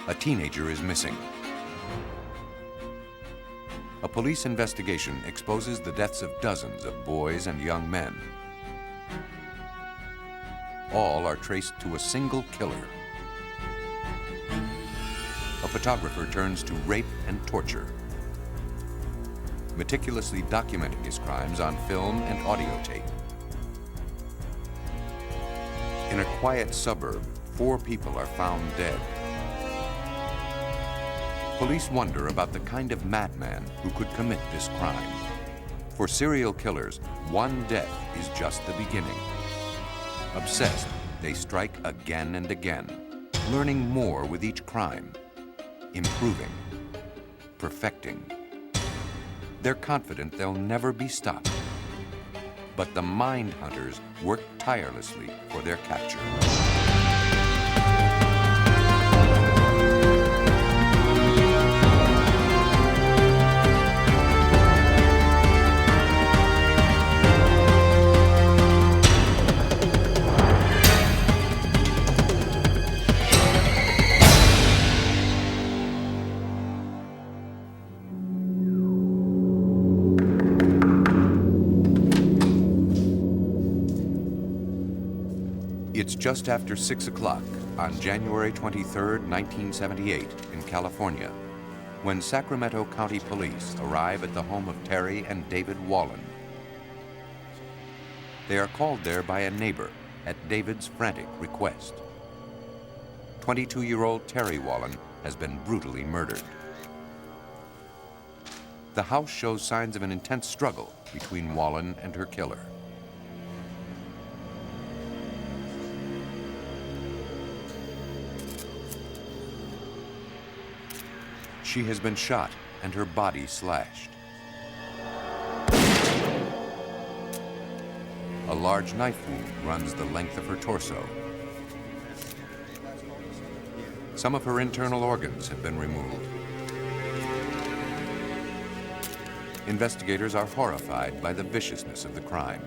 A teenager is missing. A police investigation exposes the deaths of dozens of boys and young men. All are traced to a single killer. A photographer turns to rape and torture, meticulously documenting his crimes on film and audio tape. In a quiet suburb, 4 people are found dead. Police wonder about the kind of madman who could commit this crime. For serial killers, one death is just the beginning. Obsessed, they strike again and again, learning more with each crime, improving, perfecting. They're confident they'll never be stopped. But the mind hunters work tirelessly for their capture. It's just after 6 o'clock on January 23, 1978, in California, when Sacramento County Police arrive at the home of Terry and David Wallen. They are called there by a neighbor at David's frantic request. 22-year-old Terry Wallen has been brutally murdered. The house shows signs of an intense struggle between Wallen and her killer. She has been shot and her body slashed. A large knife wound runs the length of her torso. Some of her internal organs have been removed. Investigators are horrified by the viciousness of the crime.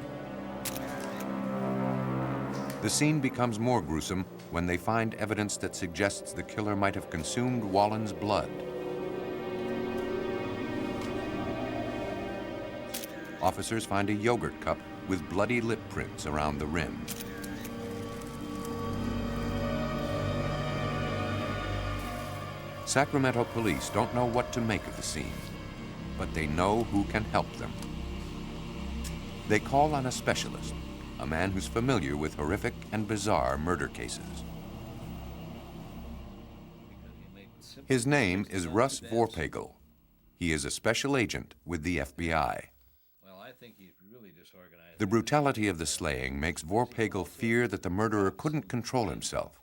The scene becomes more gruesome when they find evidence that suggests the killer might have consumed Wallen's blood. Officers find a yogurt cup with bloody lip prints around the rim. Sacramento police don't know what to make of the scene, but they know who can help them. They call on a specialist, a man who's familiar with horrific and bizarre murder cases. His name is Russ Vorpagel. He is a special agent with the FBI. The brutality of the slaying makes Vorpagel fear that the murderer couldn't control himself,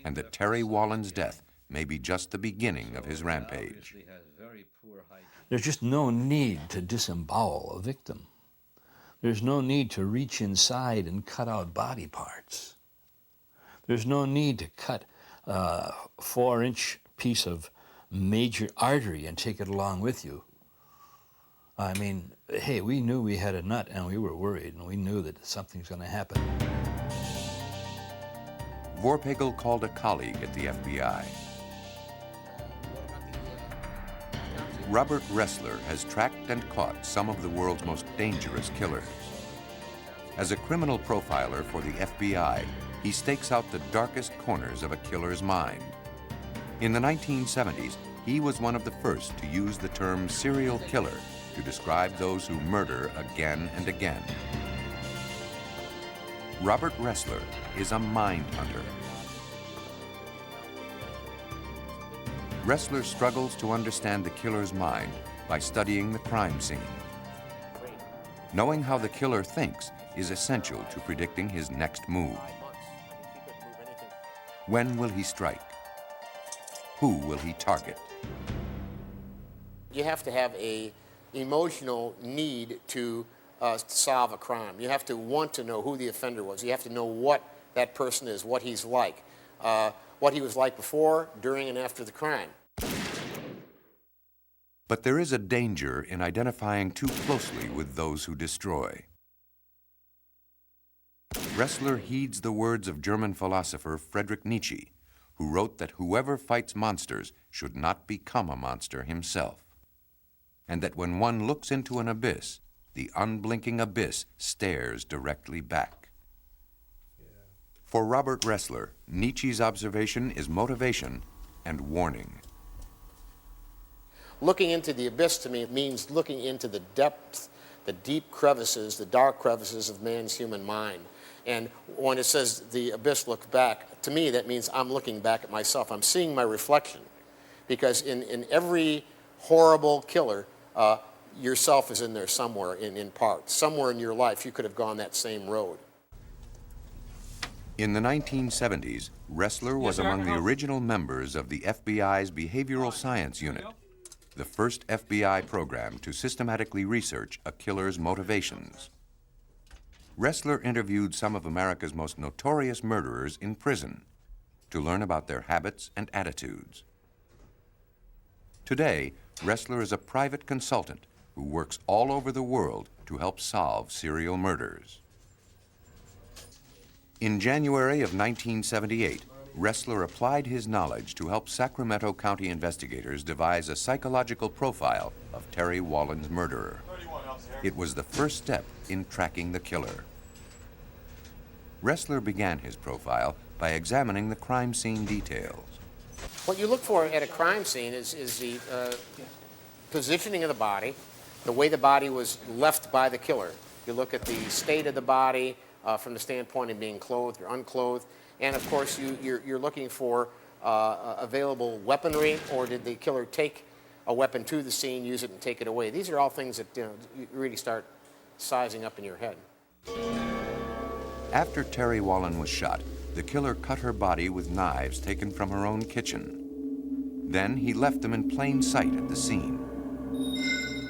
and that Terry Wallen's death may be just the beginning of his rampage. There's just no need to disembowel a victim. There's no need to reach inside and cut out body parts. There's no need to cut a 4-inch piece of major artery and take it along with you. I mean, hey, we knew we had a nut and we were worried and we knew that something's going to happen. Vorpagel called a colleague at the FBI. Robert Ressler has tracked and caught some of the world's most dangerous killers. As a criminal profiler for the FBI, he stakes out the darkest corners of a killer's mind. In the 1970s, he was one of the first to use the term serial killer to describe those who murder again and again. Robert Ressler is a mind hunter. Ressler struggles to understand the killer's mind by studying the crime scene. Knowing how the killer thinks is essential to predicting his next move. When will he strike? Who will he target? You have to have an emotional need to solve a crime. You have to want to know who the offender was. You have to know what that person is, what he's like, what he was like before, during, and after the crime. But there is a danger in identifying too closely with those who destroy. Ressler heeds the words of German philosopher Friedrich Nietzsche, who wrote that whoever fights monsters should not become a monster himself, and that when one looks into an abyss, the unblinking abyss stares directly back. For Robert Ressler, Nietzsche's observation is motivation and warning. Looking into the abyss to me means looking into the depth, the deep crevices, the dark crevices of man's human mind. And when it says the abyss looks back, to me that means I'm looking back at myself. I'm seeing my reflection. Because in every horrible killer, yourself is in there somewhere in part. Somewhere in your life you could have gone that same road. In the 1970s, Ressler was among the original members of the FBI's Behavioral Science Unit, the first FBI program to systematically research a killer's motivations. Ressler interviewed some of America's most notorious murderers in prison to learn about their habits and attitudes. Today, Ressler is a private consultant who works all over the world to help solve serial murders. In January of 1978, Ressler applied his knowledge to help Sacramento County investigators devise a psychological profile of Terry Wallen's murderer. It was the first step in tracking the killer. Ressler began his profile by examining the crime scene details. What you look for at a crime scene is the positioning of the body, the way the body was left by the killer. You look at the state of the body from the standpoint of being clothed or unclothed. And of course, you're looking for available weaponry, or did the killer take a weapon to the scene, use it, and take it away? These are all things that you really start sizing up in your head. After Terry Wallen was shot, the killer cut her body with knives taken from her own kitchen. Then he left them in plain sight at the scene,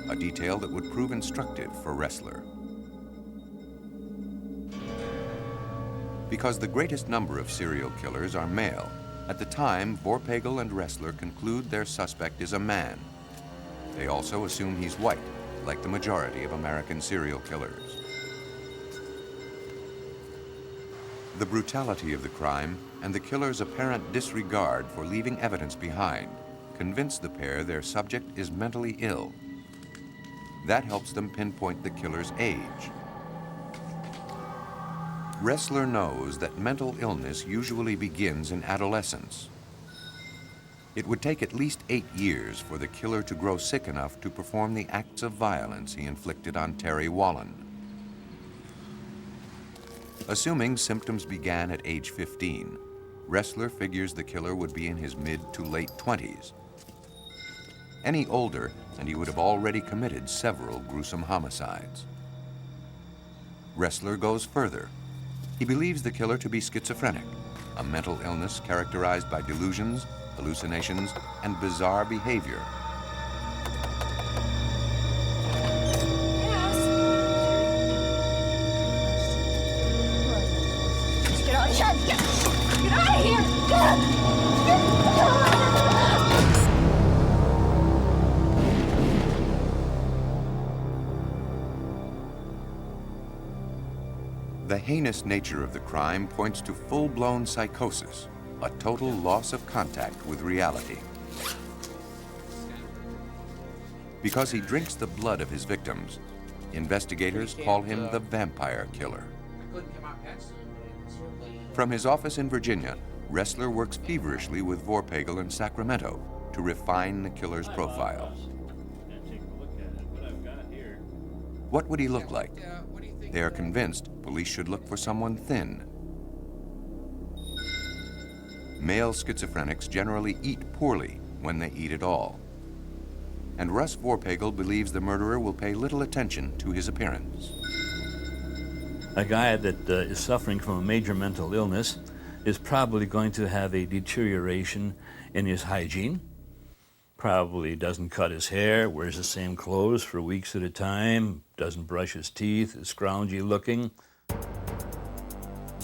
a detail that would prove instructive for Ressler. Because the greatest number of serial killers are male, at the time, Vorpagel and Ressler conclude their suspect is a man. They also assume he's white, like the majority of American serial killers. The brutality of the crime and the killer's apparent disregard for leaving evidence behind convince the pair their subject is mentally ill. That helps them pinpoint the killer's age. Ressler knows that mental illness usually begins in adolescence. It would take at least 8 years for the killer to grow sick enough to perform the acts of violence he inflicted on Terry Wallen. Assuming symptoms began at age 15, Ressler figures the killer would be in his mid to late 20s. Any older, and he would have already committed several gruesome homicides. Ressler goes further. He believes the killer to be schizophrenic, a mental illness characterized by delusions, hallucinations, and bizarre behavior. Get out of here! Get out of here! The heinous nature of the crime points to full-blown psychosis, a total loss of contact with reality. Because he drinks the blood of his victims, investigators call him the vampire killer. From his office in Virginia, Ressler works feverishly with Vorpagel in Sacramento to refine the killer's profile. What would he look like? They are convinced police should look for someone thin. Male schizophrenics generally eat poorly when they eat at all. And Russ Vorpagel believes the murderer will pay little attention to his appearance. A guy that is suffering from a major mental illness is probably going to have a deterioration in his hygiene. Probably doesn't cut his hair, wears the same clothes for weeks at a time, doesn't brush his teeth, is scroungy looking.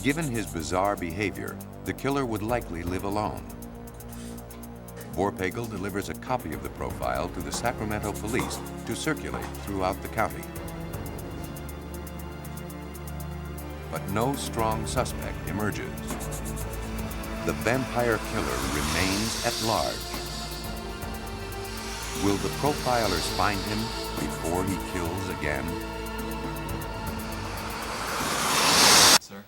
Given his bizarre behavior, the killer would likely live alone. Vorpagel delivers a copy of the profile to the Sacramento police to circulate throughout the county. But no strong suspect emerges. the vampire killer remains at large. Will the profilers find him before he kills again? Sir?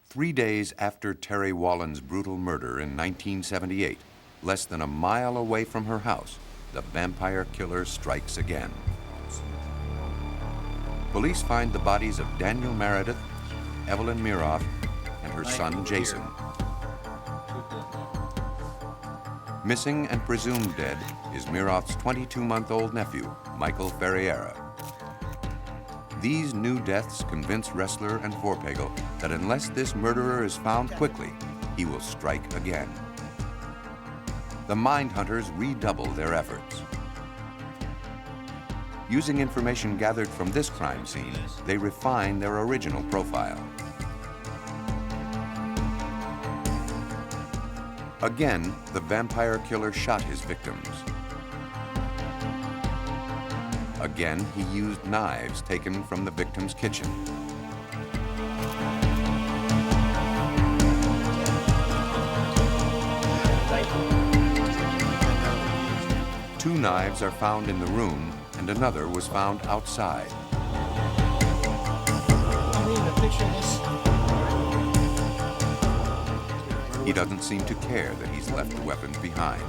3 days after Terry Wallen's brutal murder in 1978, less than a mile away from her house, the vampire killer strikes again. Police find the bodies of Daniel Meredith, Evelyn Miroff, and her son Jason. Missing and presumed dead is Miroff's 22-month-old nephew, Michael Ferriera. These new deaths convince Ressler and Vorpagel that unless this murderer is found quickly, he will strike again. The mind hunters redouble their efforts. Using information gathered from this crime scene, they refine their original profile. Again, the vampire killer shot his victims. Again, he used knives taken from the victim's kitchen. Two knives are found in the room, and another was found outside. He doesn't seem to care that he's left the weapons behind.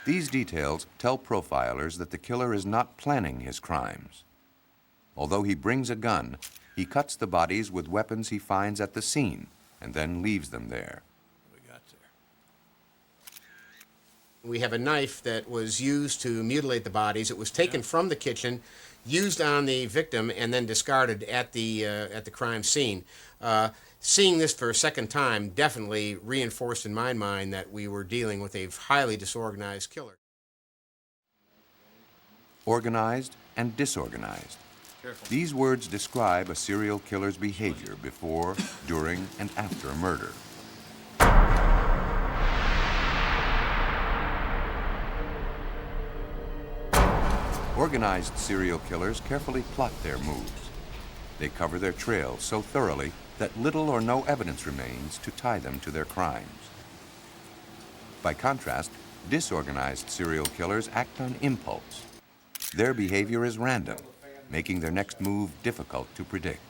These details tell profilers that the killer is not planning his crimes. Although he brings a gun, he cuts the bodies with weapons he finds at the scene and then leaves them there. We have a knife that was used to mutilate the bodies. It was taken from the kitchen, used on the victim, and then discarded at the crime scene. Seeing this for a second time definitely reinforced in my mind that we were dealing with a highly disorganized killer. Organized and disorganized. These words describe a serial killer's behavior before, during, and after a murder. Organized serial killers carefully plot their moves. They cover their trail so thoroughly that little or no evidence remains to tie them to their crimes. By contrast, disorganized serial killers act on impulse. Their behavior is random, making their next move difficult to predict.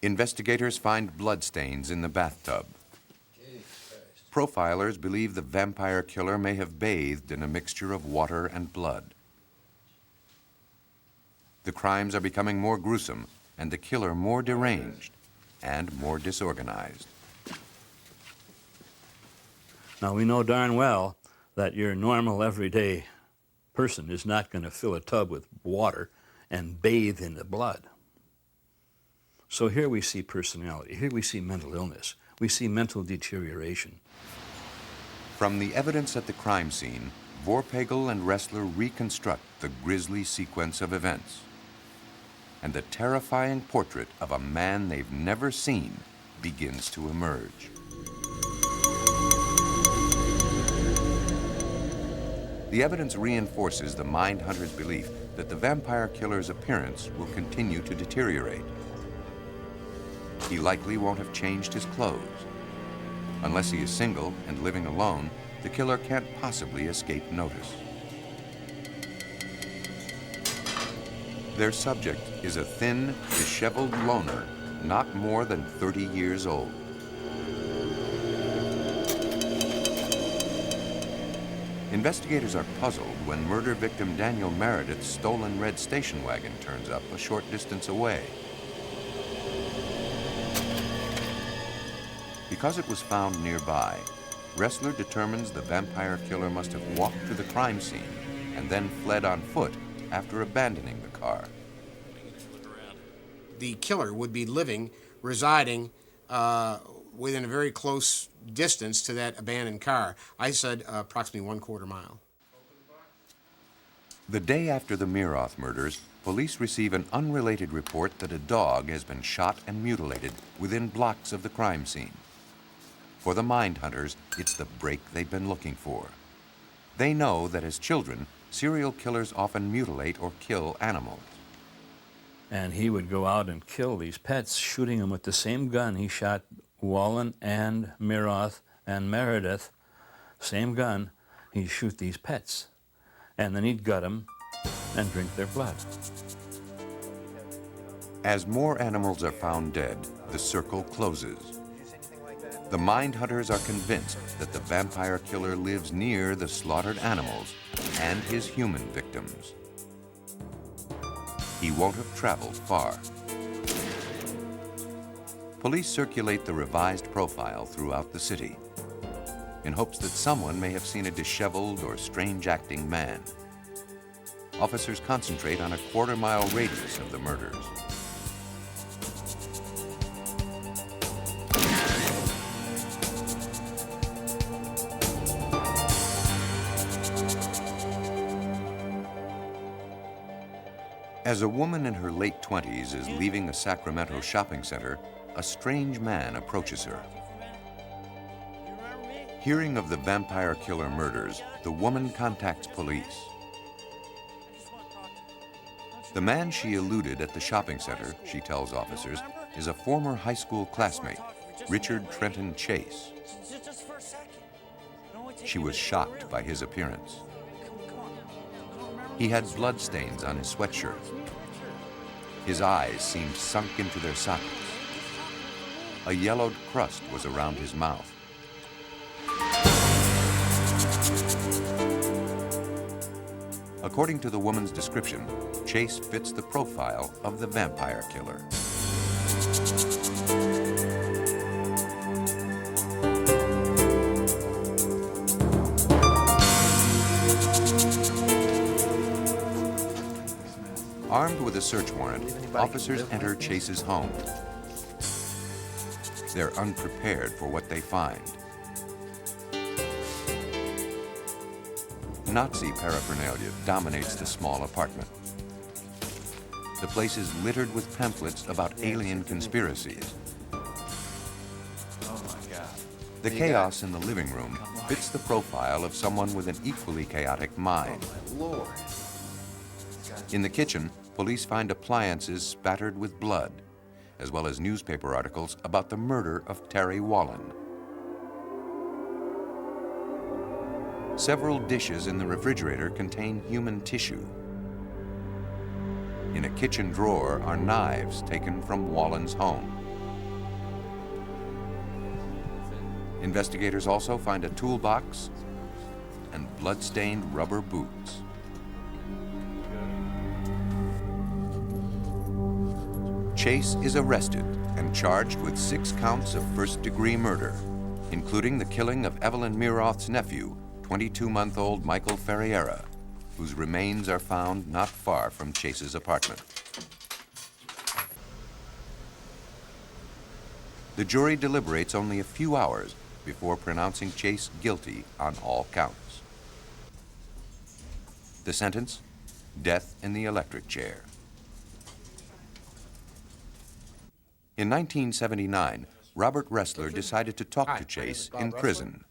Investigators find bloodstains in the bathtub. Profilers believe the vampire killer may have bathed in a mixture of water and blood. The crimes are becoming more gruesome and the killer more deranged and more disorganized. Now, we know darn well that your normal, everyday person is not going to fill a tub with water and bathe in the blood. So here we see personality. Here we see mental illness. We see mental deterioration. From the evidence at the crime scene, Vorpagel and Ressler reconstruct the grisly sequence of events. And the terrifying portrait of a man they've never seen begins to emerge. The evidence reinforces the mind hunter's belief that the vampire killer's appearance will continue to deteriorate. He likely won't have changed his clothes. Unless he is single and living alone, the killer can't possibly escape notice. Their subject is a thin, disheveled loner, not more than 30 years old. Investigators are puzzled when murder victim Daniel Meredith's stolen red station wagon turns up a short distance away. Because it was found nearby, Ressler determines the vampire killer must have walked to the crime scene and then fled on foot after abandoning the car. The killer would be residing within a very close distance to that abandoned car. I said approximately 1/4 mile. The day after the Miroth murders, police receive an unrelated report that a dog has been shot and mutilated within blocks of the crime scene. For the mind hunters, it's the break they've been looking for. They know that as children, serial killers often mutilate or kill animals. And he would go out and kill these pets, shooting them with the same gun he shot Wallen and Miroth and Meredith. Same gun, he'd shoot these pets. And then he'd gut them and drink their blood. As more animals are found dead, the circle closes. The mind hunters are convinced that the vampire killer lives near the slaughtered animals and his human victims. He won't have traveled far. Police circulate the revised profile throughout the city in hopes that someone may have seen a disheveled or strange-acting man. Officers concentrate on a quarter-mile radius of the murders. As a woman in her late 20s is leaving a Sacramento shopping center, a strange man approaches her. Hearing of the vampire killer murders, the woman contacts police. The man she eluded at the shopping center, she tells officers, is a former high school classmate, Richard Trenton Chase. She was shocked by his appearance. He had bloodstains on his sweatshirt. His eyes seemed sunk into their sockets. A yellowed crust was around his mouth. According to the woman's description, Chase fits the profile of the vampire killer. Armed with a search warrant, officers enter Chase's home. They're unprepared for what they find. Nazi paraphernalia dominates the small apartment. The place is littered with pamphlets about alien conspiracies. The chaos in the living room fits the profile of someone with an equally chaotic mind. In the kitchen, police find appliances spattered with blood, as well as newspaper articles about the murder of Terry Wallen. Several dishes in the refrigerator contain human tissue. In a kitchen drawer are knives taken from Wallen's home. Investigators also find a toolbox and blood-stained rubber boots. Chase is arrested and charged with 6 counts of first-degree murder, including the killing of Evelyn Miroth's nephew, 22-month-old Michael Ferreira, whose remains are found not far from Chase's apartment. The jury deliberates only a few hours before pronouncing Chase guilty on all counts. The sentence? Death in the electric chair. In 1979, Robert Ressler decided to talk to Chase in prison.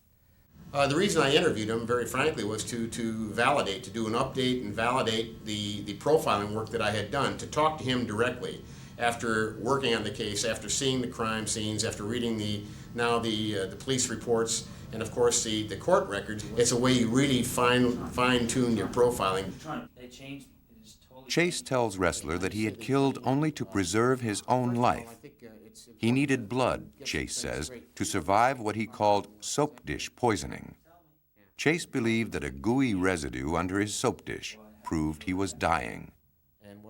The reason I interviewed him, very frankly, was to validate, to do an update and validate the profiling work that I had done, to talk to him directly after working on the case, after seeing the crime scenes, after reading the police reports, and of course the court records. It's a way you really fine-tune your profiling. Chase tells Ressler that he had killed only to preserve his own life. He needed blood, Chase says, to survive what he called soap dish poisoning. Chase believed that a gooey residue under his soap dish proved he was dying.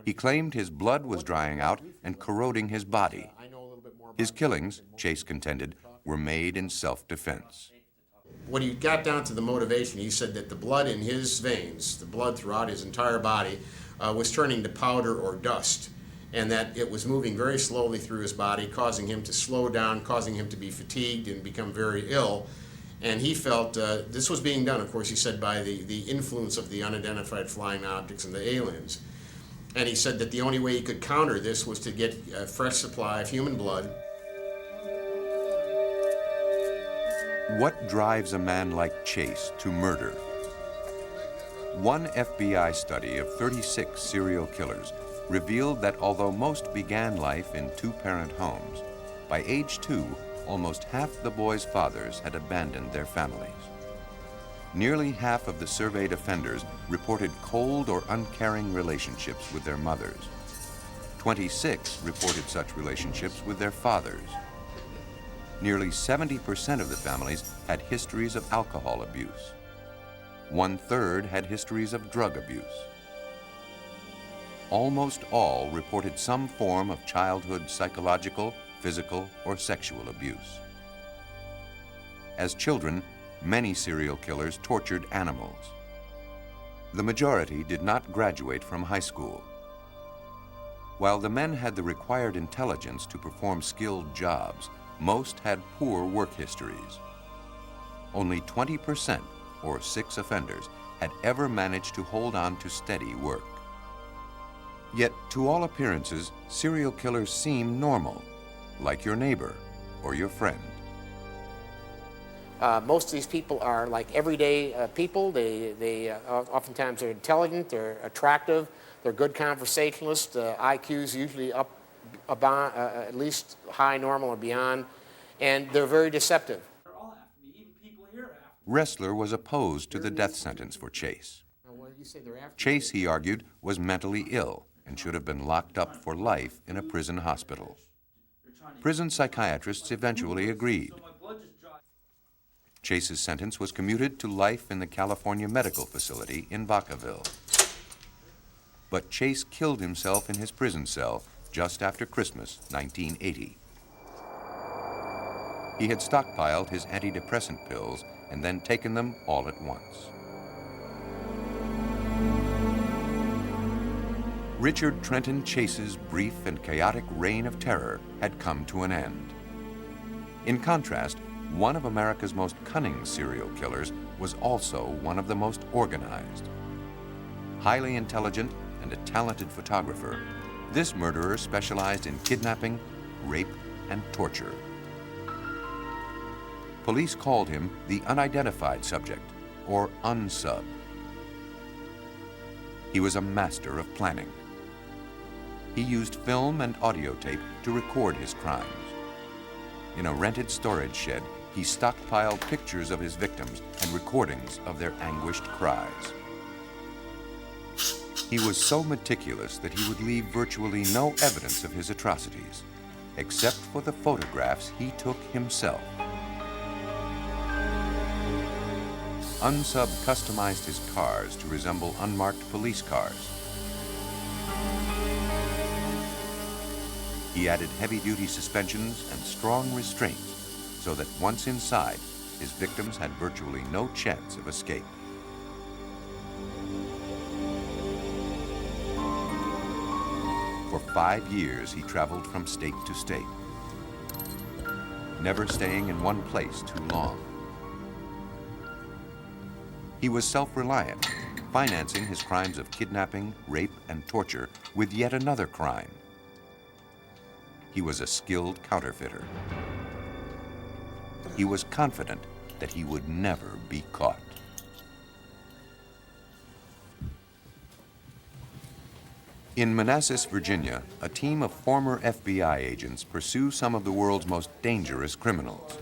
He claimed his blood was drying out and corroding his body. His killings, Chase contended, were made in self-defense. When he got down to the motivation, he said that the blood in his veins, the blood throughout his entire body, was turning to powder or dust, and that it was moving very slowly through his body, causing him to slow down, causing him to be fatigued and become very ill. And he felt this was being done, of course, he said, by the influence of the unidentified flying objects and the aliens. And he said that the only way he could counter this was to get a fresh supply of human blood. What drives a man like Chase to murder? One FBI study of 36 serial killers revealed that although most began life in two-parent homes, by age 2, almost half the boys' fathers had abandoned their families. Nearly half of the surveyed offenders reported cold or uncaring relationships with their mothers. 26 reported such relationships with their fathers. Nearly 70% of the families had histories of alcohol abuse. 1/3 had histories of drug abuse. Almost all reported some form of childhood psychological, physical, or sexual abuse. As children, many serial killers tortured animals. The majority did not graduate from high school. While the men had the required intelligence to perform skilled jobs, most had poor work histories. Only 20%, or 6 offenders, had ever managed to hold on to steady work. Yet, to all appearances, serial killers seem normal, like your neighbor or your friend. Most of these people are like everyday people. They oftentimes are intelligent, they're attractive, they're good conversationalists. IQ's usually up about, at least high, normal, or beyond, and they're very deceptive. Ressler was opposed to the death sentence for Chase. Chase, he argued, was mentally ill and should have been locked up for life in a prison hospital. Prison psychiatrists eventually agreed. Chase's sentence was commuted to life in the California Medical Facility in Vacaville. But Chase killed himself in his prison cell just after Christmas, 1980. He had stockpiled his antidepressant pills and then taken them all at once. Richard Trenton Chase's brief and chaotic reign of terror had come to an end. In contrast, one of America's most cunning serial killers was also one of the most organized. Highly intelligent and a talented photographer, this murderer specialized in kidnapping, rape, and torture. Police called him the unidentified subject, or unsub. He was a master of planning. He used film and audio tape to record his crimes. In a rented storage shed, he stockpiled pictures of his victims and recordings of their anguished cries. He was so meticulous that he would leave virtually no evidence of his atrocities, except for the photographs he took himself. Unsub customized his cars to resemble unmarked police cars. He added heavy-duty suspensions and strong restraints so that once inside, his victims had virtually no chance of escape. For 5 years, he traveled from state to state, never staying in one place too long. He was self-reliant, financing his crimes of kidnapping, rape, and torture with yet another crime. He was a skilled counterfeiter. He was confident that he would never be caught. In Manassas, Virginia, a team of former FBI agents pursue some of the world's most dangerous criminals.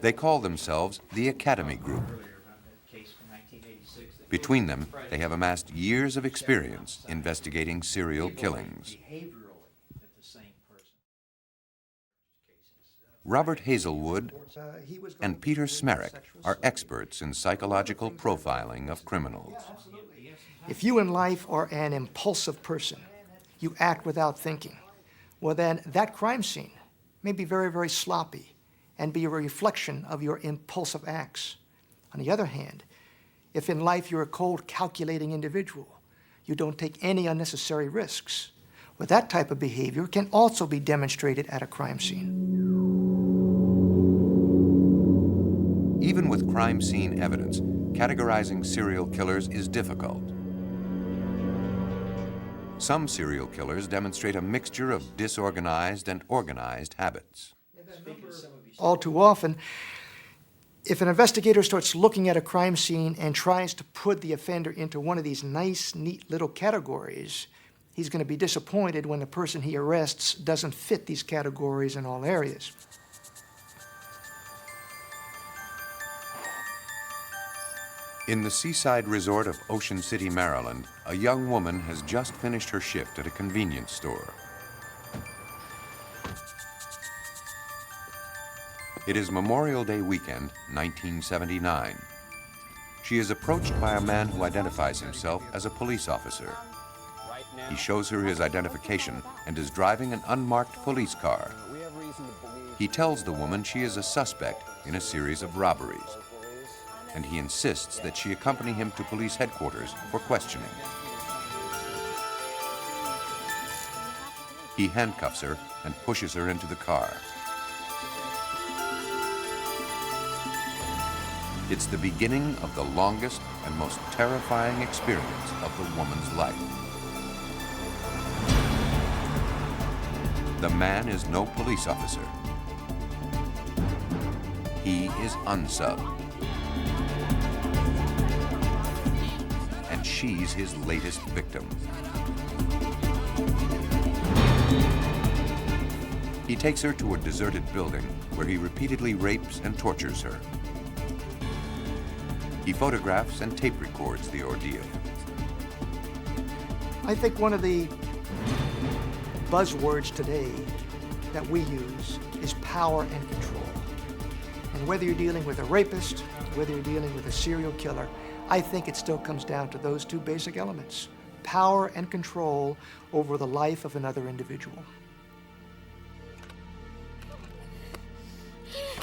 They call themselves the Academy Group. Between them, they have amassed years of experience investigating serial killings. Robert Hazelwood and Peter Smerick are experts in psychological profiling of criminals. If you in life are an impulsive person, you act without thinking, well then that crime scene may be very, very sloppy and be a reflection of your impulsive acts. On the other hand, if in life you're a cold, calculating individual, you don't take any unnecessary risks, well that type of behavior can also be demonstrated at a crime scene. Even with crime scene evidence, categorizing serial killers is difficult. Some serial killers demonstrate a mixture of disorganized and organized habits. All too often, If an investigator starts looking at a crime scene and tries to put the offender into one of these nice, neat little categories, he's going to be disappointed when the person he arrests doesn't fit these categories in all areas. In the seaside resort of Ocean City, Maryland, a young woman has just finished her shift at a convenience store. It is Memorial Day weekend, 1979. She is approached by a man who identifies himself as a police officer. He shows her his identification and is driving an unmarked police car. He tells the woman she is a suspect in a series of robberies, and he insists that she accompany him to police headquarters for questioning. He handcuffs her and pushes her into the car. It's the beginning of the longest and most terrifying experience of the woman's life. The man is no police officer. He is unsubbed. And she's his latest victim. He takes her to a deserted building where he repeatedly rapes and tortures her. He photographs and tape records the ordeal. I think one of the buzzwords today that we use is power and control. And whether you're dealing with a rapist, whether you're dealing with a serial killer, I think it still comes down to those two basic elements: power and control over the life of another individual.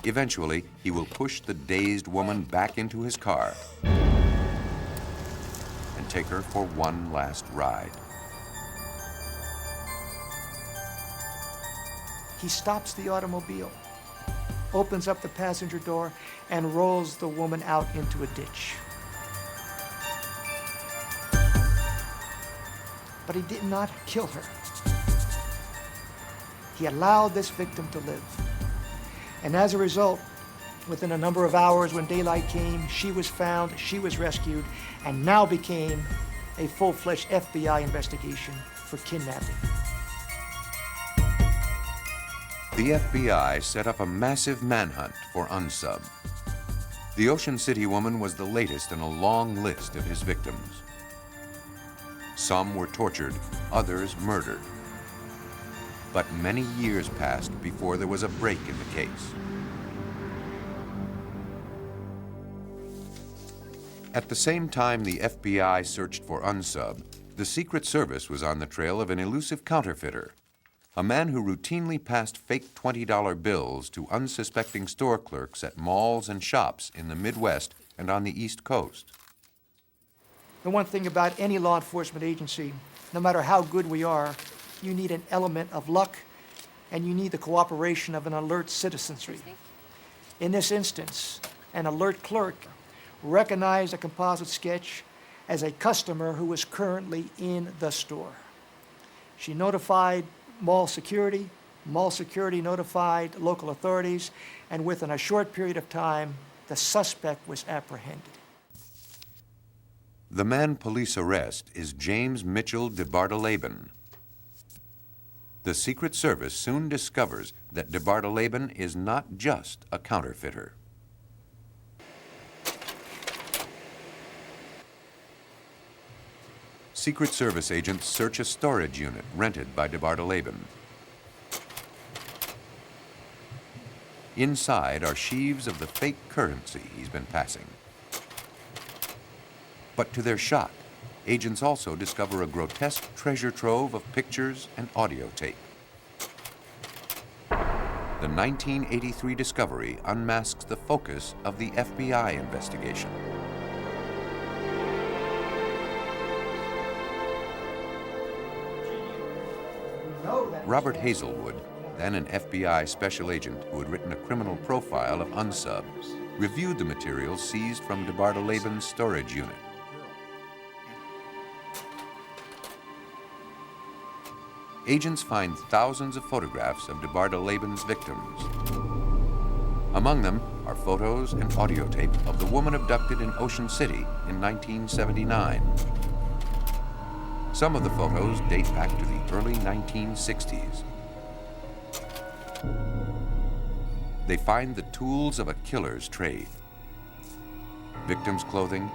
Eventually, he will push the dazed woman back into his car and take her for one last ride. He stops the automobile, opens up the passenger door, and rolls the woman out into a ditch. But he did not kill her. He allowed this victim to live. And as a result, within a number of hours when daylight came, she was found, she was rescued, and now became a full-fledged FBI investigation for kidnapping. The FBI set up a massive manhunt for unsub. The Ocean City woman was the latest in a long list of his victims. Some were tortured, others murdered. But many years passed before there was a break in the case. At the same time the FBI searched for unsub, the Secret Service was on the trail of an elusive counterfeiter, a man who routinely passed fake $20 bills to unsuspecting store clerks at malls and shops in the Midwest and on the East Coast. The one thing about any law enforcement agency, no matter how good we are, you need an element of luck, and you need the cooperation of an alert citizenry. In this instance, an alert clerk recognized a composite sketch as a customer who was currently in the store. She notified mall security notified local authorities, and within a short period of time, the suspect was apprehended. The man police arrest is James DeBardeleben. The Secret Service soon discovers that DeBardeleben is not just a counterfeiter. Secret Service agents search a storage unit rented by DeBardeleben. Inside are sheaves of the fake currency he's been passing. But to their shock, agents also discover a grotesque treasure trove of pictures and audio tape. The 1983 discovery unmasks the focus of the FBI investigation. Robert Hazelwood, then an FBI special agent who had written a criminal profile of unsub, reviewed the materials seized from DeBardeleben's storage unit. Agents find thousands of photographs of DeBardeleben's victims. Among them are photos and audio tape of the woman abducted in Ocean City in 1979. Some of the photos date back to the early 1960s. They find the tools of a killer's trade. Victims' clothing,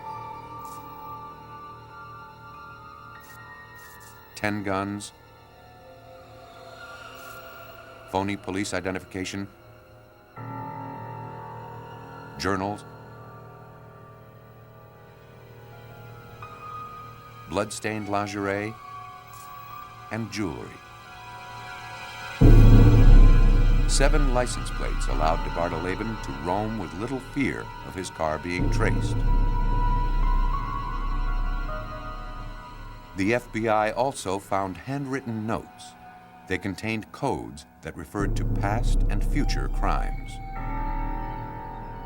10 guns, phony police identification, journals, blood-stained lingerie, and jewelry. 7 license plates allowed DeBardeleben to roam with little fear of his car being traced. The FBI also found handwritten notes. They contained codes that referred to past and future crimes.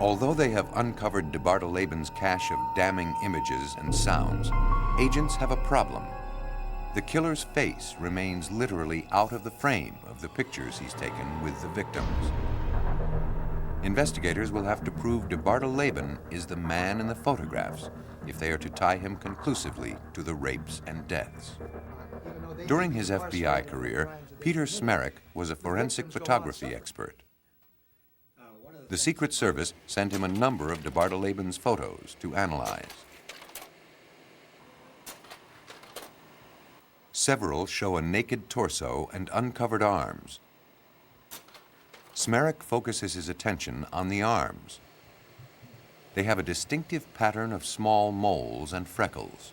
Although they have uncovered DeBardeleben's cache of damning images and sounds, agents have a problem. The killer's face remains literally out of the frame of the pictures he's taken with the victims. Investigators will have to prove DeBardeleben is the man in the photographs if they are to tie him conclusively to the rapes and deaths. During his FBI career, Peter Smerek was a forensic photography expert. The Secret Service sent him a number of DeBardeleben's photos to analyze. Several show a naked torso and uncovered arms. Smerek focuses his attention on the arms. They have a distinctive pattern of small moles and freckles.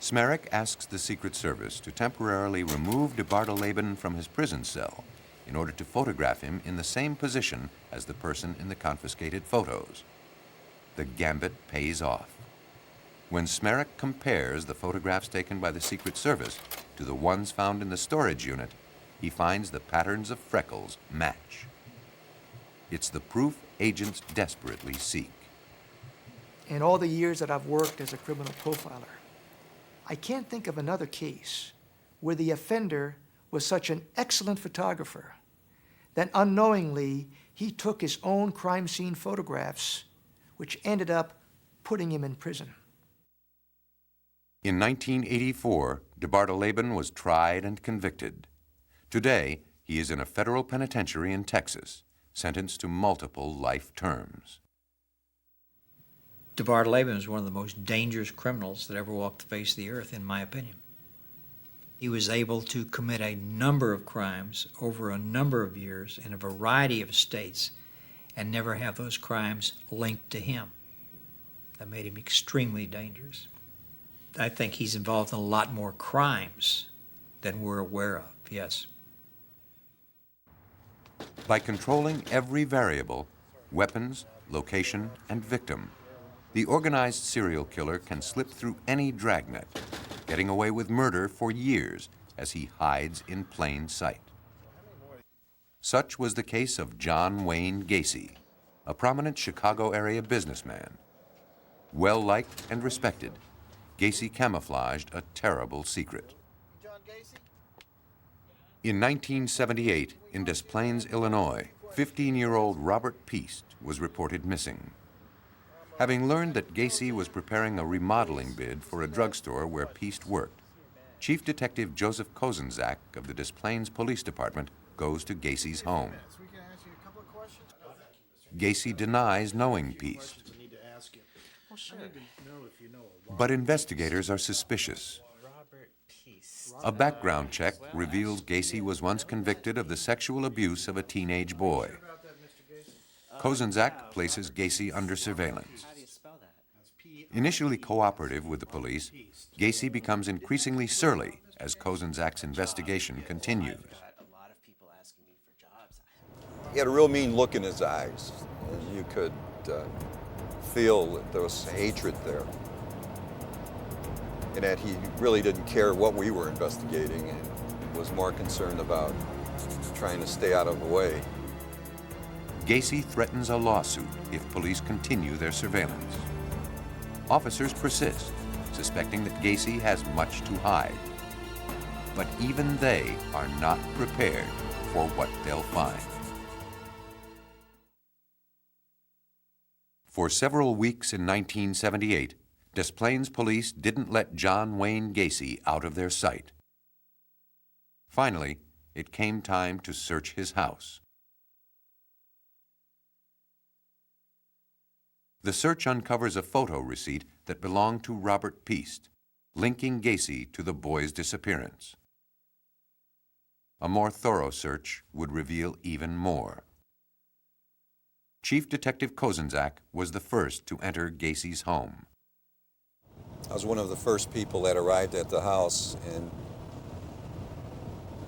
Smerek asks the Secret Service to temporarily remove DeBardeleben from his prison cell in order to photograph him in the same position as the person in the confiscated photos. The gambit pays off. When Smerek compares the photographs taken by the Secret Service to the ones found in the storage unit, he finds the patterns of freckles match. It's the proof agents desperately seek. In all the years that I've worked as a criminal profiler, I can't think of another case where the offender was such an excellent photographer that unknowingly he took his own crime scene photographs, which ended up putting him in prison. In 1984, DeBardeleben was tried and convicted. Today, he is in a federal penitentiary in Texas, sentenced to multiple life terms. DeBardeleben is one of the most dangerous criminals that ever walked the face of the earth, in my opinion. He was able to commit a number of crimes over a number of years in a variety of states and never have those crimes linked to him. That made him extremely dangerous. I think he's involved in a lot more crimes than we're aware of, yes. By controlling every variable, weapons, location, and victim, the organized serial killer can slip through any dragnet, getting away with murder for years as he hides in plain sight. Such was the case of John Wayne Gacy, a prominent Chicago area businessman. Well-liked and respected, Gacy camouflaged a terrible secret. In 1978, in Des Plaines, Illinois, 15-year-old Robert Piest was reported missing. Having learned that Gacy was preparing a remodeling bid for a drugstore where Piest worked, Chief Detective Joseph Kozenzak of the Des Plaines Police Department goes to Gacy's home. Gacy denies knowing Piest. But investigators are suspicious. A background check reveals Gacy was once convicted of the sexual abuse of a teenage boy. Kozenzak places Gacy under surveillance. Initially cooperative with the police, Gacy becomes increasingly surly as Kozenzak's investigation continues. He had a real mean look in his eyes. You could feel that there was hatred there, and that he really didn't care what we were investigating and was more concerned about trying to stay out of the way. Gacy threatens a lawsuit if police continue their surveillance. Officers persist, suspecting that Gacy has much to hide. But even they are not prepared for what they'll find. For several weeks in 1978, Des Plaines police didn't let John Wayne Gacy out of their sight. Finally, it came time to search his house. The search uncovers a photo receipt that belonged to Robert Piest, linking Gacy to the boy's disappearance. A more thorough search would reveal even more. Chief Detective Kozenzak was the first to enter Gacy's home. I was one of the first people that arrived at the house and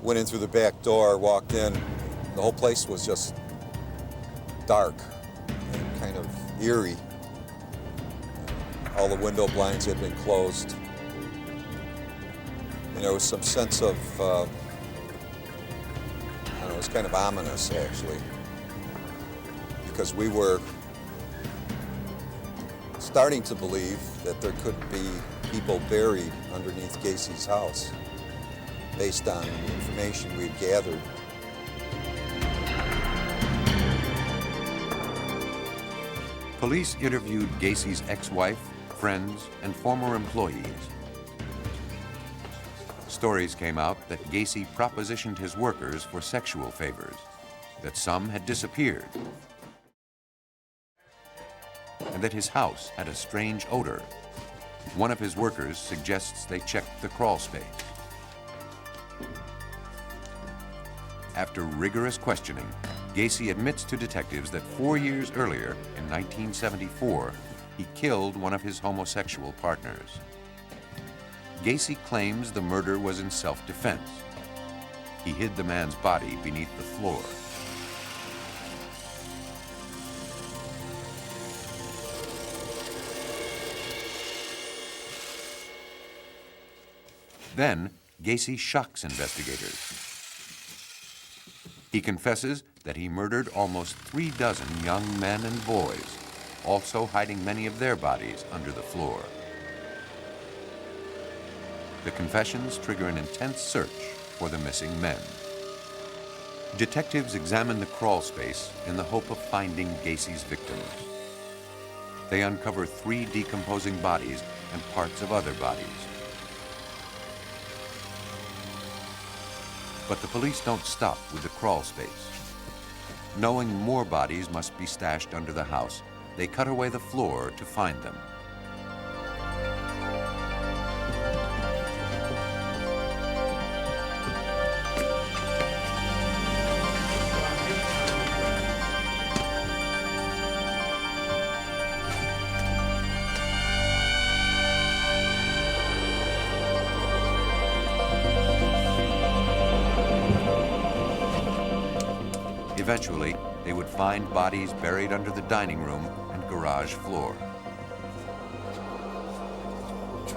went in through the back door, walked in. The whole place was just dark and kind of eerie. All the window blinds had been closed. And there was some sense of, I don't know, it was kind of ominous actually, because we were starting to believe that there could be people buried underneath Gacy's house based on the information we'd gathered. Police interviewed Gacy's ex-wife, friends, and former employees. Stories came out that Gacy propositioned his workers for sexual favors, that some had disappeared, and that his house had a strange odor. One of his workers suggests they checked the crawl space. After rigorous questioning, Gacy admits to detectives that 4 years earlier, in 1974, he killed one of his homosexual partners. Gacy claims the murder was in self-defense. He hid the man's body beneath the floor. Then, Gacy shocks investigators. He confesses that he murdered almost 36 young men and boys, also hiding many of their bodies under the floor. The confessions trigger an intense search for the missing men. Detectives examine the crawl space in the hope of finding Gacy's victims. They uncover 3 decomposing bodies and parts of other bodies. But the police don't stop with the crawl space. Knowing more bodies must be stashed under the house, they cut away the floor to find them. Eventually, they would find bodies buried under the dining room and garage floor.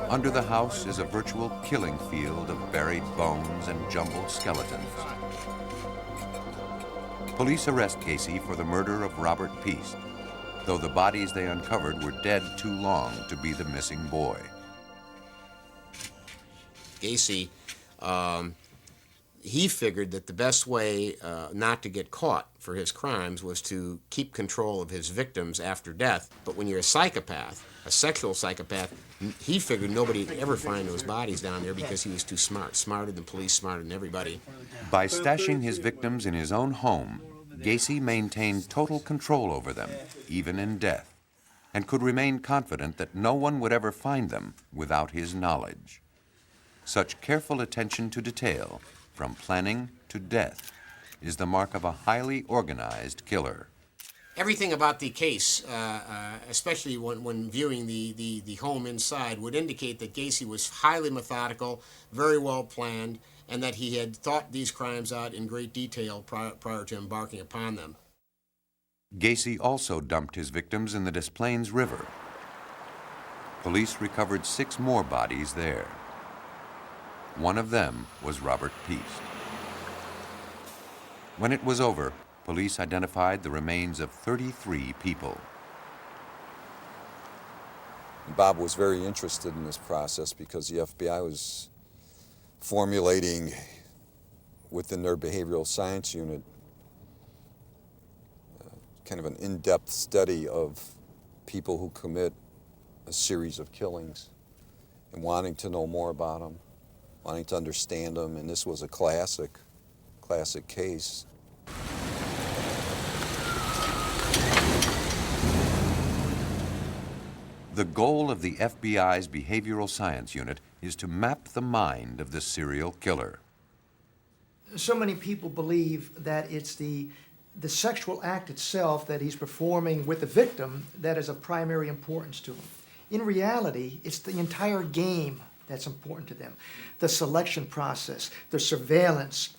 Under the house is a virtual killing field of buried bones and jumbled skeletons. Police arrest Gacy for the murder of Robert Piest, though the bodies they uncovered were dead too long to be the missing boy. Gacy, he figured that the best way not to get caught for his crimes was to keep control of his victims after death. But when you're a psychopath, a sexual psychopath, he figured nobody would ever find those bodies down there because he was too smart, smarter than police, smarter than everybody. By stashing his victims in his own home, Gacy maintained total control over them, even in death, and could remain confident that no one would ever find them without his knowledge. Such careful attention to detail, from planning to death, is the mark of a highly organized killer. Everything about the case, especially when viewing the home inside, would indicate that Gacy was highly methodical, very well planned, and that he had thought these crimes out in great detail prior to embarking upon them. Gacy also dumped his victims in the Des Plaines River. Police recovered 6 more bodies there. One of them was Robert Piest. When it was over, police identified the remains of 33 people. Bob was very interested in this process because the FBI was formulating within their behavioral science unit kind of an in-depth study of people who commit a series of killings and wanting to know more about them, wanting to understand them, and this was a classic case. The goal of the FBI's Behavioral Science Unit is to map the mind of the serial killer. So many people believe that it's the sexual act itself that he's performing with the victim that is of primary importance to him. In reality, it's the entire game that's important to them. The selection process, the surveillance,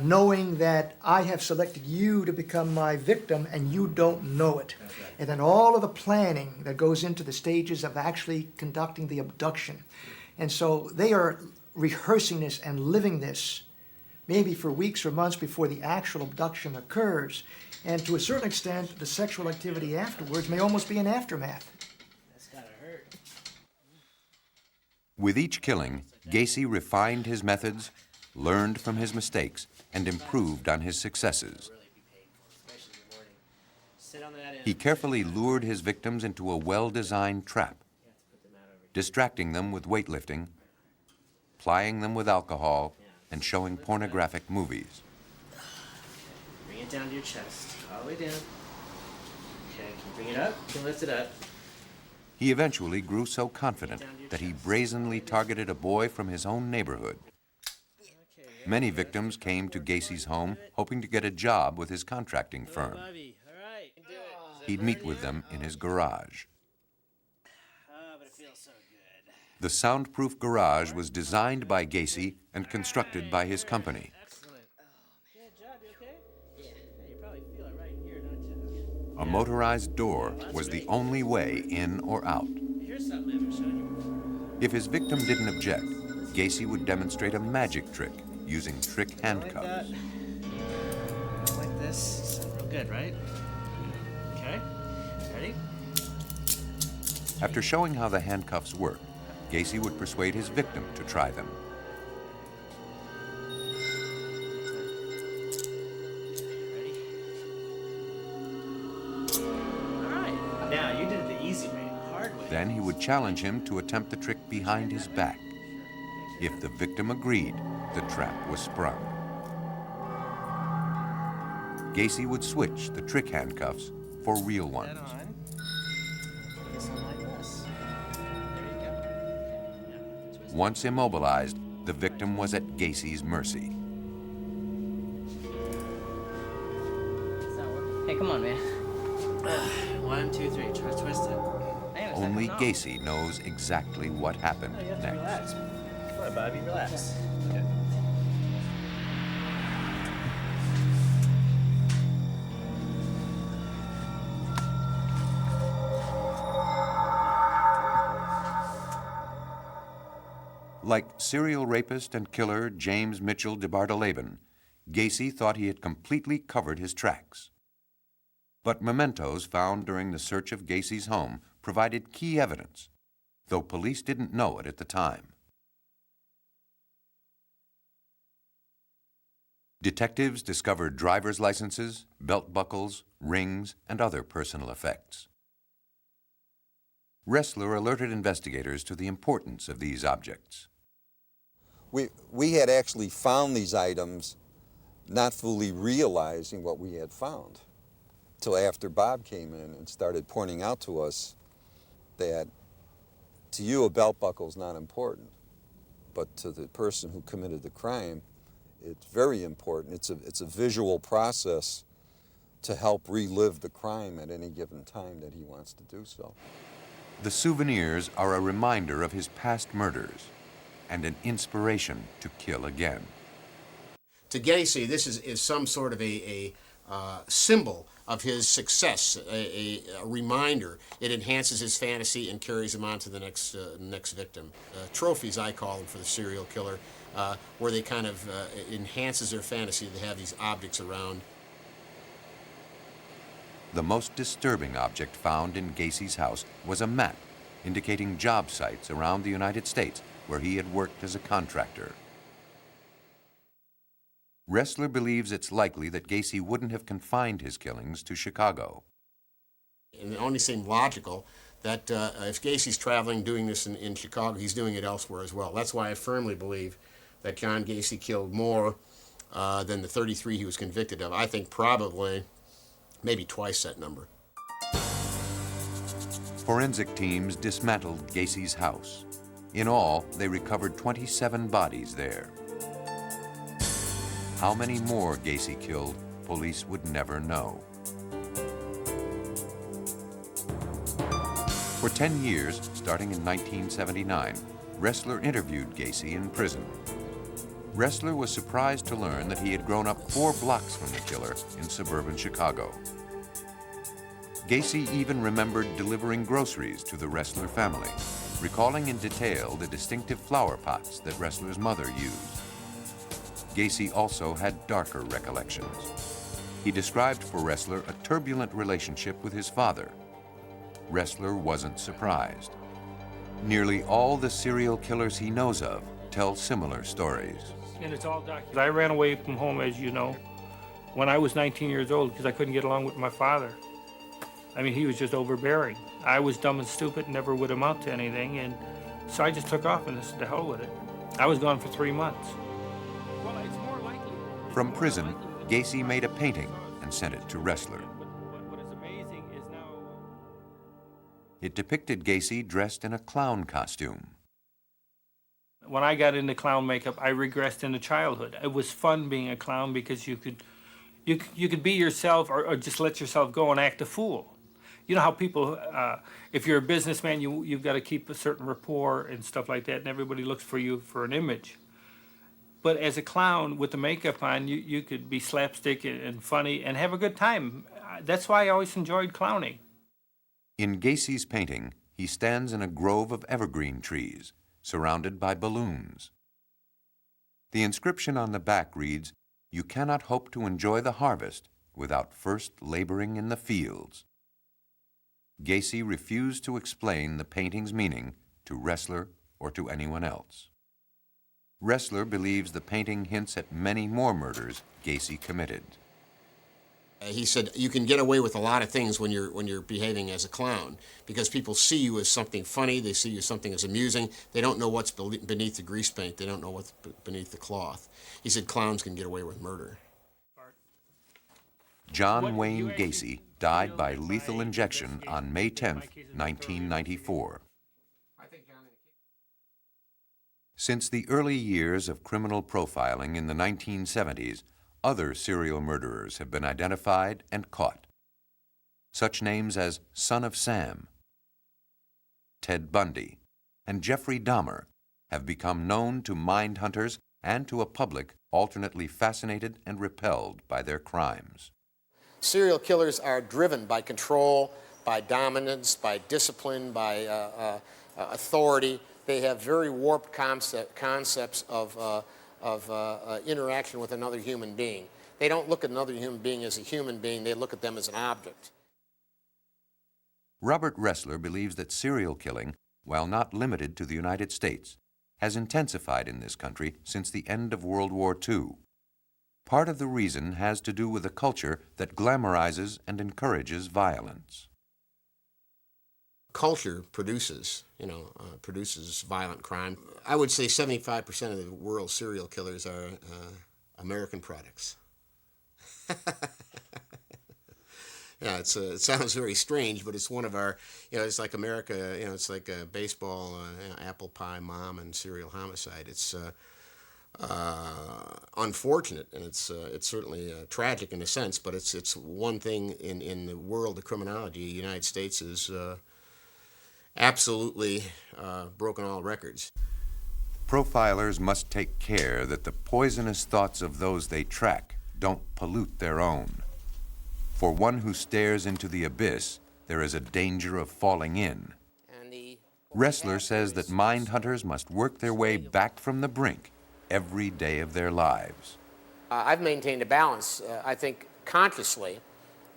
knowing that I have selected you to become my victim and you don't know it. Right. And then all of the planning that goes into the stages of actually conducting the abduction. And so they are rehearsing this and living this maybe for weeks or months before the actual abduction occurs. And to a certain extent, the sexual activity afterwards may almost be an aftermath. That's gotta hurt. With each killing, Gacy refined his methods, learned from his mistakes, and improved on his successes. He carefully lured his victims into a well-designed trap, distracting them with weightlifting, plying them with alcohol, and showing pornographic movies. Bring it down to your chest, all the way down. Okay, can you bring it up? Can you lift it up? He eventually grew so confident that he brazenly targeted a boy from his own neighborhood. Many victims came to Gacy's home hoping to get a job with his contracting firm. He'd meet with them in his garage. Oh, but it feels so good. The soundproof garage was designed by Gacy and constructed by his company. Excellent. Good job, you okay? Yeah, you probably feel it right here, don't you? A motorized door was the only way in or out. Here's something I haven't shown you. If his victim didn't object, Gacy would demonstrate a magic trick using trick handcuffs. Like this. Real good, right? Okay. Ready? After showing how the handcuffs work, Gacy would persuade his victim to try them. Ready? All right. Now, you did it the easy way, the hard way. Then he would challenge him to attempt the trick behind his back. If the victim agreed, the trap was sprung. Gacy would switch the trick handcuffs for real ones. On. This one like this. There you go. Okay. Now, twist it. Once immobilized, the victim was at Gacy's mercy. It's not working. Hey, come on, man. 1, 2, 3. Try to twist it. Man, it's Only not coming Gacy knows exactly what happened off. Oh, you have to relax. next. Come on, Bobby, relax. Okay. Like serial rapist and killer James DeBardeleben, Gacy thought he had completely covered his tracks. But mementos found during the search of Gacy's home provided key evidence, though police didn't know it at the time. Detectives discovered driver's licenses, belt buckles, rings, and other personal effects. Ressler alerted investigators to the importance of these objects. We had actually found these items not fully realizing what we had found till after Bob came in and started pointing out to us that to you a belt buckle is not important, but to the person who committed the crime, it's very important. It's a visual process to help relive the crime at any given time that he wants to do so. The souvenirs are a reminder of his past murders and an inspiration to kill again. To Gacy, this is some sort of a symbol of his success, a reminder. It enhances his fantasy and carries him on to the next victim. Trophies, I call them, for the serial killer, where they kind of enhances their fantasy to have these objects around. The most disturbing object found in Gacy's house was a map indicating job sites around the United States where he had worked as a contractor. Ressler believes it's likely that Gacy wouldn't have confined his killings to Chicago. And it only seemed logical that if Gacy's traveling, doing this in Chicago, he's doing it elsewhere as well. That's why I firmly believe that John Gacy killed more than the 33 he was convicted of. I think probably maybe twice that number. Forensic teams dismantled Gacy's house. In all, they recovered 27 bodies there. How many more Gacy killed, police would never know. For 10 years, starting in 1979, Ressler interviewed Gacy in prison. Ressler was surprised to learn that he had grown up 4 blocks from the killer in suburban Chicago. Gacy even remembered delivering groceries to the Ressler family, recalling in detail the distinctive flower pots that Ressler's mother used. Gacy also had darker recollections. He described for Ressler a turbulent relationship with his father. Ressler wasn't surprised. Nearly all the serial killers he knows of tell similar stories. And it's all documented. I ran away from home, as you know, when I was 19 years old because I couldn't get along with my father. I mean, he was just overbearing. I was dumb and stupid, never would amount to anything, and so I just took off and said, to hell with it. I was gone for 3 months. Well, it's more likely. From prison, Gacy made a painting and sent it to Ressler. What is amazing is now... It depicted Gacy dressed in a clown costume. When I got into clown makeup, I regressed into childhood. It was fun being a clown because you could be yourself or just let yourself go and act a fool. You know how people, if you're a businessman, you've got to keep a certain rapport and stuff like that, and everybody looks for you for an image. But as a clown with the makeup on, you could be slapstick and funny and have a good time. That's why I always enjoyed clowning. In Gacy's painting, he stands in a grove of evergreen trees, surrounded by balloons. The inscription on the back reads, "You cannot hope to enjoy the harvest without first laboring in the fields." Gacy refused to explain the painting's meaning to Ressler or to anyone else. Ressler believes the painting hints at many more murders Gacy committed. He said, you can get away with a lot of things when you're behaving as a clown because people see you as something funny, they see you as something as amusing, they don't know what's beneath the grease paint, they don't know what's beneath the cloth. He said clowns can get away with murder. John Wayne Gacy died by lethal injection on May 10, 1994. Since the early years of criminal profiling in the 1970s, other serial murderers have been identified and caught. Such names as Son of Sam, Ted Bundy, and Jeffrey Dahmer have become known to mind hunters and to a public alternately fascinated and repelled by their crimes. Serial killers are driven by control, by dominance, by discipline, by authority. They have very warped concepts of interaction with another human being. They don't look at another human being as a human being, they look at them as an object. Robert Ressler believes that serial killing, while not limited to the United States, has intensified in this country since the end of World War II. Part of the reason has to do with a culture that glamorizes and encourages violence. Culture produces violent crime. I would say 75% of the world's serial killers are American products. Yeah, it sounds very strange, but it's one of our, it's like America, it's like a baseball, apple pie mom and serial homicide. It's unfortunate, and it's certainly tragic in a sense, but it's one thing in the world of criminology. The United States is absolutely broken all records. Profilers must take care that the poisonous thoughts of those they track don't pollute their own. For one who stares into the abyss, there is a danger of falling in. Ressler says that mind hunters must work their way back from the brink every day of their lives. I've maintained a balance, I think, consciously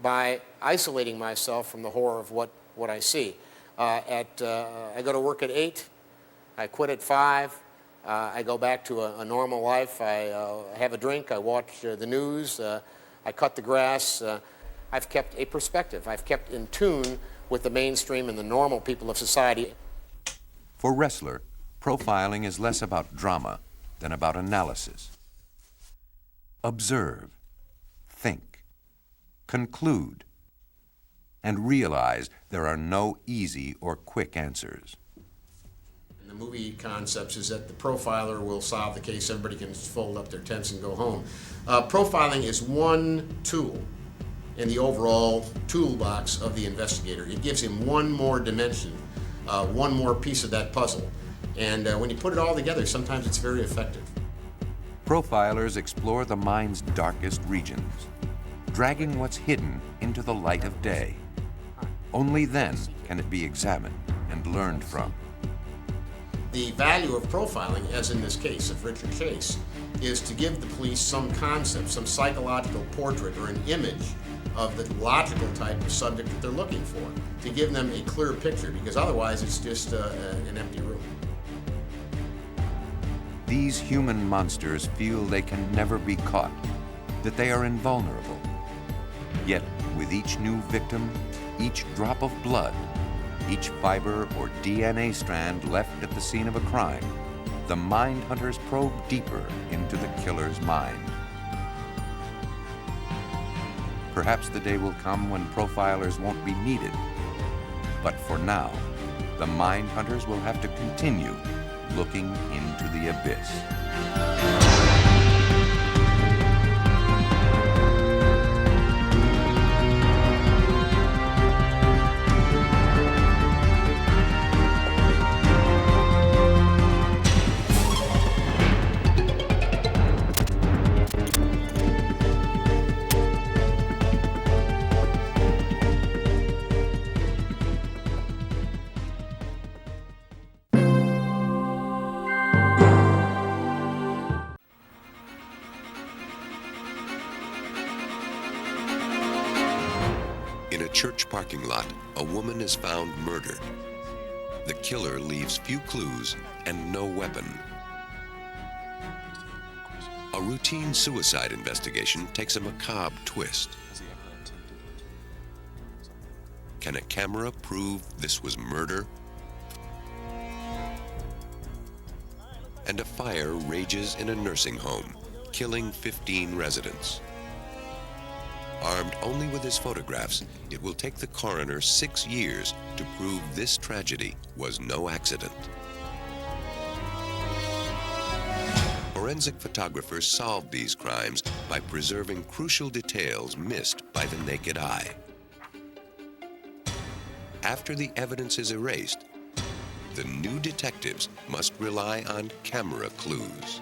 by isolating myself from the horror of what I see. I go to work at 8, I quit at 5, I go back to a normal life, I have a drink, I watch the news, I cut the grass. I've kept a perspective. I've kept in tune with the mainstream and the normal people of society. For Ressler, profiling is less about drama than about analysis. Observe, think, conclude, and realize there are no easy or quick answers. The movie concepts is that the profiler will solve the case, everybody can fold up their tents and go home. Profiling is one tool in the overall toolbox of the investigator. It gives him one more dimension, one more piece of that puzzle. And when you put it all together, sometimes it's very effective. Profilers explore the mind's darkest regions, dragging what's hidden into the light of day. Only then can it be examined and learned from. The value of profiling, as in this case of Richard Chase, is to give the police some concept, some psychological portrait or an image of the logical type of subject that they're looking for, to give them a clear picture, because otherwise it's just an empty room. These human monsters feel they can never be caught, that they are invulnerable. Yet, with each new victim, each drop of blood, each fiber or DNA strand left at the scene of a crime, the mind hunters probe deeper into the killer's mind. Perhaps the day will come when profilers won't be needed. But for now, the mind hunters will have to continue looking into the abyss. In a church parking lot, a woman is found murdered. The killer leaves few clues and no weapon. A routine suicide investigation takes a macabre twist. Can a camera prove this was murder? And a fire rages in a nursing home, killing 15 residents. Armed only with his photographs, it will take the coroner 6 years to prove this tragedy was no accident. Forensic photographers solved these crimes by preserving crucial details missed by the naked eye. After the evidence is erased, the new detectives must rely on camera clues.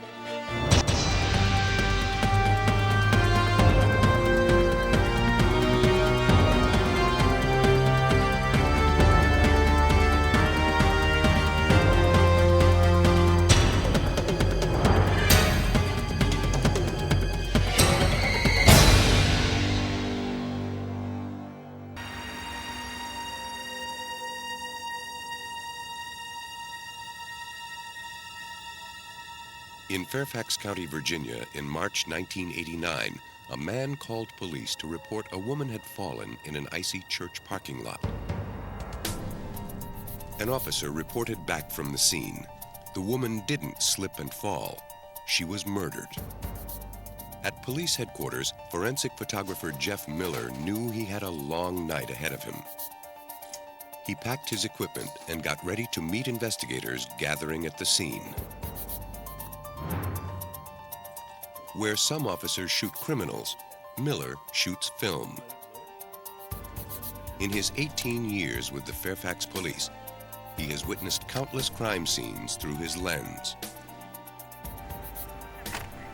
In Fairfax County, Virginia, in March 1989, a man called police to report a woman had fallen in an icy church parking lot. An officer reported back from the scene. The woman didn't slip and fall. She was murdered. At police headquarters, forensic photographer Jeff Miller knew he had a long night ahead of him. He packed his equipment and got ready to meet investigators gathering at the scene. Where some officers shoot criminals, Miller shoots film. In his 18 years with the Fairfax Police, he has witnessed countless crime scenes through his lens.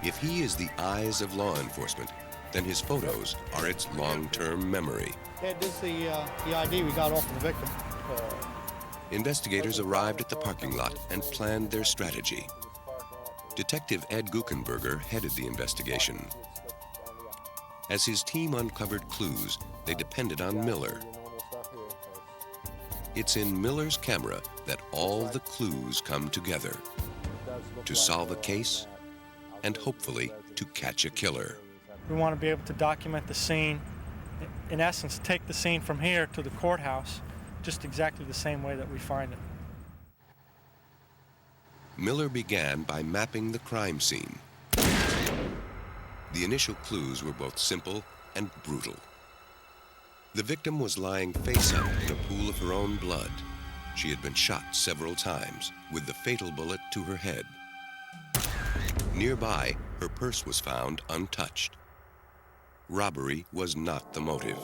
If he is the eyes of law enforcement, then his photos are its long-term memory. Ed, this is the ID we got off of the victim. Investigators arrived at the parking lot and planned their strategy. Detective Ed Guckenberger headed the investigation. As his team uncovered clues, they depended on Miller. It's in Miller's camera that all the clues come together to solve a case and hopefully to catch a killer. We want to be able to document the scene. In essence, take the scene from here to the courthouse just exactly the same way that we find it. Miller began by mapping the crime scene. The initial clues were both simple and brutal. The victim was lying face up in a pool of her own blood. She had been shot several times, with the fatal bullet to her head. Nearby, her purse was found untouched. Robbery was not the motive.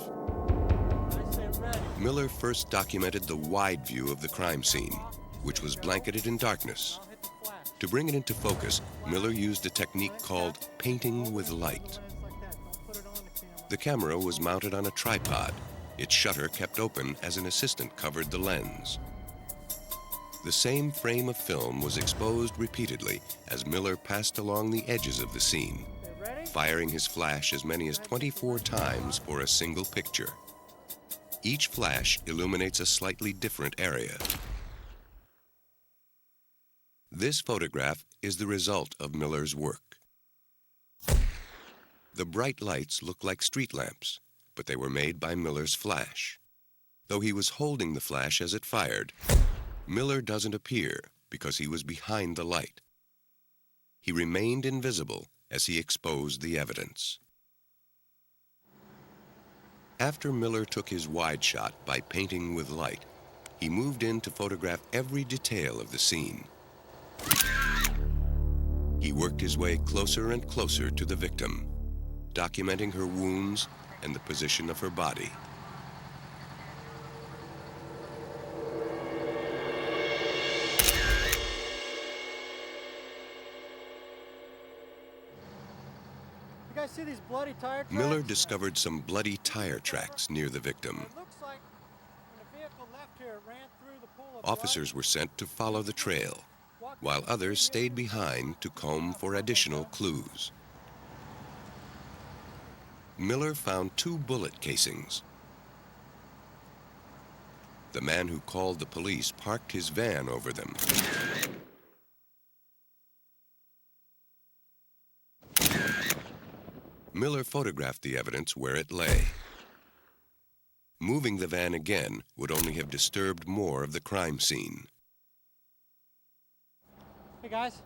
Miller first documented the wide view of the crime scene, which was blanketed in darkness. To bring it into focus, Miller used a technique called painting with light. The camera was mounted on a tripod. Its shutter kept open as an assistant covered the lens. The same frame of film was exposed repeatedly as Miller passed along the edges of the scene, firing his flash as many as 24 times for a single picture. Each flash illuminates a slightly different area. This photograph is the result of Miller's work. The bright lights look like street lamps, but they were made by Miller's flash. Though he was holding the flash as it fired, Miller doesn't appear because he was behind the light. He remained invisible as he exposed the evidence. After Miller took his wide shot by painting with light, he moved in to photograph every detail of the scene. He worked his way closer and closer to the victim, documenting her wounds and the position of her body. You guys see these bloody tire tracks? Miller discovered some bloody tire tracks near the victim. It looks like when a vehicle left here, it ran through the pool of blood. Officers were sent to follow the trail, while others stayed behind to comb for additional clues. Miller found 2 bullet casings. The man who called the police parked his van over them. Miller photographed the evidence where it lay. Moving the van again would only have disturbed more of the crime scene. Hey guys.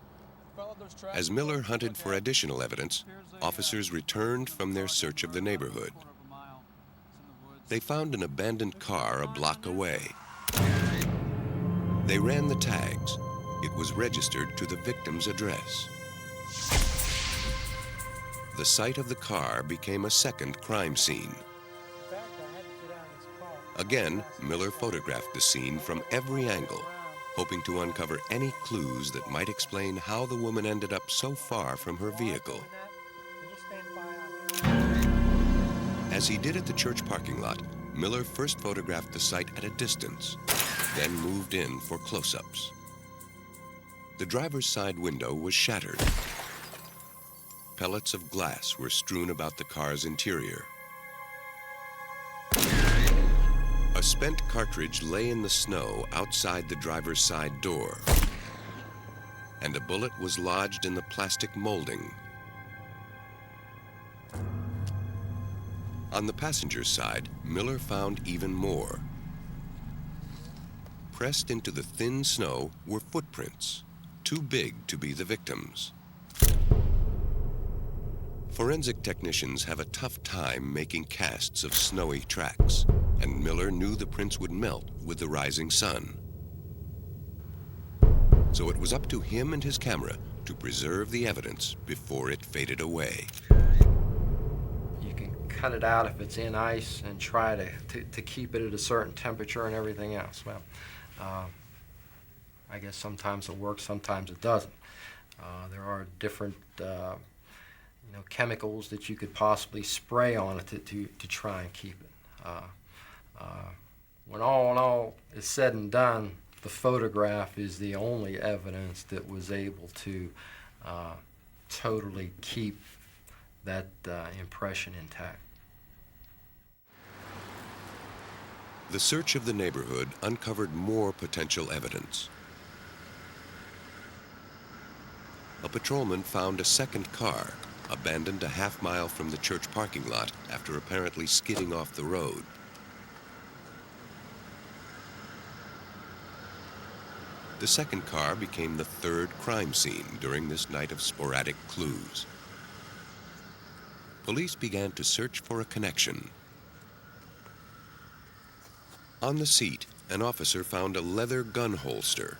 As Miller hunted for additional evidence, officers returned from their search of the neighborhood. They found an abandoned car a block away. They ran the tags. It was registered to the victim's address. The site of the car became a second crime scene. Again, Miller photographed the scene from every angle, hoping to uncover any clues that might explain how the woman ended up so far from her vehicle. As he did at the church parking lot, Miller first photographed the site at a distance, then moved in for close-ups. The driver's side window was shattered. Pellets of glass were strewn about the car's interior. A spent cartridge lay in the snow outside the driver's side door, and a bullet was lodged in the plastic molding. On the passenger's side, Miller found even more. Pressed into the thin snow were footprints, too big to be the victim's. Forensic technicians have a tough time making casts of snowy tracks, and Miller knew the prints would melt with the rising sun. So it was up to him and his camera to preserve the evidence before it faded away. You can cut it out if it's in ice and try to keep it at a certain temperature and everything else. Well, I guess sometimes it works, sometimes it doesn't. There are different chemicals that you could possibly spray on it to try and keep it. When all in all is said and done, the photograph is the only evidence that was able to totally keep that impression intact. The search of the neighborhood uncovered more potential evidence. A patrolman found a second car, abandoned a half-mile from the church parking lot after apparently skidding off the road. The second car became the third crime scene during this night of sporadic clues. Police began to search for a connection. On the seat, an officer found a leather gun holster.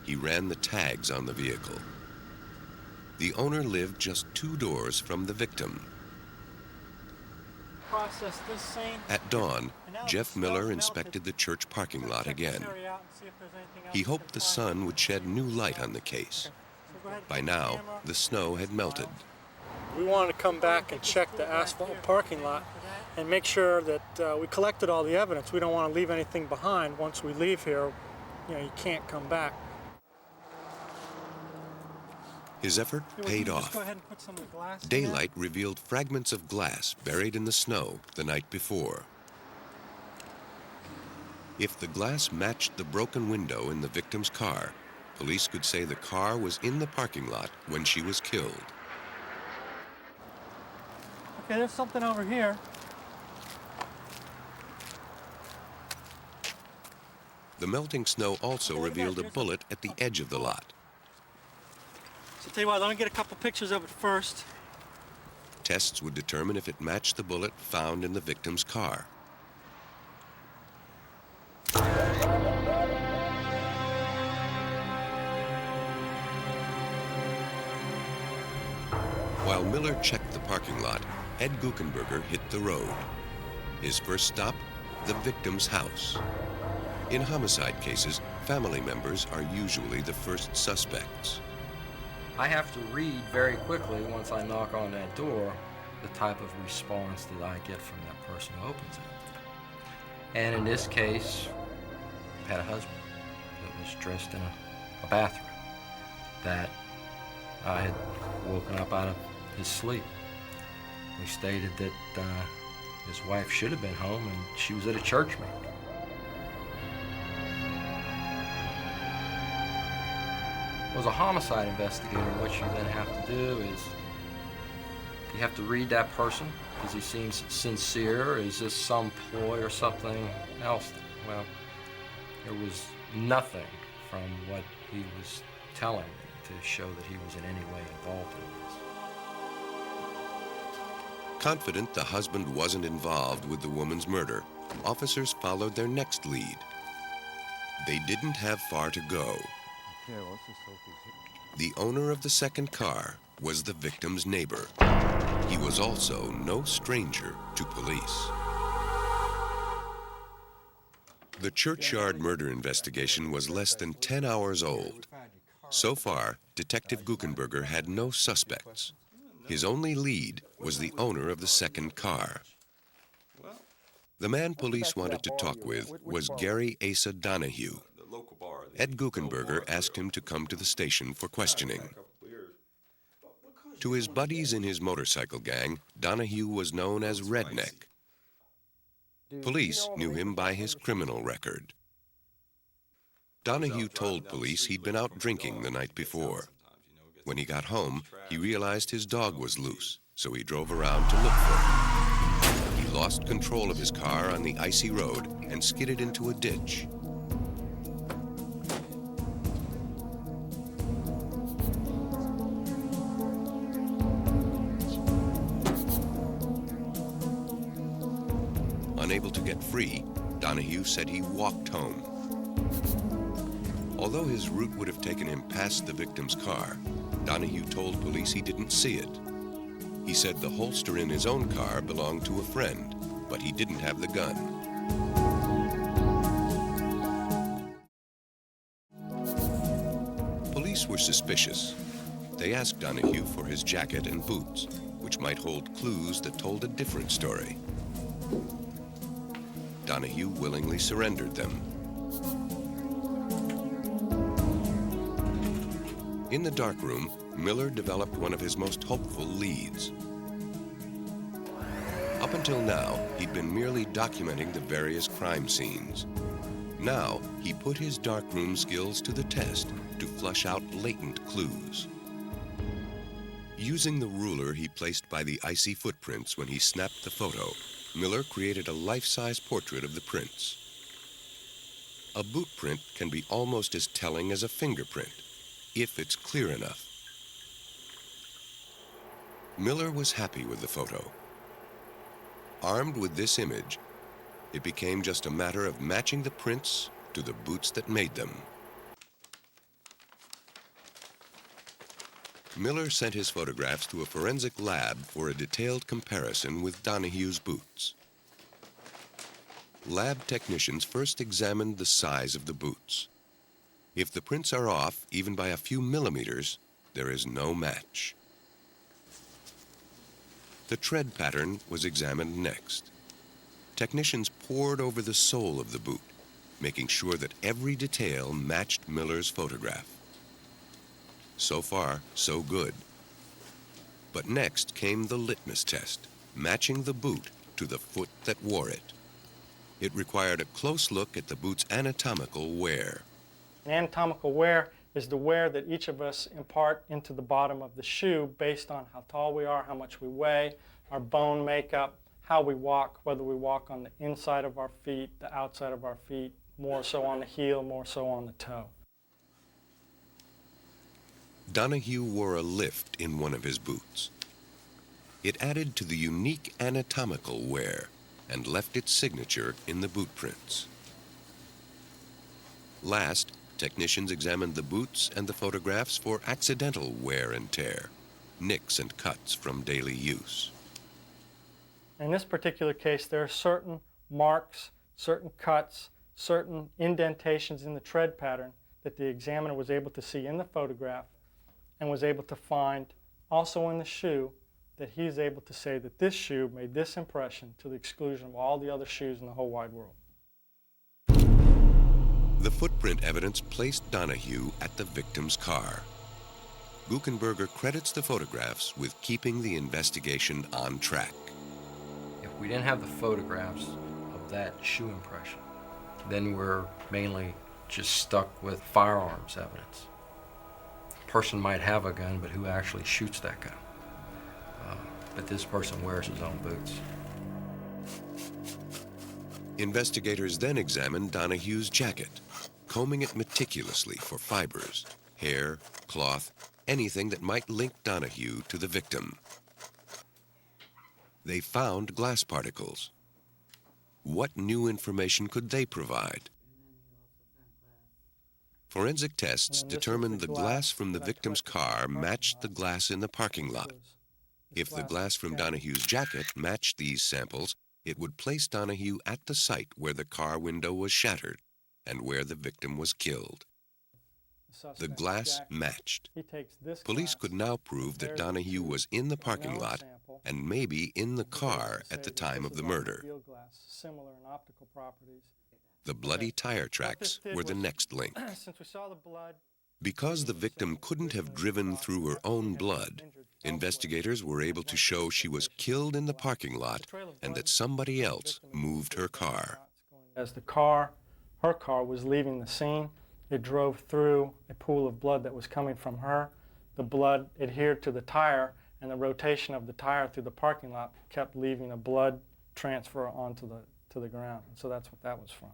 He ran the tags on the vehicle. The owner lived just 2 doors from the victim. Process this scene. At dawn, Jeff Miller inspected the church parking lot again. He hoped the sun would shed new light on the case. By now, the snow had melted. We wanted to come back and check the asphalt parking lot and make sure that we collected all the evidence. We don't want to leave anything behind. Once we leave here, you can't come back. His effort paid off. Daylight revealed fragments of glass buried in the snow the night before. If the glass matched the broken window in the victim's car, police could say the car was in the parking lot when she was killed. Okay, there's something over here. The melting snow also revealed a bullet at the edge of the lot. So tell you what, let me get a couple pictures of it first. Tests would determine if it matched the bullet found in the victim's car. While Miller checked the parking lot, Ed Guckenberger hit the road. His first stop, the victim's house. In homicide cases, family members are usually the first suspects. I have to read very quickly once I knock on that door the type of response that I get from that person who opens it. And in this case, I had a husband that was dressed in a bathroom that I had woken up out of his sleep. He stated that his wife should have been home and she was at a church meeting. As a homicide investigator, what you then have to do is you have to read that person. Does he seem sincere? Is this some ploy or something else? Well, there was nothing from what he was telling me to show that he was in any way involved in this. Confident the husband wasn't involved with the woman's murder, officers followed their next lead. They didn't have far to go. The owner of the second car was the victim's neighbor. He was also no stranger to police. The churchyard murder investigation was less than 10 hours old. So far, Detective Guckenberger had no suspects. His only lead was the owner of the second car. The man police wanted to talk with was Gary Asa Donahue. Ed Guckenberger asked him to come to the station for questioning. To his buddies in his motorcycle gang, Donahue was known as Redneck. Police knew him by his criminal record. Donahue told police he'd been out drinking the night before. When he got home, he realized his dog was loose, so he drove around to look for him. He lost control of his car on the icy road and skidded into a ditch. Unable to get free, Donahue said he walked home. Although his route would have taken him past the victim's car, Donahue told police he didn't see it. He said the holster in his own car belonged to a friend, but he didn't have the gun. Police were suspicious. They asked Donahue for his jacket and boots, which might hold clues that told a different story. Donahue willingly surrendered them. In the darkroom, Miller developed one of his most hopeful leads. Up until now, he'd been merely documenting the various crime scenes. Now, he put his darkroom skills to the test to flush out latent clues. Using the ruler he placed by the icy footprints when he snapped the photo, Miller created a life-size portrait of the prints. A boot print can be almost as telling as a fingerprint, if it's clear enough. Miller was happy with the photo. Armed with this image, it became just a matter of matching the prints to the boots that made them. Miller sent his photographs to a forensic lab for a detailed comparison with Donahue's boots. Lab technicians first examined the size of the boots. If the prints are off, even by a few millimeters, there is no match. The tread pattern was examined next. Technicians pored over the sole of the boot, making sure that every detail matched Miller's photograph. So far, so good. But next came the litmus test, matching the boot to the foot that wore it. It required a close look at the boot's anatomical wear. Anatomical wear is the wear that each of us impart into the bottom of the shoe based on how tall we are, how much we weigh, our bone makeup, how we walk, whether we walk on the inside of our feet, the outside of our feet, more so on the heel, more so on the toe. Donahue wore a lift in one of his boots. It added to the unique anatomical wear and left its signature in the boot prints. Last, technicians examined the boots and the photographs for accidental wear and tear, nicks and cuts from daily use. In this particular case, there are certain marks, certain cuts, certain indentations in the tread pattern that the examiner was able to see in the photograph and was able to find also in the shoe, that he's able to say that this shoe made this impression to the exclusion of all the other shoes in the whole wide world. The footprint evidence placed Donahue at the victim's car. Guckenberger credits the photographs with keeping the investigation on track. If we didn't have the photographs of that shoe impression, then we're mainly just stuck with firearms evidence. A person might have a gun, but who actually shoots that gun? But this person wears his own boots. Investigators then examined Donahue's jacket, combing it meticulously for fibers, hair, cloth, anything that might link Donahue to the victim. They found glass particles. What new information could they provide? Forensic tests determined the glass from the victim's car matched the glass in the parking lot. If the glass from Donahue's jacket matched these samples, it would place Donahue at the site where the car window was shattered and where the victim was killed. The glass matched. Police could now prove that Donahue was in the parking lot and maybe in the car at the time of the murder. The bloody tire tracks were the next link. Because the victim couldn't have driven through her own blood, investigators were able to show she was killed in the parking lot and that somebody else moved her car. As her car was leaving the scene, it drove through a pool of blood that was coming from her. The blood adhered to the tire, and the rotation of the tire through the parking lot kept leaving a blood transfer onto the ground. And so that's what that was from.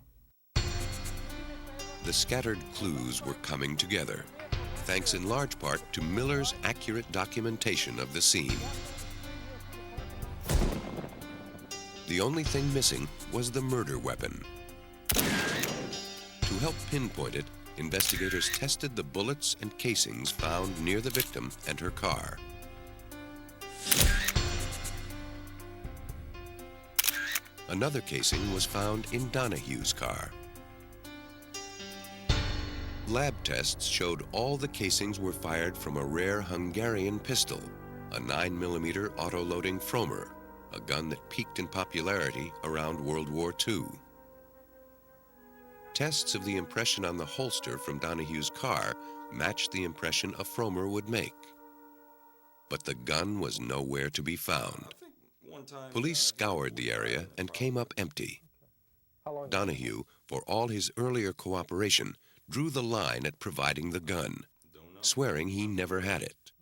The scattered clues were coming together, thanks in large part to Miller's accurate documentation of the scene. The only thing missing was the murder weapon. To help pinpoint it, investigators tested the bullets and casings found near the victim and her car. Another casing was found in Donahue's car. Lab tests showed all the casings were fired from a rare Hungarian pistol, a 9mm auto-loading Fromer, a gun that peaked in popularity around World War II. Tests of the impression on the holster from Donahue's car matched the impression a Fromer would make. But the gun was nowhere to be found. Police scoured the area and came up empty. Donahue, for all his earlier cooperation, drew the line at providing the gun, swearing he never had it.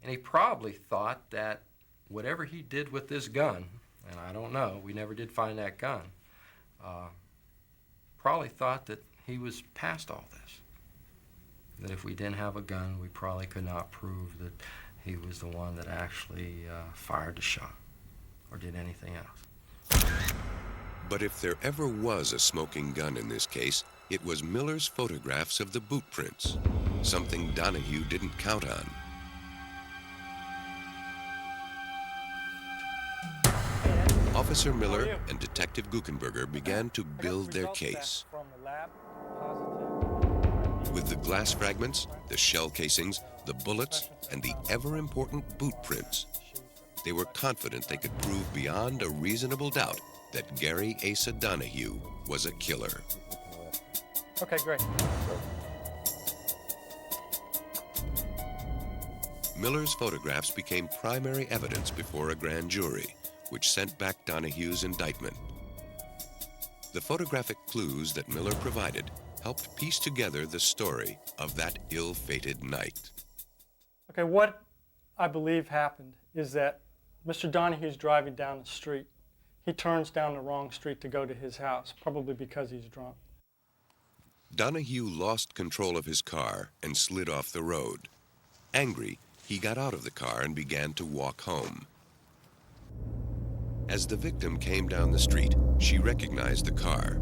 And he probably thought that whatever he did with this gun, and I don't know, we never did find that gun, probably thought that he was past all this. That if we didn't have a gun, we probably could not prove that he was the one that actually fired the shot or did anything else. But if there ever was a smoking gun in this case, it was Miller's photographs of the boot prints, something Donahue didn't count on. Officer Miller and Detective Guckenberger began to build their case. With the glass fragments, the shell casings, the bullets, and the ever-important boot prints, they were confident they could prove beyond a reasonable doubt that Gary Asa Donahue was a killer. Okay, great. Miller's photographs became primary evidence before a grand jury, which sent back Donahue's indictment. The photographic clues that Miller provided helped piece together the story of that ill-fated night. Okay, what I believe happened is that Mr. Donahue's driving down the street. He turns down the wrong street to go to his house, probably because he's drunk. Donahue lost control of his car and slid off the road. Angry, he got out of the car and began to walk home. As the victim came down the street, she recognized the car.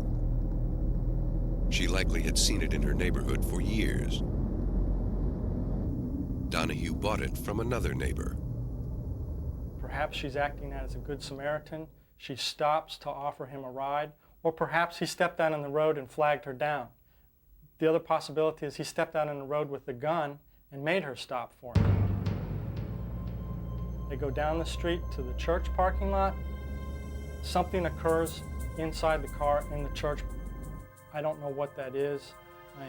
She likely had seen it in her neighborhood for years. Donahue bought it from another neighbor. Perhaps she's acting as a good Samaritan. She stops to offer him a ride, or perhaps he stepped out on the road and flagged her down. The other possibility is he stepped out on the road with a gun and made her stop for him. They go down the street to the church parking lot. Something occurs inside the car in the church. I don't know what that is.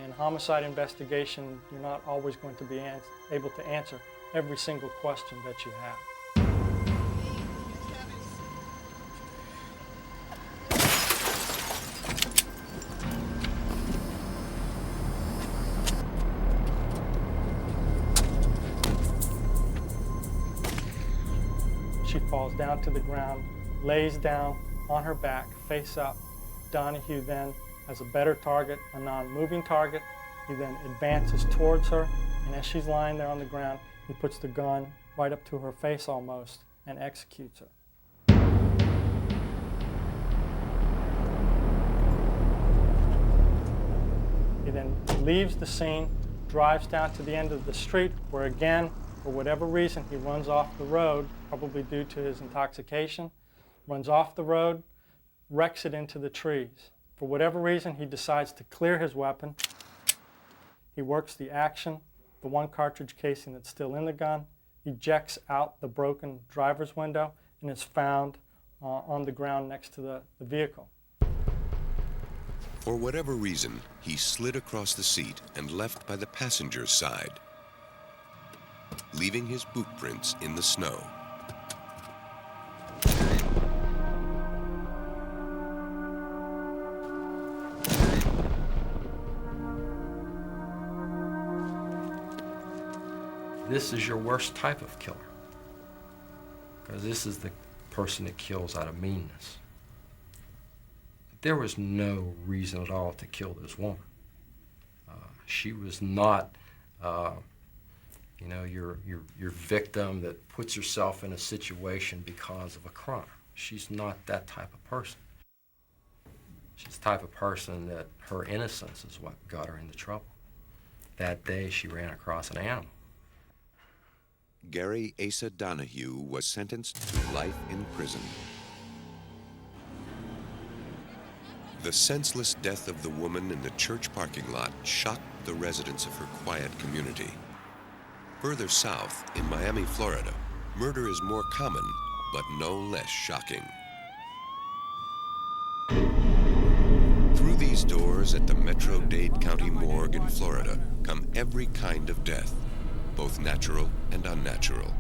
In homicide investigation, you're not always going to be able to answer every single question that you have. She falls down to the ground, lays down on her back, face up. Donahue then has a better target, a non-moving target. He then advances towards her, and as she's lying there on the ground, he puts the gun right up to her face almost and executes her. He then leaves the scene, drives down to the end of the street, where again, for whatever reason, he runs off the road, probably due to his intoxication, runs off the road, wrecks it into the trees. For whatever reason, he decides to clear his weapon. He works the action, the one cartridge casing that's still in the gun, ejects out the broken driver's window, and is found on the ground next to the vehicle. For whatever reason, he slid across the seat and left by the passenger's side, leaving his boot prints in the snow. This is your worst type of killer, because this is the person that kills out of meanness. There was no reason at all to kill this woman. She was not, your victim that puts herself in a situation because of a crime. She's not that type of person. She's the type of person that her innocence is what got her into trouble. That day she ran across an animal. Gary Asa Donahue was sentenced to life in prison. The senseless death of the woman in the church parking lot shocked the residents of her quiet community. Further south, in Miami, Florida, murder is more common, but no less shocking. Through these doors at the Metro-Dade County Morgue in Florida come every kind of death, both natural and unnatural.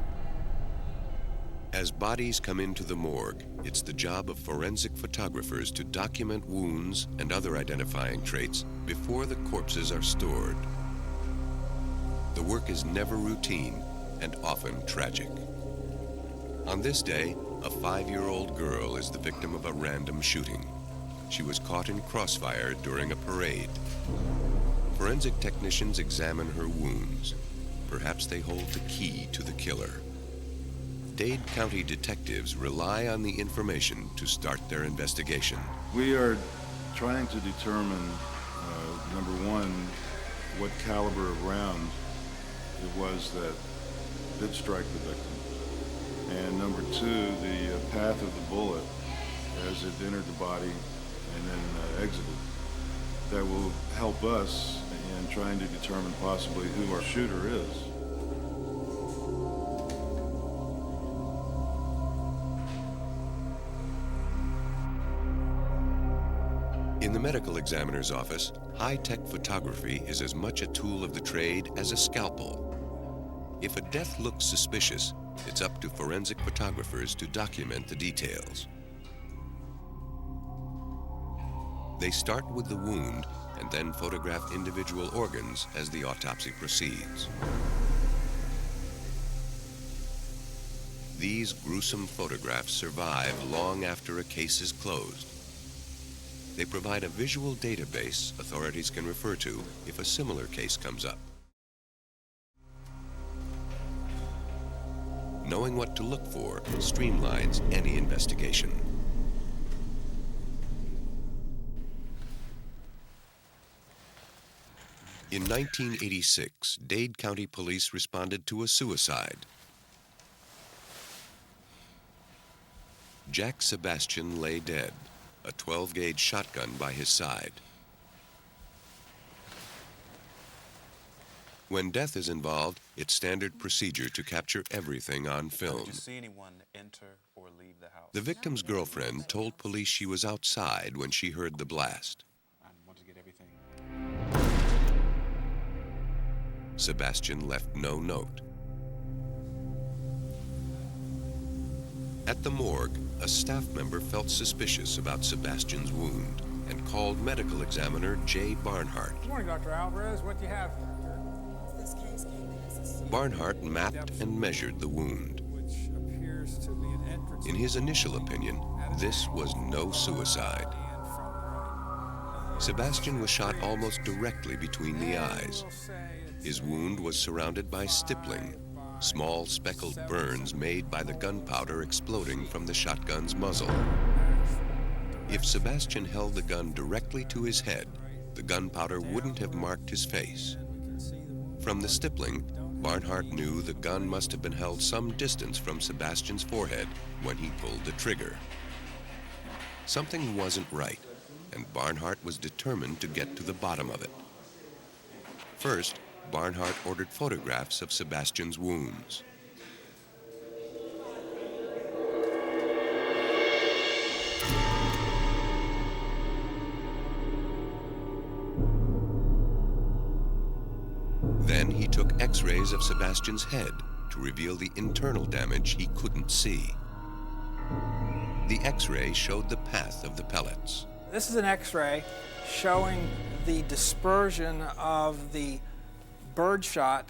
As bodies come into the morgue, it's the job of forensic photographers to document wounds and other identifying traits before the corpses are stored. The work is never routine and often tragic. On this day, a 5-year-old girl is the victim of a random shooting. she was caught in crossfire during a parade. Forensic technicians examine her wounds. Perhaps they hold the key to the killer. Dade County detectives rely on the information to start their investigation. We are trying to determine, number one, what caliber of round it was that did strike the victim. And number two, the path of the bullet as it entered the body and then exited. That will help us in trying to determine possibly who our shooter is. In the medical examiner's office, high-tech photography is as much a tool of the trade as a scalpel. If a death looks suspicious, it's up to forensic photographers to document the details. They start with the wound and then photograph individual organs as the autopsy proceeds. These gruesome photographs survive long after a case is closed. They provide a visual database authorities can refer to if a similar case comes up. Knowing what to look for streamlines any investigation. In 1986, Dade County Police responded to a suicide. Jack Sebastian lay dead, a 12-gauge shotgun by his side. When death is involved, it's standard procedure to capture everything on film. Did you see anyone enter or leave the house? The victim's girlfriend told police she was outside when she heard the blast. I wanted to get everything. Sebastian left no note. At the morgue, a staff member felt suspicious about Sebastian's wound and called medical examiner Jay Barnhart. Good morning, Dr. Alvarez. What do you have? Barnhart mapped and measured the wound. In his initial opinion, this was no suicide. Sebastian was shot almost directly between the eyes. His wound was surrounded by stippling, small speckled burns made by the gunpowder exploding from the shotgun's muzzle. If Sebastian held the gun directly to his head, the gunpowder wouldn't have marked his face. From the stippling, Barnhart knew the gun must have been held some distance from Sebastian's forehead when he pulled the trigger. Something wasn't right, and Barnhart was determined to get to the bottom of it. First, Barnhart ordered photographs of Sebastian's wounds. Then he took X-rays of Sebastian's head to reveal the internal damage he couldn't see. The X-ray showed the path of the pellets. This is an X-ray showing the dispersion of the birdshot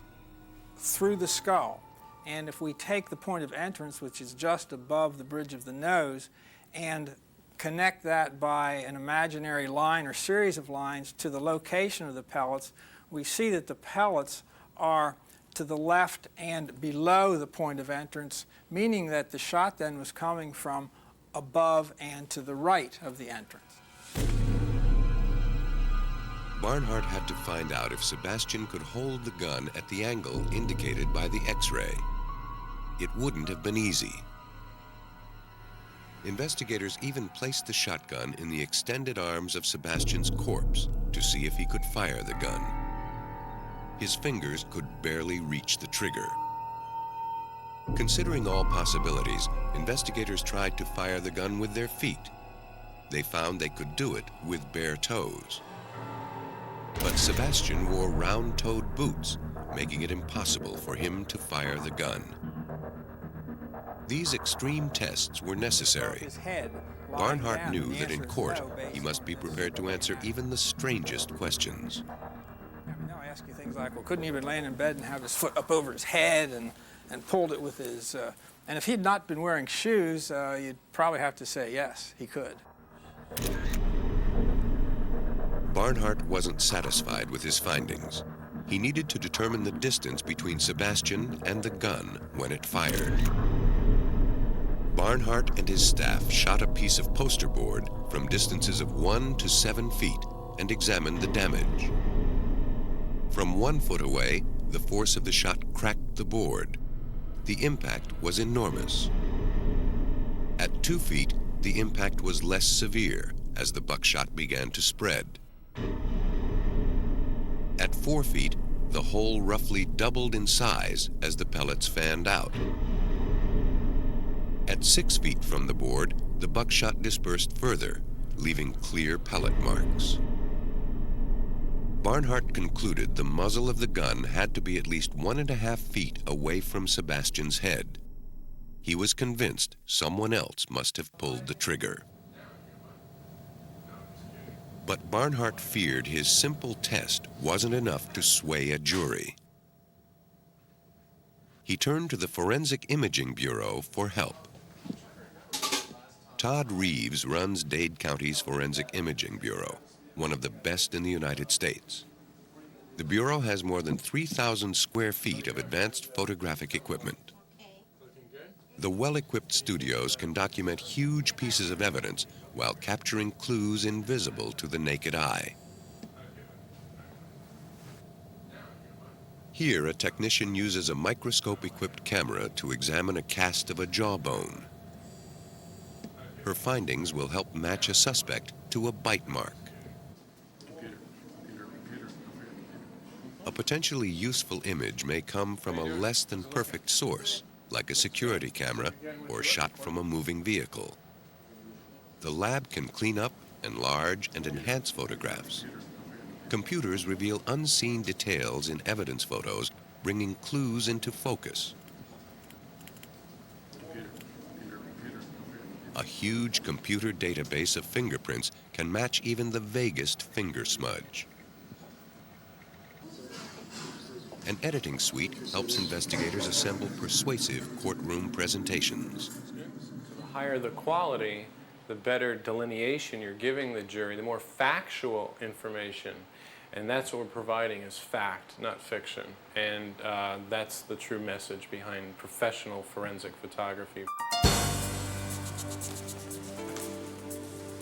through the skull. And if we take the point of entrance, which is just above the bridge of the nose, and connect that by an imaginary line or series of lines to the location of the pellets, we see that the pellets are to the left and below the point of entrance, meaning that the shot then was coming from above and to the right of the entrance. Barnhart had to find out if Sebastian could hold the gun at the angle indicated by the X-ray. It wouldn't have been easy. Investigators even placed the shotgun in the extended arms of Sebastian's corpse to see if he could fire the gun. His fingers could barely reach the trigger. Considering all possibilities, investigators tried to fire the gun with their feet. They found they could do it with bare toes. But Sebastian wore round-toed boots, making it impossible for him to fire the gun. These extreme tests were necessary. Barnhart knew that in court, he must be prepared to answer even the strangest questions. Now I ask you things like, well, couldn't he have been laying in bed and have his foot up over his head and pulled it with his... and if he'd not been wearing shoes, you'd probably have to say, yes, he could. Barnhart wasn't satisfied with his findings. He needed to determine the distance between Sebastian and the gun when it fired. Barnhart and his staff shot a piece of poster board from distances of 1 to 7 feet and examined the damage. From 1 foot away, the force of the shot cracked the board. The impact was enormous. At 2 feet, the impact was less severe as the buckshot began to spread. At 4 feet, the hole roughly doubled in size as the pellets fanned out. At 6 feet from the board, the buckshot dispersed further, leaving clear pellet marks. Barnhart concluded the muzzle of the gun had to be at least 1.5 feet away from Sebastian's head. He was convinced someone else must have pulled the trigger. But Barnhart feared his simple test wasn't enough to sway a jury. He turned to the Forensic Imaging Bureau for help. Todd Reeves runs Dade County's Forensic Imaging Bureau, one of the best in the United States. The Bureau has more than 3,000 square feet of advanced photographic equipment. The well-equipped studios can document huge pieces of evidence while capturing clues invisible to the naked eye. Here, a technician uses a microscope-equipped camera to examine a cast of a jawbone. Her findings will help match a suspect to a bite mark. A potentially useful image may come from a less than perfect source, like a security camera or shot from a moving vehicle. The lab can clean up, enlarge, and enhance photographs. Computers reveal unseen details in evidence photos, bringing clues into focus. A huge computer database of fingerprints can match even the vaguest finger smudge. An editing suite helps investigators assemble persuasive courtroom presentations. The higher the quality, the better delineation you're giving the jury, the more factual information. And that's what we're providing is fact, not fiction. And that's the true message behind professional forensic photography.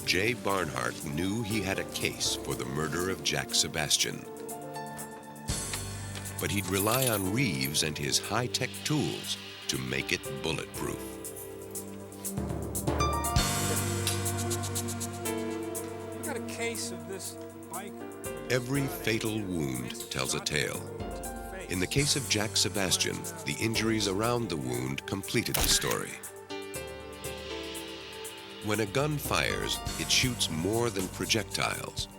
Jay Barnhart knew he had a case for the murder of Jack Sebastian. But he'd rely on Reeves and his high-tech tools to make it bulletproof. We've got a case of this biker. Every fatal wound tells a tale. In the case of Jack Sebastian, the injuries around the wound completed the story. When a gun fires, it shoots more than projectiles.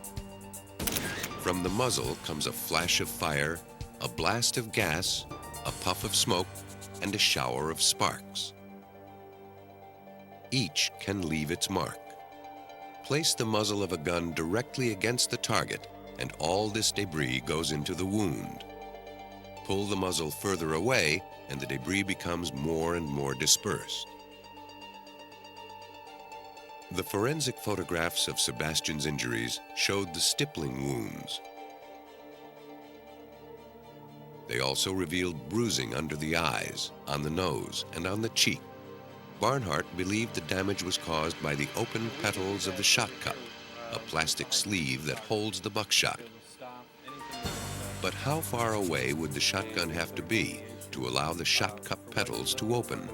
From the muzzle comes a flash of fire, a blast of gas, a puff of smoke, and a shower of sparks. Each can leave its mark. Place the muzzle of a gun directly against the target, and all this debris goes into the wound. Pull the muzzle further away, and the debris becomes more and more dispersed. The forensic photographs of Sebastian's injuries showed the stippling wounds. They also revealed bruising under the eyes, on the nose, and on the cheek. Barnhart believed the damage was caused by the open petals of the shot cup, a plastic sleeve that holds the buckshot. But how far away would the shotgun have to be to allow the shot cup petals to open?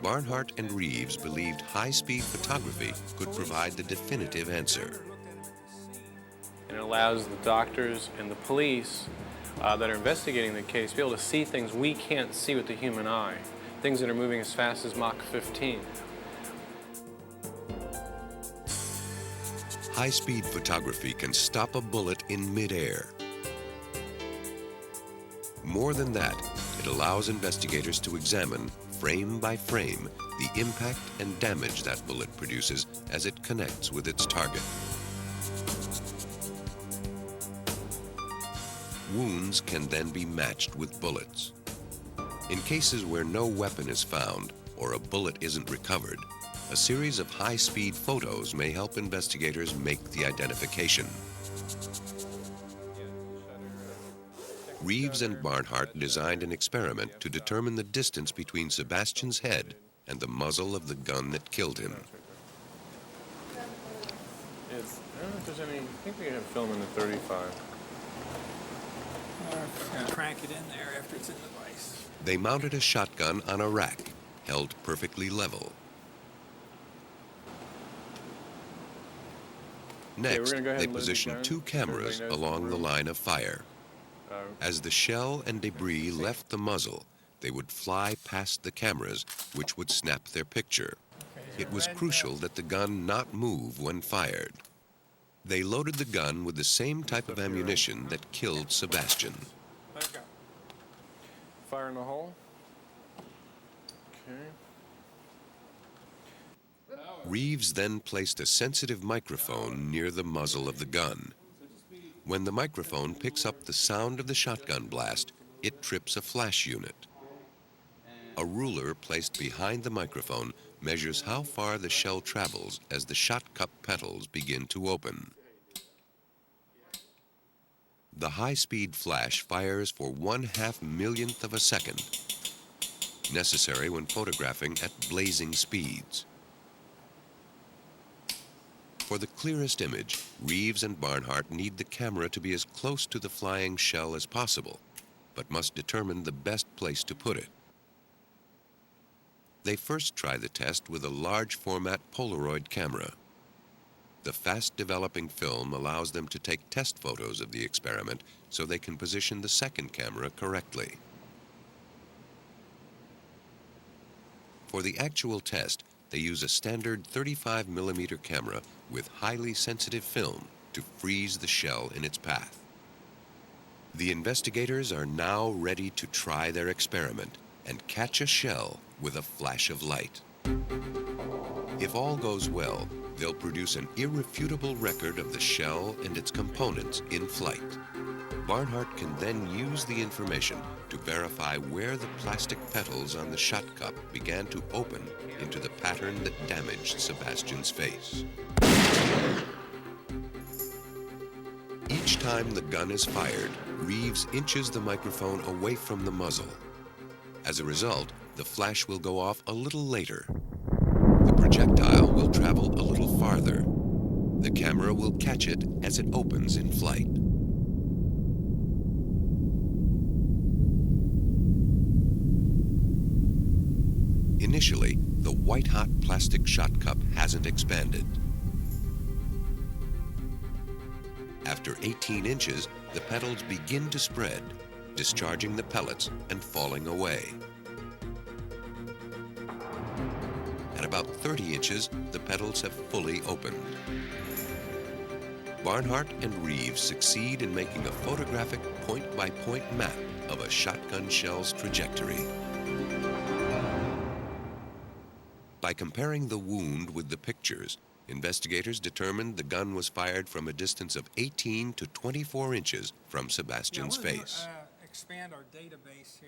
Barnhart and Reeves believed high-speed photography could provide the definitive answer. And it allows the doctors and the police that are investigating the case to be able to see things we can't see with the human eye, things that are moving as fast as Mach 15. High-speed photography can stop a bullet in midair. More than that, it allows investigators to examine, frame by frame, the impact and damage that bullet produces as it connects with its target. Wounds can then be matched with bullets. In cases where no weapon is found or a bullet isn't recovered, a series of high-speed photos may help investigators make the identification. Reeves and Barnhart designed an experiment to determine the distance between Sebastian's head and the muzzle of the gun that killed him. I don't know if there's any, I think we have film in the 35. Crank it in there after it's in the vise. They mounted a shotgun on a rack, held perfectly level. Next, they positioned two cameras along the line of fire. As the shell and debris left the muzzle, they would fly past the cameras, which would snap their picture. It was crucial that the gun not move when fired. They loaded the gun with the same type of ammunition that killed Sebastian. Let it go. Fire in the hole. Okay. Reeves then placed a sensitive microphone near the muzzle of the gun. When the microphone picks up the sound of the shotgun blast, it trips a flash unit. A ruler placed behind the microphone measures how far the shell travels as the shot cup petals begin to open. The high-speed flash fires for 1/2 millionth of a second, necessary when photographing at blazing speeds. For the clearest image, Reeves and Barnhart need the camera to be as close to the flying shell as possible, but must determine the best place to put it. They first try the test with a large format Polaroid camera. The fast-developing film allows them to take test photos of the experiment so they can position the second camera correctly. For the actual test, they use a standard 35mm camera with highly sensitive film to freeze the shell in its path. The investigators are now ready to try their experiment and catch a shell with a flash of light. If all goes well, they'll produce an irrefutable record of the shell and its components in flight. Barnhart can then use the information to verify where the plastic petals on the shot cup began to open into the pattern that damaged Sebastian's face. Each time the gun is fired, Reeves inches the microphone away from the muzzle. As a result, the flash will go off a little later. The projectile will travel a little farther. The camera will catch it as it opens in flight. Initially, the white-hot plastic shot cup hasn't expanded. After 18 inches, the petals begin to spread, discharging the pellets and falling away. At about 30 inches, the petals have fully opened. Barnhart and Reeves succeed in making a photographic point-by-point map of a shotgun shell's trajectory. By comparing the wound with the pictures, investigators determined the gun was fired from a distance of 18 to 24 inches from Sebastian's face.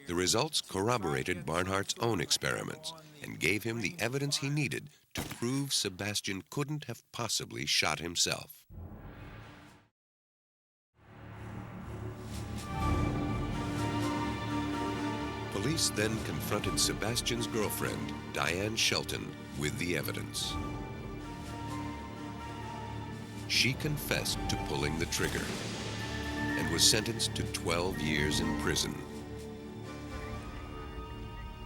The results corroborated Barnhart's own experiments and gave him the evidence he needed to prove Sebastian couldn't have possibly shot himself. Police then confronted Sebastian's girlfriend, Diane Shelton, with the evidence. She confessed to pulling the trigger and was sentenced to 12 years in prison.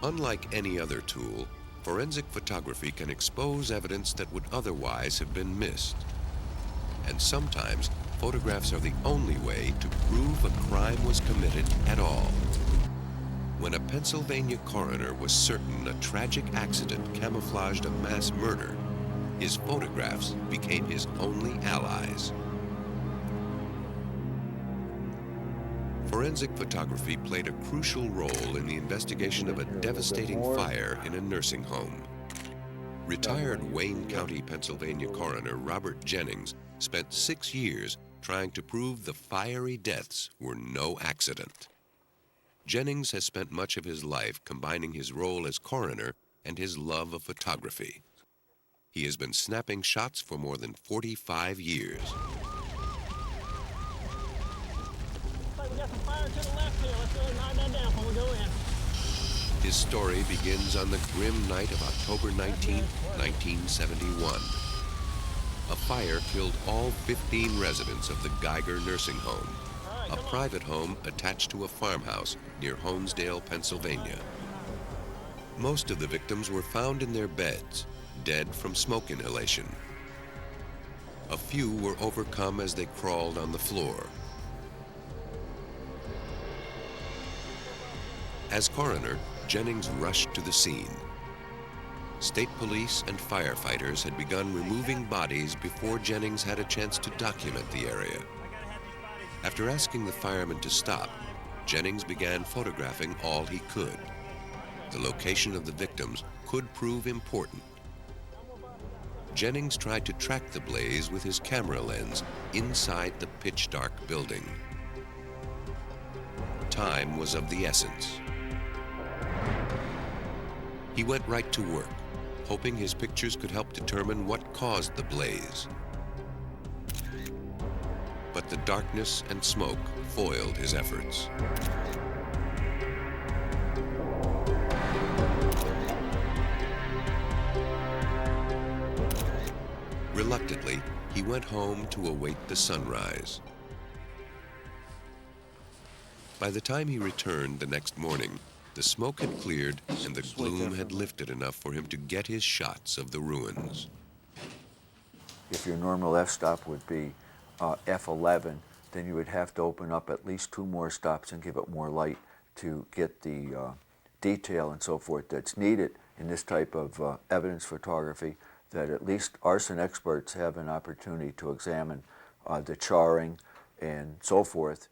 Unlike any other tool, forensic photography can expose evidence that would otherwise have been missed. And sometimes, photographs are the only way to prove a crime was committed at all. When a Pennsylvania coroner was certain a tragic accident camouflaged a mass murder, his photographs became his only allies. Forensic photography played a crucial role in the investigation of a devastating fire in a nursing home. Retired Wayne County, Pennsylvania coroner Robert Jennings spent 6 years trying to prove the fiery deaths were no accident. Jennings has spent much of his life combining his role as coroner and his love of photography. He has been snapping shots for more than 45 years. some fire to the left here. Let's really knock that down before we go in. His story begins on the grim night of October 19, 1971. A fire killed all 15 residents of the Geiger Nursing Home, a private home attached to a farmhouse near Honesdale, Pennsylvania. Most of the victims were found in their beds, dead from smoke inhalation. A few were overcome as they crawled on the floor. As coroner, Jennings rushed to the scene. State police and firefighters had begun removing bodies before Jennings had a chance to document the area. After asking the firemen to stop, Jennings began photographing all he could. The location of the victims could prove important. Jennings tried to track the blaze with his camera lens inside the pitch-dark building. Time was of the essence. He went right to work, hoping his pictures could help determine what caused the blaze. But the darkness and smoke foiled his efforts. Reluctantly, he went home to await the sunrise. By the time he returned the next morning, the smoke had cleared and the gloom had lifted enough for him to get his shots of the ruins. If your normal f-stop would be f11, then you would have to open up at least 2 more stops and give it more light to get the detail and so forth that's needed in this type of evidence photography, that at least arson experts have an opportunity to examine the charring and so forth.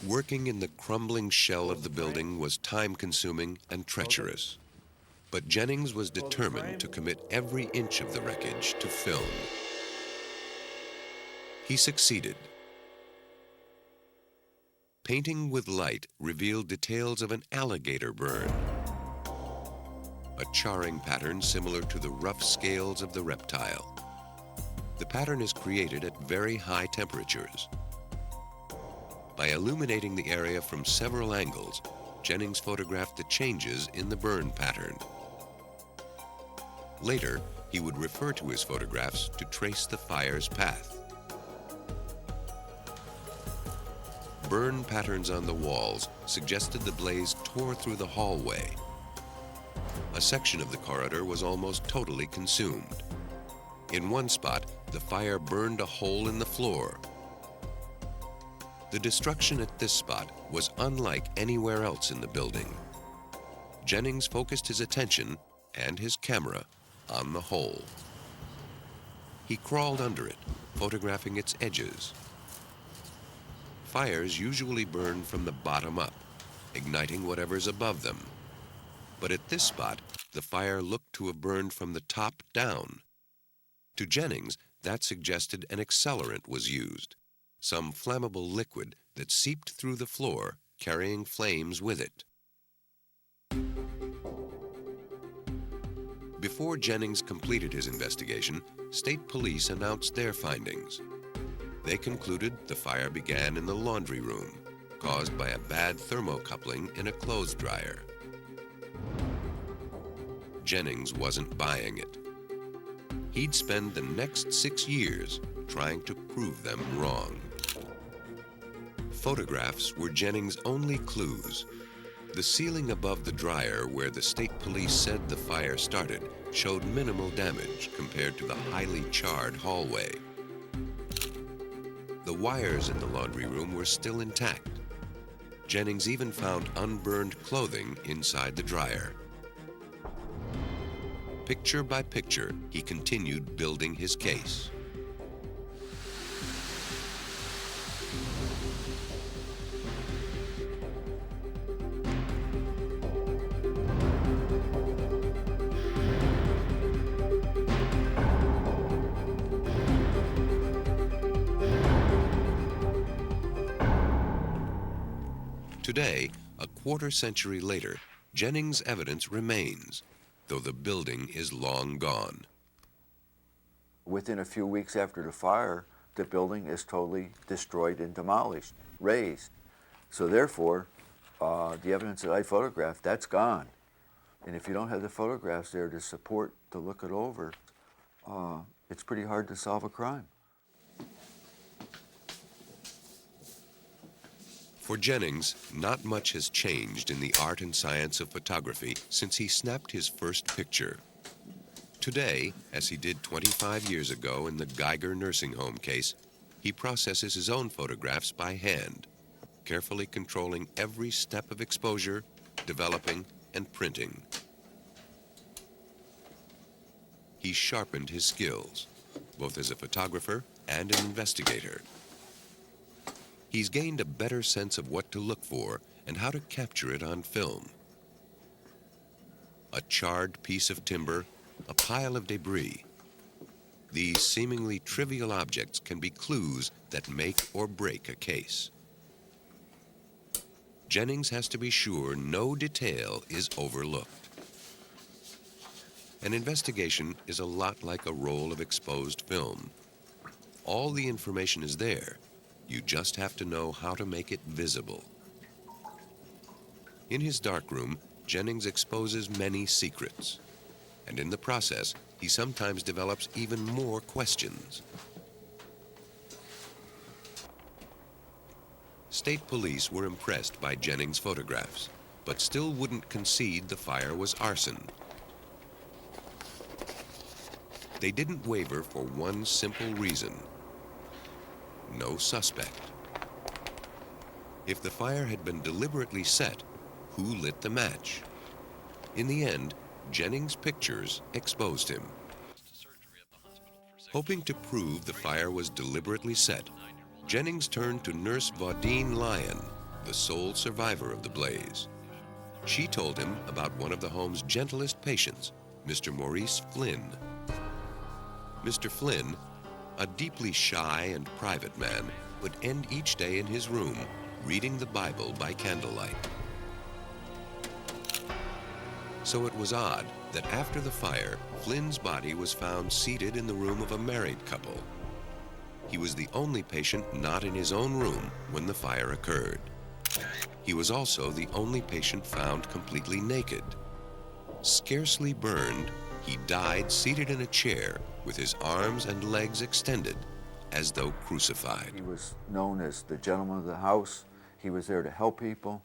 Working in the crumbling shell of the building was time-consuming and treacherous. But Jennings was determined to commit every inch of the wreckage to film. He succeeded. Painting with light revealed details of an alligator burn, a charring pattern similar to the rough scales of the reptile. The pattern is created at very high temperatures. By illuminating the area from several angles, Jennings photographed the changes in the burn pattern. Later, he would refer to his photographs to trace the fire's path. Burn patterns on the walls suggested the blaze tore through the hallway. A section of the corridor was almost totally consumed. In one spot, the fire burned a hole in the floor. The destruction at this spot was unlike anywhere else in the building. Jennings focused his attention and his camera on the hole. He crawled under it, photographing its edges. Fires usually burn from the bottom up, igniting whatever's above them. But at this spot, the fire looked to have burned from the top down. To Jennings, that suggested an accelerant was used, some flammable liquid that seeped through the floor, carrying flames with it. Before Jennings completed his investigation, state police announced their findings. They concluded the fire began in the laundry room, caused by a bad thermocoupling in a clothes dryer. Jennings wasn't buying it. He'd spend the next 6 years trying to prove them wrong. Photographs were Jennings' only clues. The ceiling above the dryer where the state police said the fire started showed minimal damage compared to the highly charred hallway. The wires in the laundry room were still intact. Jennings even found unburned clothing inside the dryer. Picture by picture, he continued building his case. Today, a quarter-century later, Jennings' evidence remains, though the building is long gone. Within a few weeks after the fire, the building is totally destroyed and demolished, razed. So therefore, the evidence that I photographed, that's gone. And if you don't have the photographs there to support, to look it over, it's pretty hard to solve a crime. For Jennings, not much has changed in the art and science of photography since he snapped his first picture. Today, as he did 25 years ago in the Geiger nursing home case, he processes his own photographs by hand, carefully controlling every step of exposure, developing, and printing. He's sharpened his skills, both as a photographer and an investigator. He's gained a better sense of what to look for and how to capture it on film. A charred piece of timber, a pile of debris. These seemingly trivial objects can be clues that make or break a case. Jennings has to be sure no detail is overlooked. An investigation is a lot like a roll of exposed film. All the information is there. You just have to know how to make it visible. In his darkroom, Jennings exposes many secrets. And in the process, he sometimes develops even more questions. State police were impressed by Jennings' photographs, but still wouldn't concede the fire was arson. They didn't waver for one simple reason: no suspect. If the fire had been deliberately set, who lit the match? In the end, Jennings' pictures exposed him. Hoping to prove the fire was deliberately set, Jennings turned to Nurse Vaudine Lyon, the sole survivor of the blaze. She told him about one of the home's gentlest patients, Mr. Maurice Flynn. Mr. Flynn, a deeply shy and private man, would end each day in his room, reading the Bible by candlelight. So it was odd that after the fire, Flynn's body was found seated in the room of a married couple. He was the only patient not in his own room when the fire occurred. He was also the only patient found completely naked. Scarcely burned, he died seated in a chair with his arms and legs extended, as though crucified. He was known as the gentleman of the house. He was there to help people,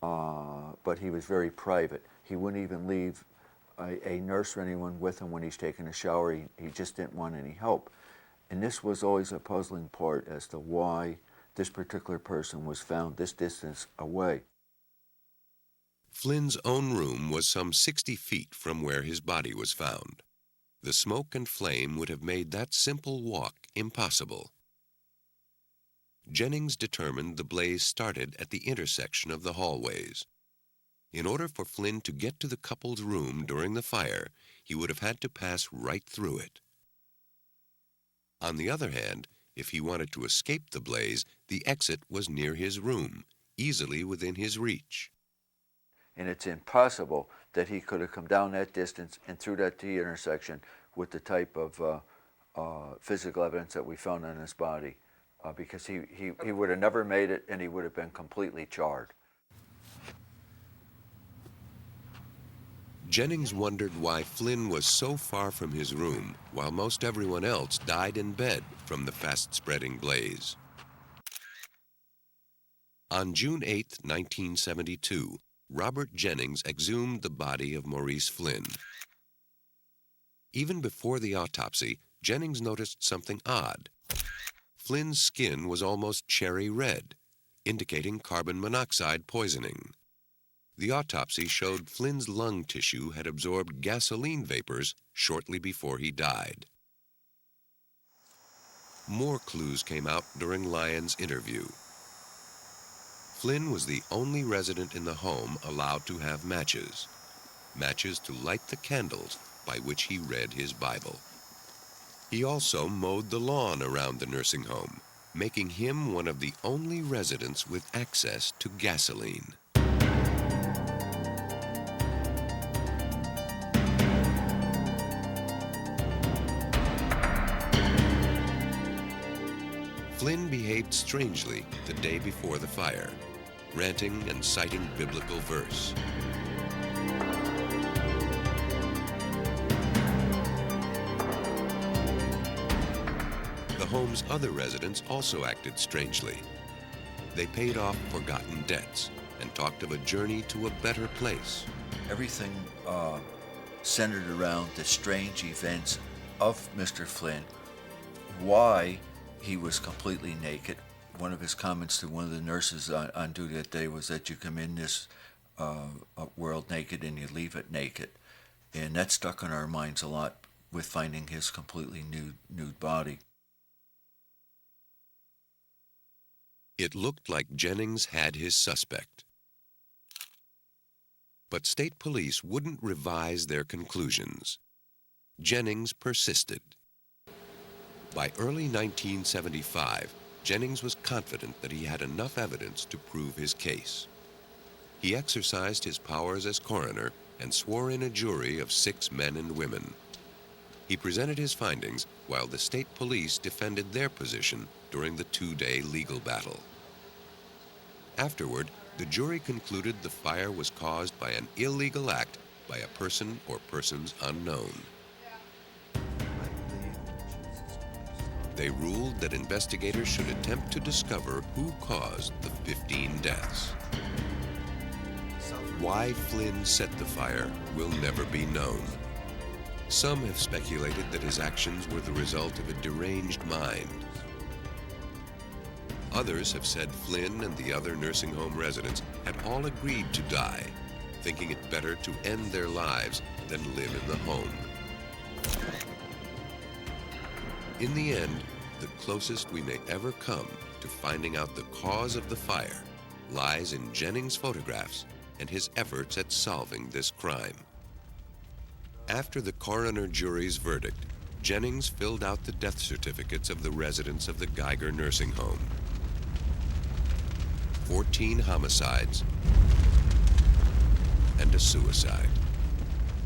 but he was very private. He wouldn't even leave a nurse or anyone with him when he's taking a shower. He just didn't want any help. And this was always a puzzling part as to why this particular person was found this distance away. Flynn's own room was some 60 feet from where his body was found. The smoke and flame would have made that simple walk impossible. Jennings determined the blaze started at the intersection of the hallways. In order for Flynn to get to the couple's room during the fire, he would have had to pass right through it. On the other hand, if he wanted to escape the blaze, the exit was near his room, easily within his reach. And it's impossible that he could have come down that distance and through that T intersection with the type of physical evidence that we found on his body, because he would have never made it, and he would have been completely charred. Jennings wondered why Flynn was so far from his room, while most everyone else died in bed from the fast-spreading blaze. On June 8, 1972, Robert Jennings exhumed the body of Maurice Flynn. Even before the autopsy, Jennings noticed something odd. Flynn's skin was almost cherry red, indicating carbon monoxide poisoning. The autopsy showed Flynn's lung tissue had absorbed gasoline vapors shortly before he died. More clues came out during Lyon's interview. Flynn was the only resident in the home allowed to have matches to light the candles by which he read his Bible. He also mowed the lawn around the nursing home, making him one of the only residents with access to gasoline. Flynn behaved strangely the day before the fire, ranting and citing biblical verse. The home's other residents also acted strangely. They paid off forgotten debts and talked of a journey to a better place. Everything centered around the strange events of Mr. Flynn, why he was completely naked. One of his comments to one of the nurses on duty that day was that you come in this world naked and you leave it naked. And that stuck in our minds a lot with finding his completely nude body. It looked like Jennings had his suspect. But state police wouldn't revise their conclusions. Jennings persisted. By early 1975, Jennings was confident that he had enough evidence to prove his case. He exercised his powers as coroner and swore in a jury of 6 men and women. He presented his findings while the state police defended their position during the 2-day legal battle. Afterward, the jury concluded the fire was caused by an illegal act by a person or persons unknown. They ruled that investigators should attempt to discover who caused the 15 deaths. Why Flynn set the fire will never be known. Some have speculated that his actions were the result of a deranged mind. Others have said Flynn and the other nursing home residents had all agreed to die, thinking it better to end their lives than live in the home. In the end, the closest we may ever come to finding out the cause of the fire lies in Jennings' photographs and his efforts at solving this crime. After the coroner jury's verdict, Jennings filled out the death certificates of the residents of the Geiger nursing home. 14 homicides and a suicide.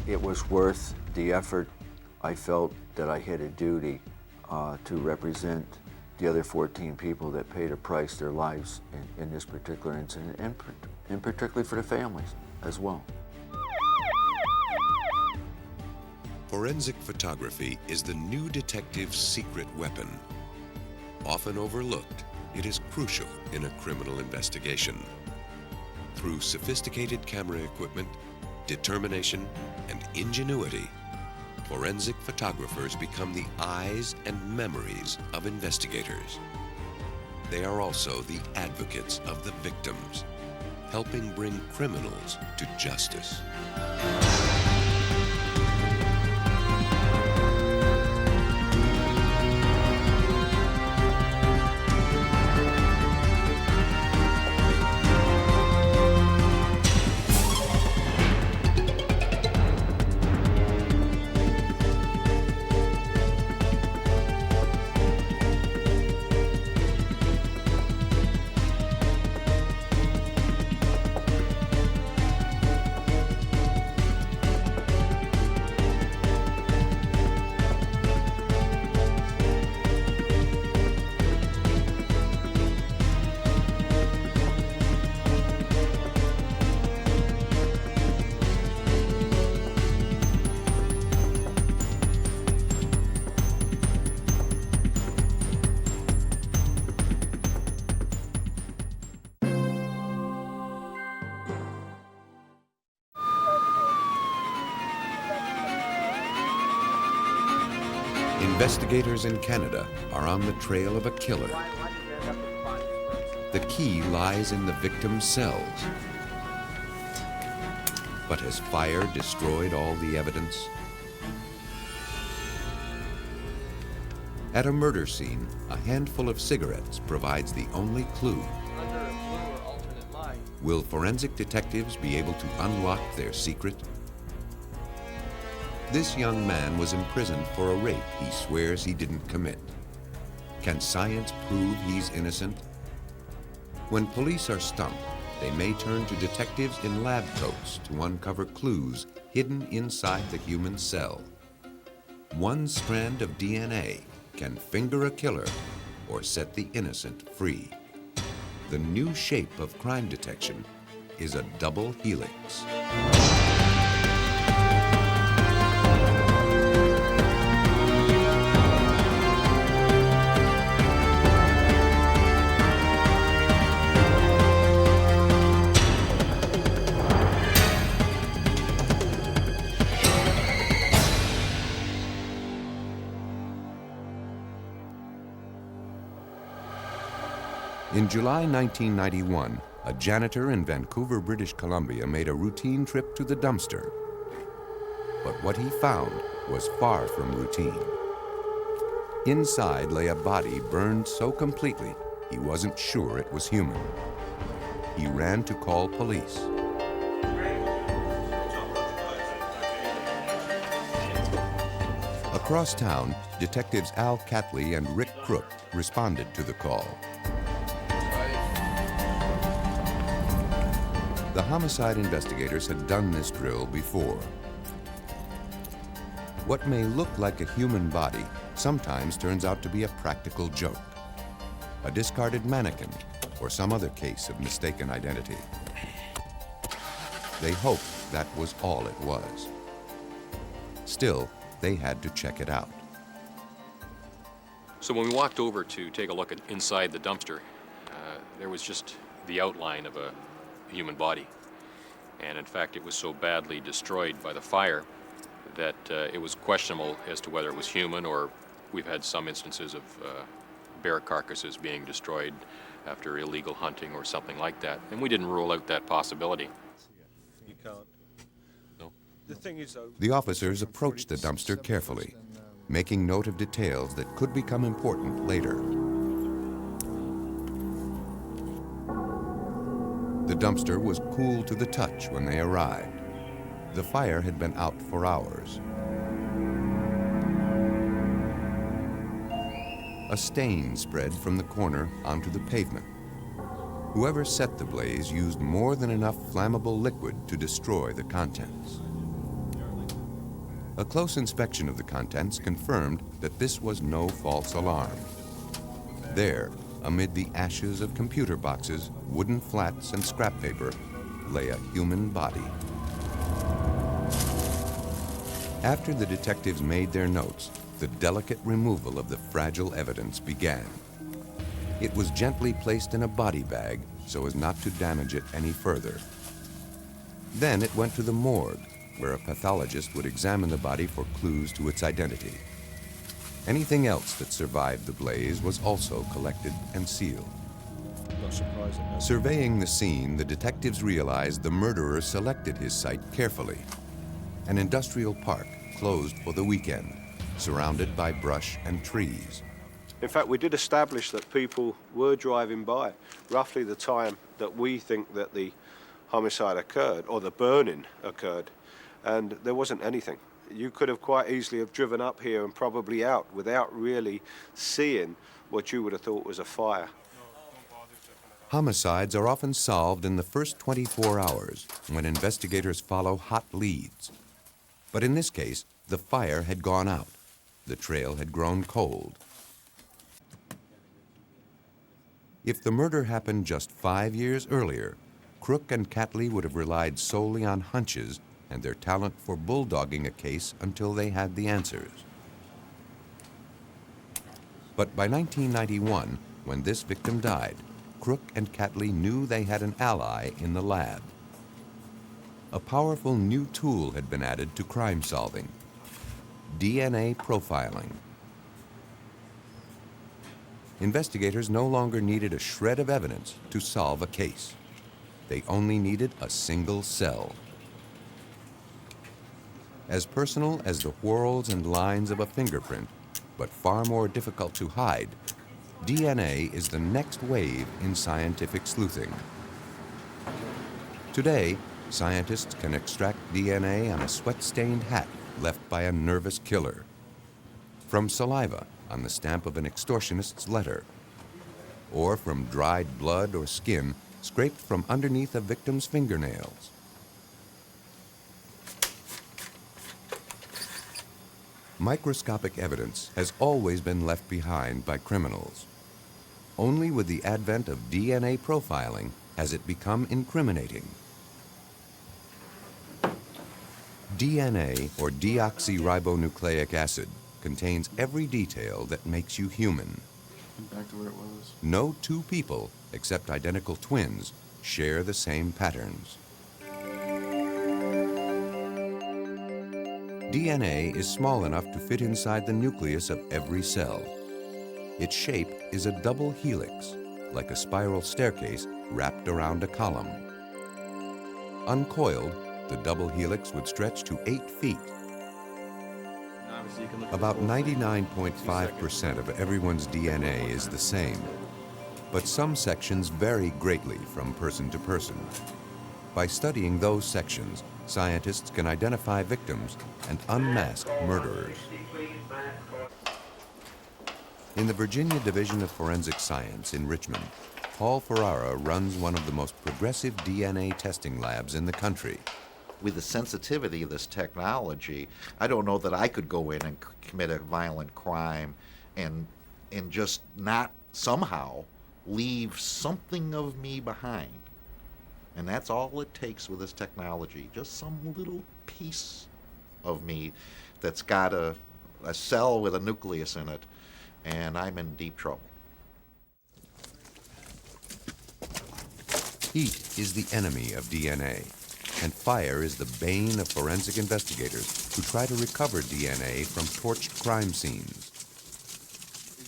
It was worth the effort. I felt that I had a duty to represent the other 14 people that paid a price, their lives in this particular incident, and particularly for the families as well. Forensic photography is the new detective's secret weapon. Often overlooked, it is crucial in a criminal investigation. Through sophisticated camera equipment, determination, and ingenuity, forensic photographers become the eyes and memories of investigators. They are also the advocates of the victims, helping bring criminals to justice. Investigators in Canada are on the trail of a killer. The key lies in the victim's cells. But has fire destroyed all the evidence? At a murder scene, a handful of cigarettes provides the only clue. Will forensic detectives be able to unlock their secret? This young man was imprisoned for a rape he swears he didn't commit. Can science prove he's innocent? When police are stumped, they may turn to detectives in lab coats to uncover clues hidden inside the human cell. One strand of DNA can finger a killer or set the innocent free. The new shape of crime detection is a double helix. In July 1991, a janitor in Vancouver, British Columbia made a routine trip to the dumpster. But what he found was far from routine. Inside lay a body burned so completely he wasn't sure it was human. He ran to call police. Across town, detectives Al Catley and Rick Crook responded to the call. The homicide investigators had done this drill before. What may look like a human body sometimes turns out to be a practical joke, a discarded mannequin, or some other case of mistaken identity. They hoped that was all it was. Still, they had to check it out. So when we walked over to take a look at inside the dumpster, there was just the outline of a human body. And in fact, it was so badly destroyed by the fire that it was questionable as to whether it was human, or we've had some instances of bear carcasses being destroyed after illegal hunting or something like that. And we didn't rule out that possibility. You can't. No. The thing is, though, The officers approached the dumpster carefully, making note of details that could become important later. The dumpster was cool to the touch when they arrived. The fire had been out for hours. A stain spread from the corner onto the pavement. Whoever set the blaze used more than enough flammable liquid to destroy the contents. A close inspection of the contents confirmed that this was no false alarm. There, amid the ashes of computer boxes, wooden flats, and scrap paper, lay a human body. After the detectives made their notes, the delicate removal of the fragile evidence began. It was gently placed in a body bag so as not to damage it any further. Then it went to the morgue, where a pathologist would examine the body for clues to its identity. Anything else that survived the blaze was also collected and sealed. not surprising. No. Surveying the scene, the detectives realized the murderer selected his site carefully. An industrial park closed for the weekend, surrounded by brush and trees. In fact, we did establish that people were driving by roughly the time that we think that the homicide occurred, or the burning occurred, and there wasn't anything. You could have quite easily have driven up here and probably out without really seeing what you would have thought was a fire. Homicides are often solved in the first 24 hours when investigators follow hot leads. But in this case, the fire had gone out. The trail had grown cold. If the murder happened just 5 years earlier, Crook and Catley would have relied solely on hunches and their talent for bulldogging a case until they had the answers. But by 1991, when this victim died, Crook and Catley knew they had an ally in the lab. A powerful new tool had been added to crime solving: DNA profiling. Investigators no longer needed a shred of evidence to solve a case. They only needed a single cell. As personal as the whorls and lines of a fingerprint, but far more difficult to hide, DNA is the next wave in scientific sleuthing. Today, scientists can extract DNA on a sweat-stained hat left by a nervous killer, from saliva on the stamp of an extortionist's letter, or from dried blood or skin scraped from underneath a victim's fingernails. Microscopic evidence has always been left behind by criminals. Only with the advent of DNA profiling has it become incriminating. DNA, or deoxyribonucleic acid, contains every detail that makes you human. Back to where it was. No two people, except identical twins, share the same patterns. DNA is small enough to fit inside the nucleus of every cell. Its shape is a double helix, like a spiral staircase wrapped around a column. Uncoiled, the double helix would stretch to 8 feet. About 99.5% of everyone's DNA is the same, but some sections vary greatly from person to person. By studying those sections, scientists can identify victims and unmask murderers. In the Virginia Division of Forensic Science in Richmond, Paul Ferrara runs one of the most progressive DNA testing labs in the country. With the sensitivity of this technology, I don't know that I could go in and commit a violent crime and just not somehow leave something of me behind. And that's all it takes with this technology, just some little piece of me that's got a cell with a nucleus in it, and I'm in deep trouble. Heat is the enemy of DNA, and fire is the bane of forensic investigators who try to recover DNA from torched crime scenes.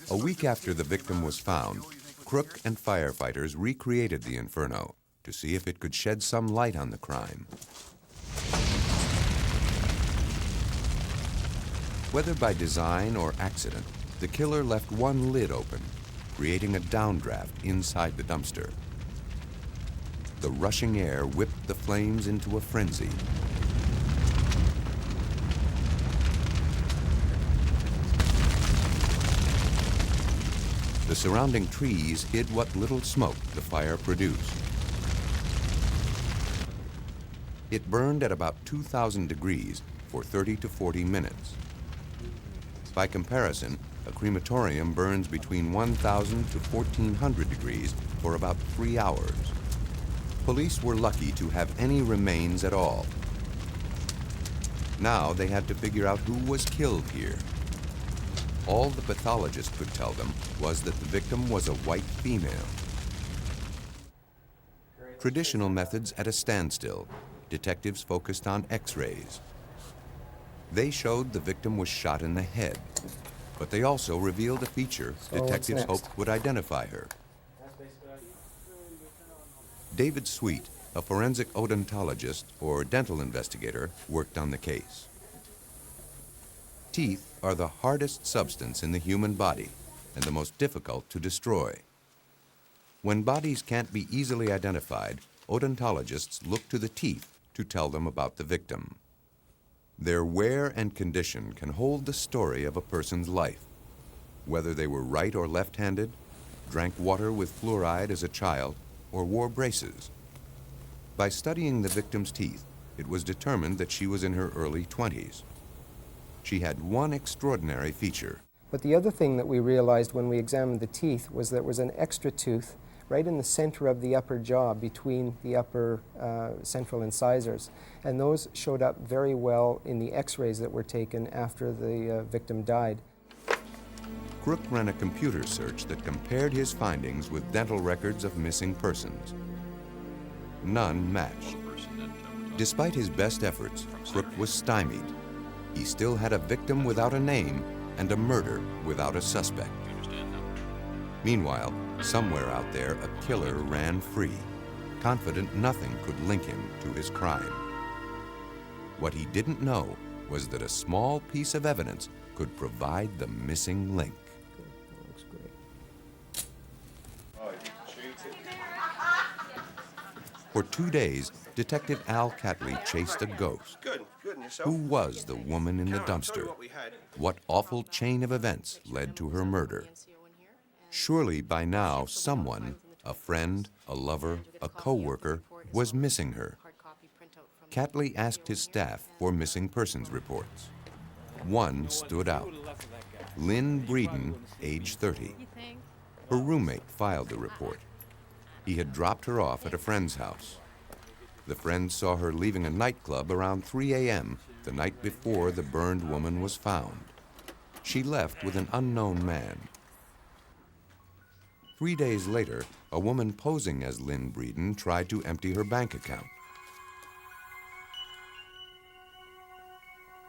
A week after the victim was found, Crook and firefighters recreated the inferno to see if it could shed some light on the crime. Whether by design or accident, the killer left one lid open, creating a downdraft inside the dumpster. The rushing air whipped the flames into a frenzy. The surrounding trees hid what little smoke the fire produced. It burned at about 2,000 degrees for 30 to 40 minutes. By comparison, a crematorium burns between 1,000 to 1,400 degrees for about 3 hours. Police were lucky to have any remains at all. Now they had to figure out who was killed here. All the pathologist could tell them was that the victim was a white female. Traditional methods at a standstill, detectives focused on X-rays. They showed the victim was shot in the head, but they also revealed a feature detectives hoped would identify her. David Sweet, a forensic odontologist or dental investigator, worked on the case. Teeth are the hardest substance in the human body and the most difficult to destroy. When bodies can't be easily identified, odontologists look to the teeth to tell them about the victim. Their wear and condition can hold the story of a person's life, whether they were right or left-handed, drank water with fluoride as a child, or wore braces. By studying the victim's teeth, it was determined that she was in her early 20s. She had one extraordinary feature. But the other thing that we realized when we examined the teeth was there was an extra tooth right in the center of the upper jaw between the upper central incisors. And those showed up very well in the x-rays that were taken after the victim died. Crook ran a computer search that compared his findings with dental records of missing persons. None matched. Despite his best efforts, Crook was stymied. He still had a victim without a name and a murder without a suspect. Meanwhile, somewhere out there, a killer ran free, confident nothing could link him to his crime. What he didn't know was that a small piece of evidence could provide the missing link. Looks great. Oh, you cheated. For 2 days, Detective Al Catley chased a ghost. Good, and yourself? Who was the woman in the dumpster? What awful chain of events led to her murder? Surely by now someone, a friend, a lover, a co-worker, was missing her. Catley asked his staff for missing persons reports. One stood out. Lynn Breeden, age 30. Her roommate filed the report. He had dropped her off at a friend's house. The friend saw her leaving a nightclub around 3 a.m. the night before the burned woman was found. She left with an unknown man. 3 days later, a woman posing as Lynn Breeden tried to empty her bank account.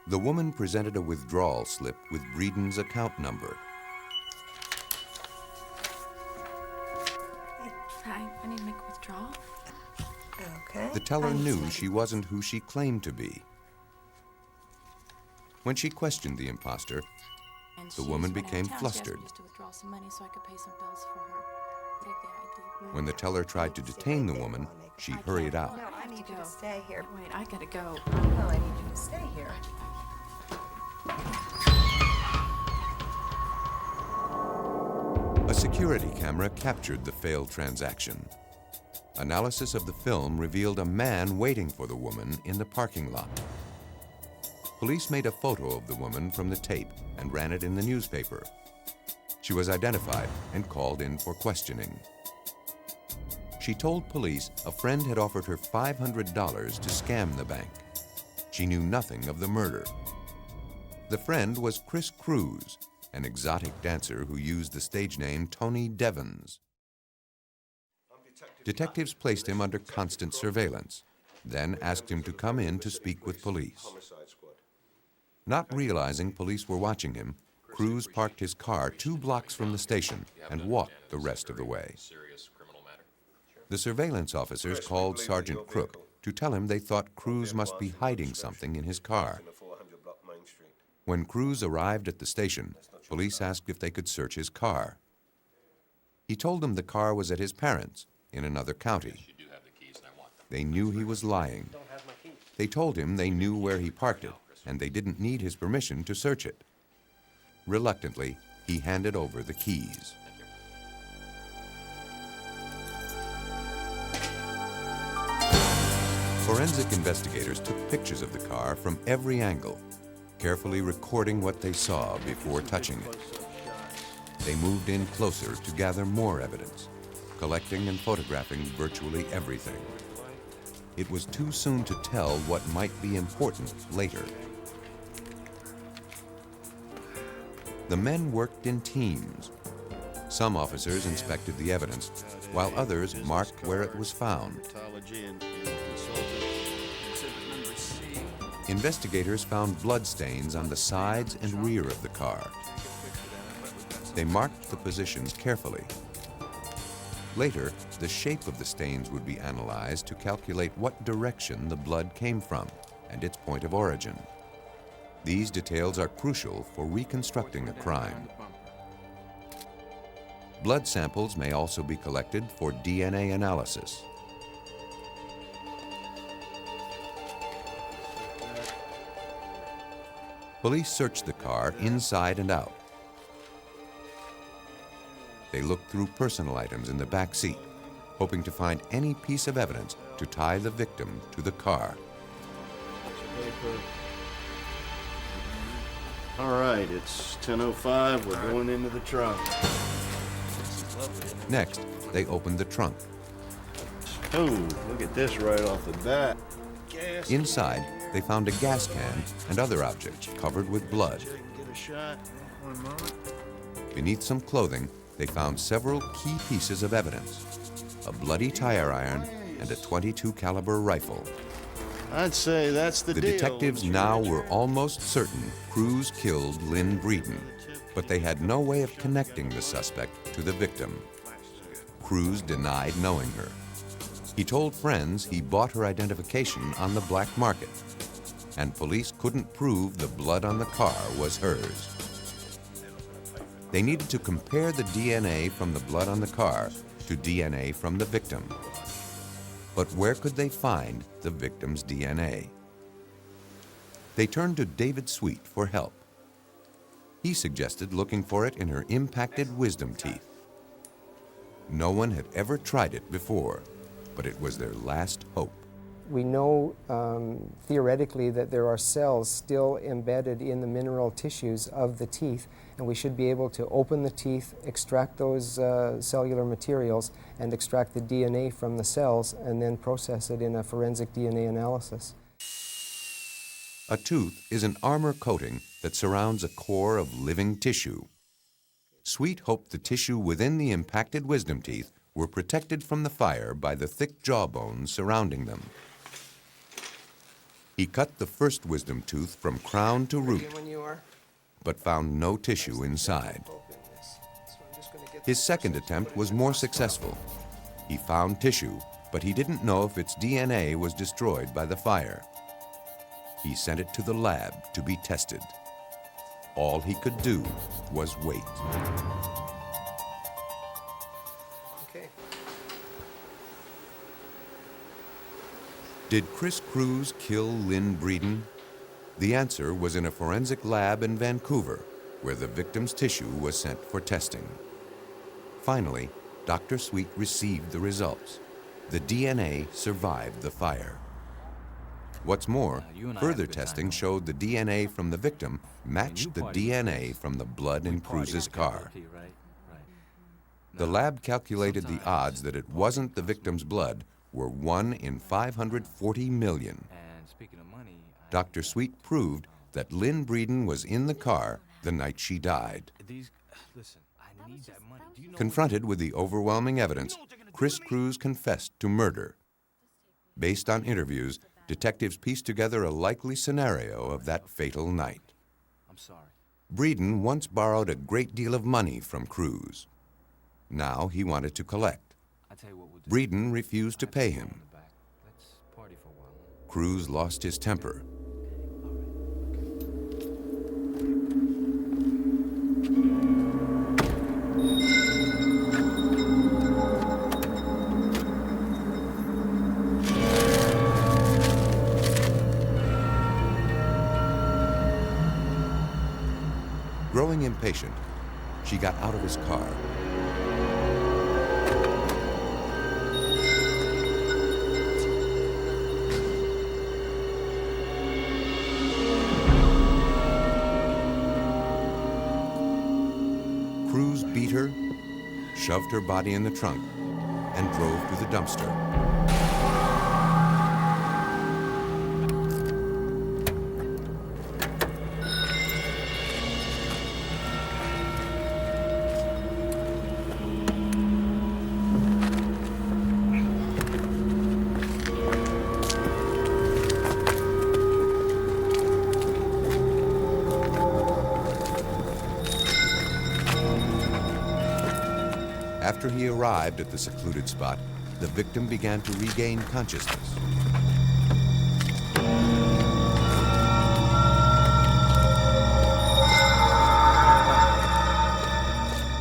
The woman presented a withdrawal slip with Breeden's account number. Hi, I need to make a withdrawal. Okay. The teller knew she wasn't who she claimed to be. When she questioned the imposter, the woman became flustered. When the teller tried to detain the woman, she hurried out. No, I need you to stay here. Wait, I gotta go. No, I need you to stay here. A security camera captured the failed transaction. Analysis of the film revealed a man waiting for the woman in the parking lot. Police made a photo of the woman from the tape and ran it in the newspaper. She was identified and called in for questioning. She told police a friend had offered her $500 to scam the bank. She knew nothing of the murder. The friend was Chris Cruz, an exotic dancer who used the stage name Tony Devons. Detectives placed him under constant surveillance, then asked him to come in to speak with police. Not realizing police were watching him, Cruz parked his car 2 blocks from the station and walked the rest of the way. The surveillance officers called Sergeant Crook to tell him they thought Cruz must be hiding something in his car. When Cruz arrived at the station, police asked if they could search his car. He told them the car was at his parents' in another county. They knew he was lying. They told him they knew where he parked it, and they didn't need his permission to search it. Reluctantly, he handed over the keys. Forensic investigators took pictures of the car from every angle, carefully recording what they saw before touching it. They moved in closer to gather more evidence, collecting and photographing virtually everything. It was too soon to tell what might be important later. The men worked in teams. Some officers inspected the evidence, while others marked where it was found. Investigators found bloodstains on the sides and rear of the car. They marked the positions carefully. Later, the shape of the stains would be analyzed to calculate what direction the blood came from and its point of origin. These details are crucial for reconstructing a crime. Blood samples may also be collected for DNA analysis. Police searched the car inside and out. They looked through personal items in the back seat, hoping to find any piece of evidence to tie the victim to the car. All right, it's 10:05. We're going into the trunk. Next, they opened the trunk. Oh, look at this right off the bat. Inside, they found a gas can and other objects covered with blood. Get a shot. One moment. Beneath some clothing, they found several key pieces of evidence: a bloody tire iron and a .22 caliber rifle. I'd say that's the deal. The detectives now were almost certain Cruz killed Lynn Breeden, but they had no way of connecting the suspect to the victim. Cruz denied knowing her. He told friends he bought her identification on the black market, and police couldn't prove the blood on the car was hers. They needed to compare the DNA from the blood on the car to DNA from the victim. But where could they find the victim's DNA? They turned to David Sweet for help. He suggested looking for it in her impacted wisdom teeth. No one had ever tried it before, but it was their last hope. We know theoretically that there are cells still embedded in the mineral tissues of the teeth, and we should be able to open the teeth, extract those cellular materials, and extract the DNA from the cells, and then process it in a forensic DNA analysis. A tooth is an armor coating that surrounds a core of living tissue. Sweet hoped the tissue within the impacted wisdom teeth were protected from the fire by the thick jawbones surrounding them. He cut the first wisdom tooth from crown to root, but found no tissue inside. His second attempt was more successful. He found tissue, but he didn't know if its DNA was destroyed by the fire. He sent it to the lab to be tested. All he could do was wait. Did Chris Cruz kill Lynn Breeden? The answer was in a forensic lab in Vancouver, where the victim's tissue was sent for testing. Finally, Dr. Sweet received the results. The DNA survived the fire. What's more, further testing showed the DNA from the victim matched the DNA from the blood in Cruz's car. The lab calculated the odds that it wasn't the victim's blood were 1 in 540 million. Dr. Sweet proved that Lynn Breeden was in the car the night she died. Confronted with the overwhelming evidence, Chris Cruz confessed to murder. Based on interviews, detectives pieced together a likely scenario of that fatal night. Breeden once borrowed a great deal of money from Cruz. Now he wanted to collect. Breeden refused to pay him. Cruz lost his temper. Growing impatient, she got out of his car. Cruz beat her, shoved her body in the trunk, and drove to the dumpster. After he arrived at the secluded spot, the victim began to regain consciousness.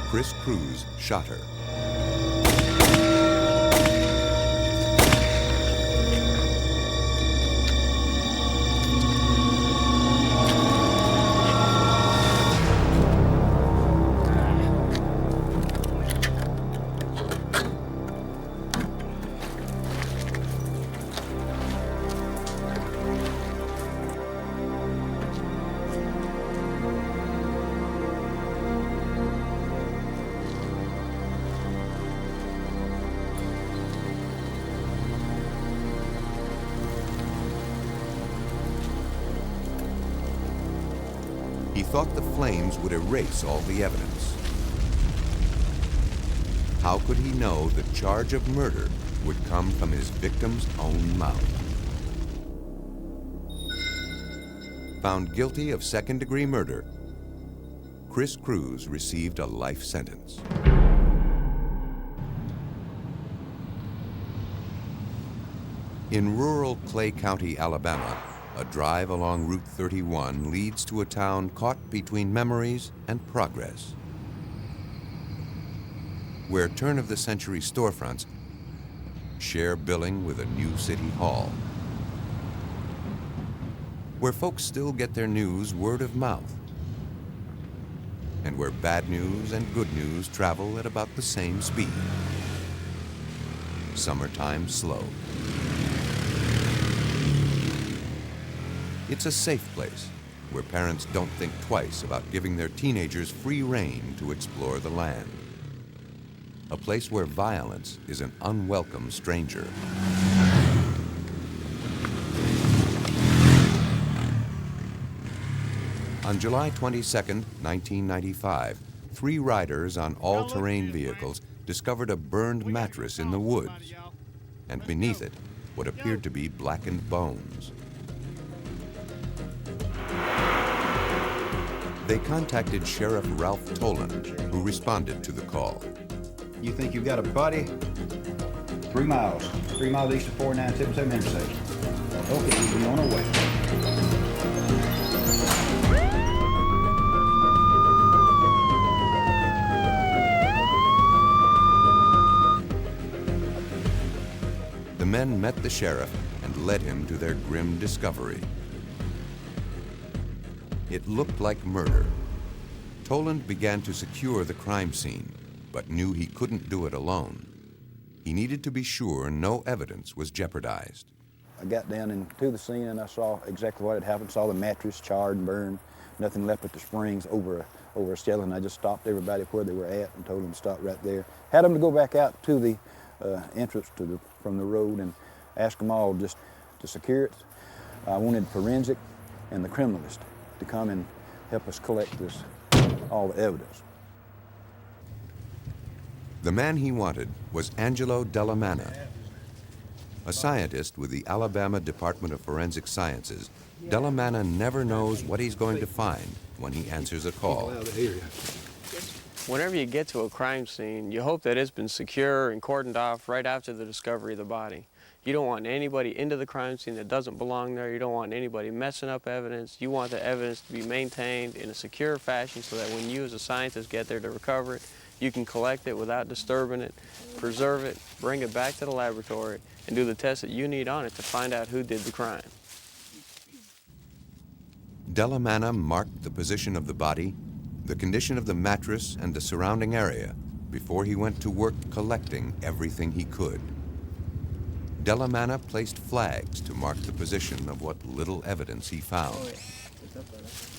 Chris Cruz shot her. He thought the flames would erase all the evidence. How could he know the charge of murder would come from his victim's own mouth? Found guilty of second-degree murder, Chris Cruz received a life sentence. In rural Clay County, Alabama, a drive along Route 31 leads to a town caught between memories and progress, where turn-of-the-century storefronts share billing with a new city hall, where folks still get their news word of mouth, and where bad news and good news travel at about the same speed. Summertime slow. It's a safe place where parents don't think twice about giving their teenagers free rein to explore the land. A place where violence is an unwelcome stranger. On July 22, 1995, 3 riders on all-terrain vehicles discovered a burned mattress in the woods, and beneath it, what appeared to be blackened bones. They contacted Sheriff Ralph Toland, who responded to the call. You think you've got a body? 3 miles. 3 miles east of 4977 intersection. Okay, we'll be on our way. The men met the sheriff and led him to their grim discovery. It looked like murder. Toland began to secure the crime scene, but knew he couldn't do it alone. He needed to be sure no evidence was jeopardized. I got down into the scene and I saw exactly what had happened. Saw the mattress charred and burned, nothing left but the springs over a skeleton. I just stopped everybody where they were at and told them to stop right there. Had them to go back out to the entrance from the road and asked them all just to secure it. I wanted forensic and the criminalist to come and help us collect all the evidence. The man he wanted was Angelo Dellamana. A scientist with the Alabama Department of Forensic Sciences, Dellamana never knows what he's going to find when he answers a call. Whenever you get to a crime scene, you hope that it's been secure and cordoned off right after the discovery of the body. You don't want anybody into the crime scene that doesn't belong there. You don't want anybody messing up evidence. You want the evidence to be maintained in a secure fashion so that when you as a scientist get there to recover it, you can collect it without disturbing it, preserve it, bring it back to the laboratory, and do the tests that you need on it to find out who did the crime. Dellamana marked the position of the body, the condition of the mattress and the surrounding area before he went to work collecting everything he could. Dellamana placed flags to mark the position of what little evidence he found.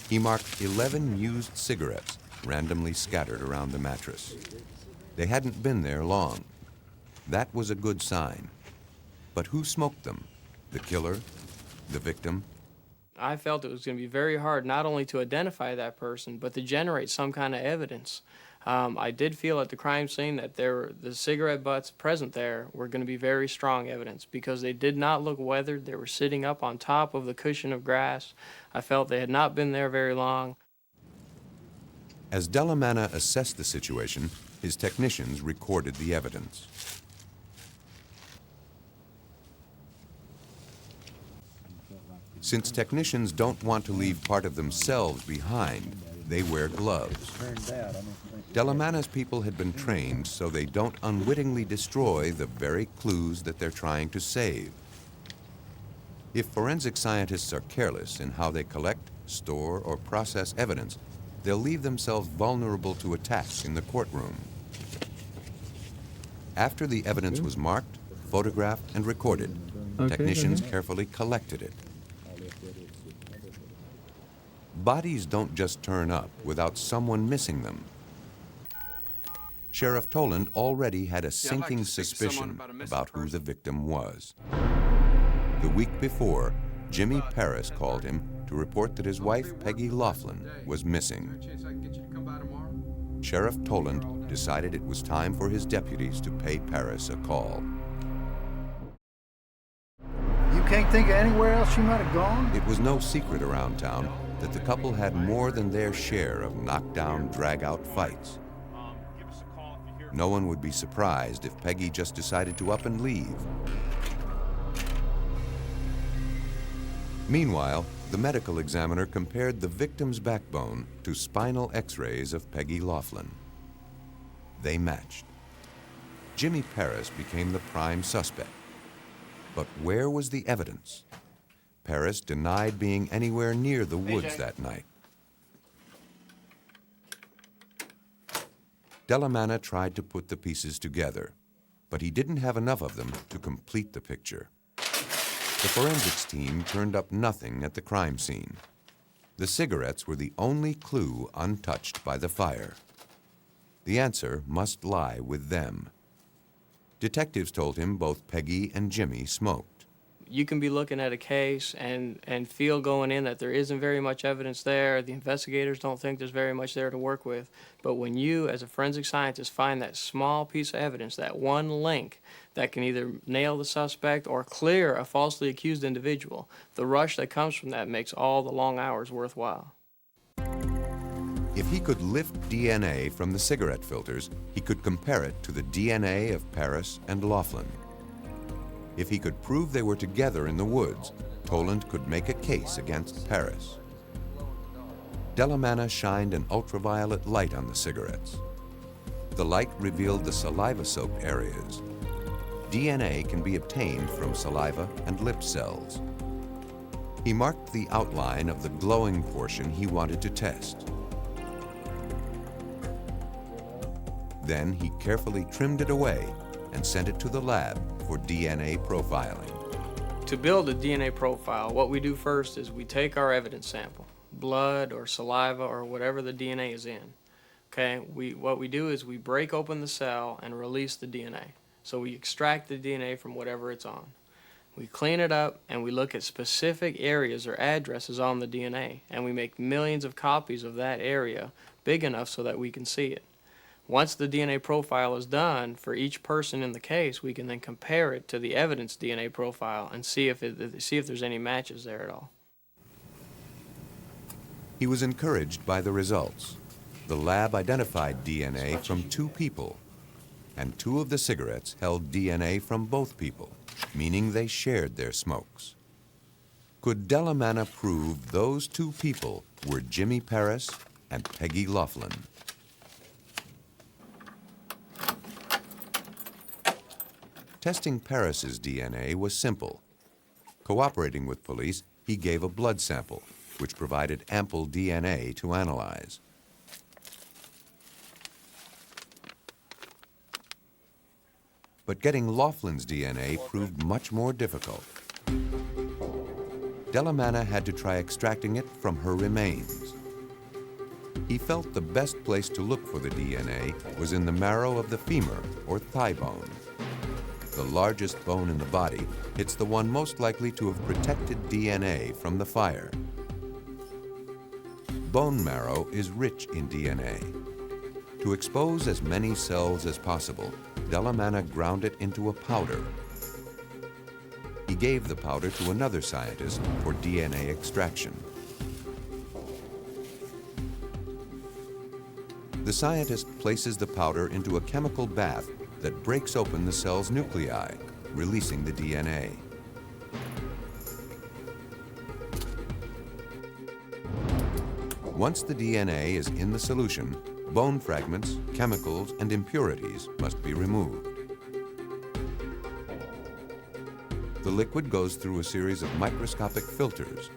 He marked 11 used cigarettes randomly scattered around the mattress. They hadn't been there long. That was a good sign. But who smoked them? The killer? The victim? I felt it was going to be very hard not only to identify that person, but to generate some kind of evidence. I did feel at the crime scene that the cigarette butts present there were going to be very strong evidence because they did not look weathered. They were sitting up on top of the cushion of grass. I felt they had not been there very long. As Dellamana assessed the situation, his technicians recorded the evidence. Since technicians don't want to leave part of themselves behind, they wear gloves. Dellamana's people had been trained so they don't unwittingly destroy the very clues that they're trying to save. If forensic scientists are careless in how they collect, store, or process evidence, they'll leave themselves vulnerable to attack in the courtroom. After the evidence was marked, photographed, and recorded, technicians carefully collected it. Bodies don't just turn up without someone missing them. Sheriff Toland already had a sinking suspicion about who the victim was. The week before, Jimmy Paris called him to report that his wife, Peggy Laughlin, was missing. Sheriff Toland decided it was time for his deputies to pay Paris a call. You can't think of anywhere else she might have gone? It was no secret around town that the couple had more than their share of knockdown, drag-out fights. No one would be surprised if Peggy just decided to up and leave. Meanwhile, the medical examiner compared the victim's backbone to spinal x-rays of Peggy Laughlin. They matched. Jimmy Paris became the prime suspect. But where was the evidence? Paris denied being anywhere near the woods that night. Dellamana tried to put the pieces together, but he didn't have enough of them to complete the picture. The forensics team turned up nothing at the crime scene. The cigarettes were the only clue untouched by the fire. The answer must lie with them. Detectives told him both Peggy and Jimmy smoked. You can be looking at a case and feel going in that there isn't very much evidence there. The investigators don't think there's very much there to work with. But when you, as a forensic scientist, find that small piece of evidence, that one link that can either nail the suspect or clear a falsely accused individual, the rush that comes from that makes all the long hours worthwhile. If he could lift DNA from the cigarette filters, he could compare it to the DNA of Paris and Laughlin. If he could prove they were together in the woods, Toland could make a case against Paris. Delamanna shined an ultraviolet light on the cigarettes. The light revealed the saliva-soaked areas. DNA can be obtained from saliva and lip cells. He marked the outline of the glowing portion he wanted to test. Then he carefully trimmed it away and sent it to the lab for DNA profiling. To build a DNA profile, what we do first is we take our evidence sample, blood or saliva or whatever the DNA is in. Okay, what we do is we break open the cell and release the DNA. So we extract the DNA from whatever it's on. We clean it up and we look at specific areas or addresses on the DNA, and we make millions of copies of that area big enough so that we can see it. Once the DNA profile is done for each person in the case, we can then compare it to the evidence DNA profile and see if there's any matches there at all. He was encouraged by the results. The lab identified DNA from 2 people, and 2 of the cigarettes held DNA from both people, meaning they shared their smokes. Could Delamanna prove those 2 people were Jimmy Paris and Peggy Laughlin? Testing Paris's DNA was simple. Cooperating with police, he gave a blood sample, which provided ample DNA to analyze. But getting Laughlin's DNA proved much more difficult. Delamanna had to try extracting it from her remains. He felt the best place to look for the DNA was in the marrow of the femur, or thigh bone. The largest bone in the body, it's the one most likely to have protected DNA from the fire. Bone marrow is rich in DNA. To expose as many cells as possible, Delamanna ground it into a powder. He gave the powder to another scientist for DNA extraction. The scientist places the powder into a chemical bath that breaks open the cell's nuclei, releasing the DNA. Once the DNA is in the solution, bone fragments, chemicals, and impurities must be removed. The liquid goes through a series of microscopic filters.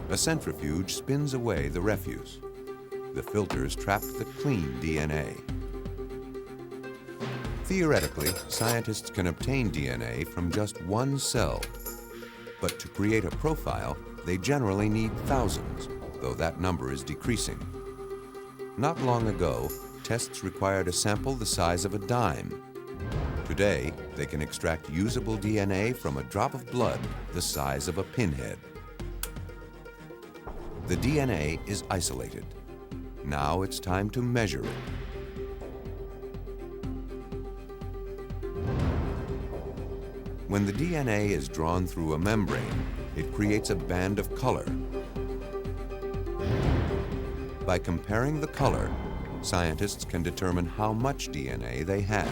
A centrifuge spins away the refuse. The filters trap the clean DNA. Theoretically, scientists can obtain DNA from just one cell. But to create a profile, they generally need thousands, though that number is decreasing. Not long ago, tests required a sample the size of a dime. Today, they can extract usable DNA from a drop of blood the size of a pinhead. The DNA is isolated. Now it's time to measure it. When the DNA is drawn through a membrane, it creates a band of color. By comparing the color, scientists can determine how much DNA they have.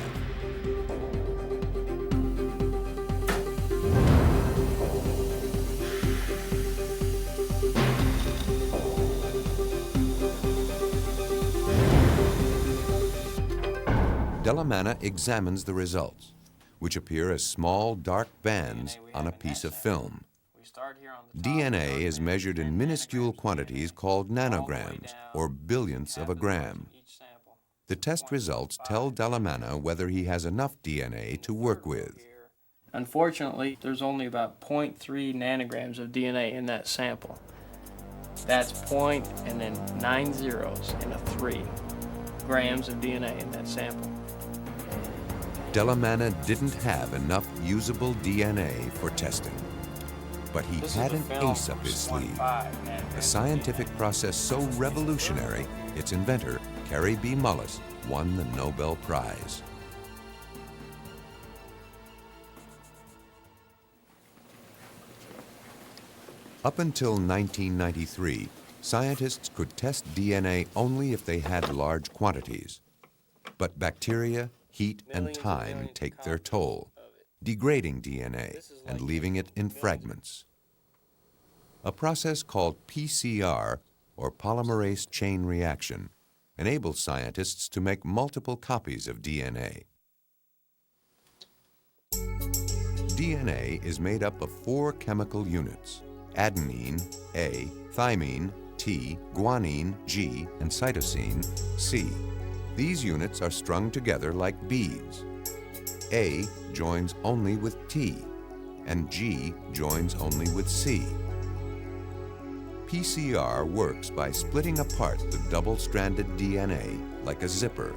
Delamanna examines the results, which appear as small, dark bands on a piece of film. DNA is measured in minuscule quantities called nanograms, or billionths of a gram. The test results tell Delamanna whether he has enough DNA to work with. Unfortunately, there's only about 0.3 nanograms of DNA in that sample. That's point and then 9 zeros and a 3 grams of DNA in that sample. Delamana didn't have enough usable DNA for testing, but he had an ace up his sleeve, a scientific process so revolutionary, its inventor, Carrie B. Mullis, won the Nobel Prize. Up until 1993, scientists could test DNA only if they had large quantities. But bacteria, heat, and time take their toll, degrading DNA and leaving it in fragments. A process called PCR, or polymerase chain reaction, enables scientists to make multiple copies of DNA. DNA is made up of 4 chemical units: adenine, A, thymine, T, guanine, G, and cytosine, C. These units are strung together like beads. A joins only with T, and G joins only with C. PCR works by splitting apart the double-stranded DNA like a zipper.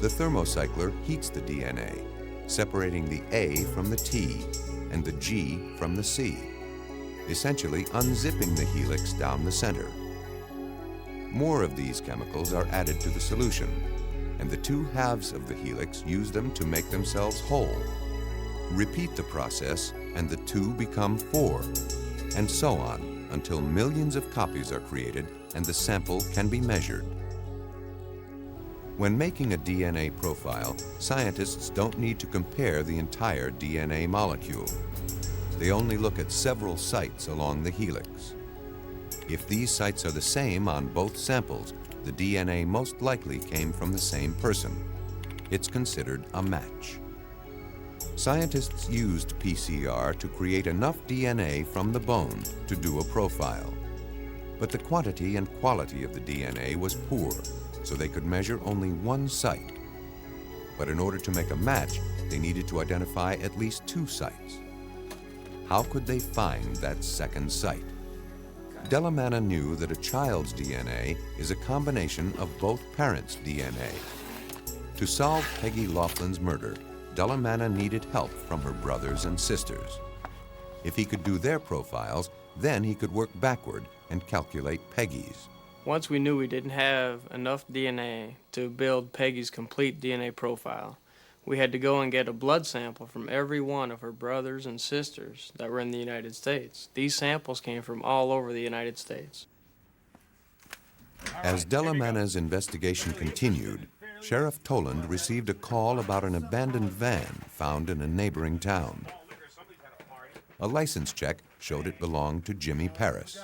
The thermocycler heats the DNA, separating the A from the T and the G from the C, essentially unzipping the helix down the center. More of these chemicals are added to the solution, and the 2 halves of the helix use them to make themselves whole. Repeat the process, and the 2 become 4, and so on, until millions of copies are created and the sample can be measured. When making a DNA profile, scientists don't need to compare the entire DNA molecule. They only look at several sites along the helix. If these sites are the same on both samples, the DNA most likely came from the same person. It's considered a match. Scientists used PCR to create enough DNA from the bone to do a profile. But the quantity and quality of the DNA was poor, so they could measure only 1 site. But in order to make a match, they needed to identify at least 2 sites. How could they find that second site? Delamana knew that a child's DNA is a combination of both parents' DNA. To solve Peggy Laughlin's murder, Delamana needed help from her brothers and sisters. If he could do their profiles, then he could work backward and calculate Peggy's. Once we knew we didn't have enough DNA to build Peggy's complete DNA profile, we had to go and get a blood sample from every one of her brothers and sisters that were in the United States. These samples came from all over the United States. As Delamana's investigation continued, Sheriff Toland received a call about an abandoned van found in a neighboring town. A license check showed it belonged to Jimmy Paris.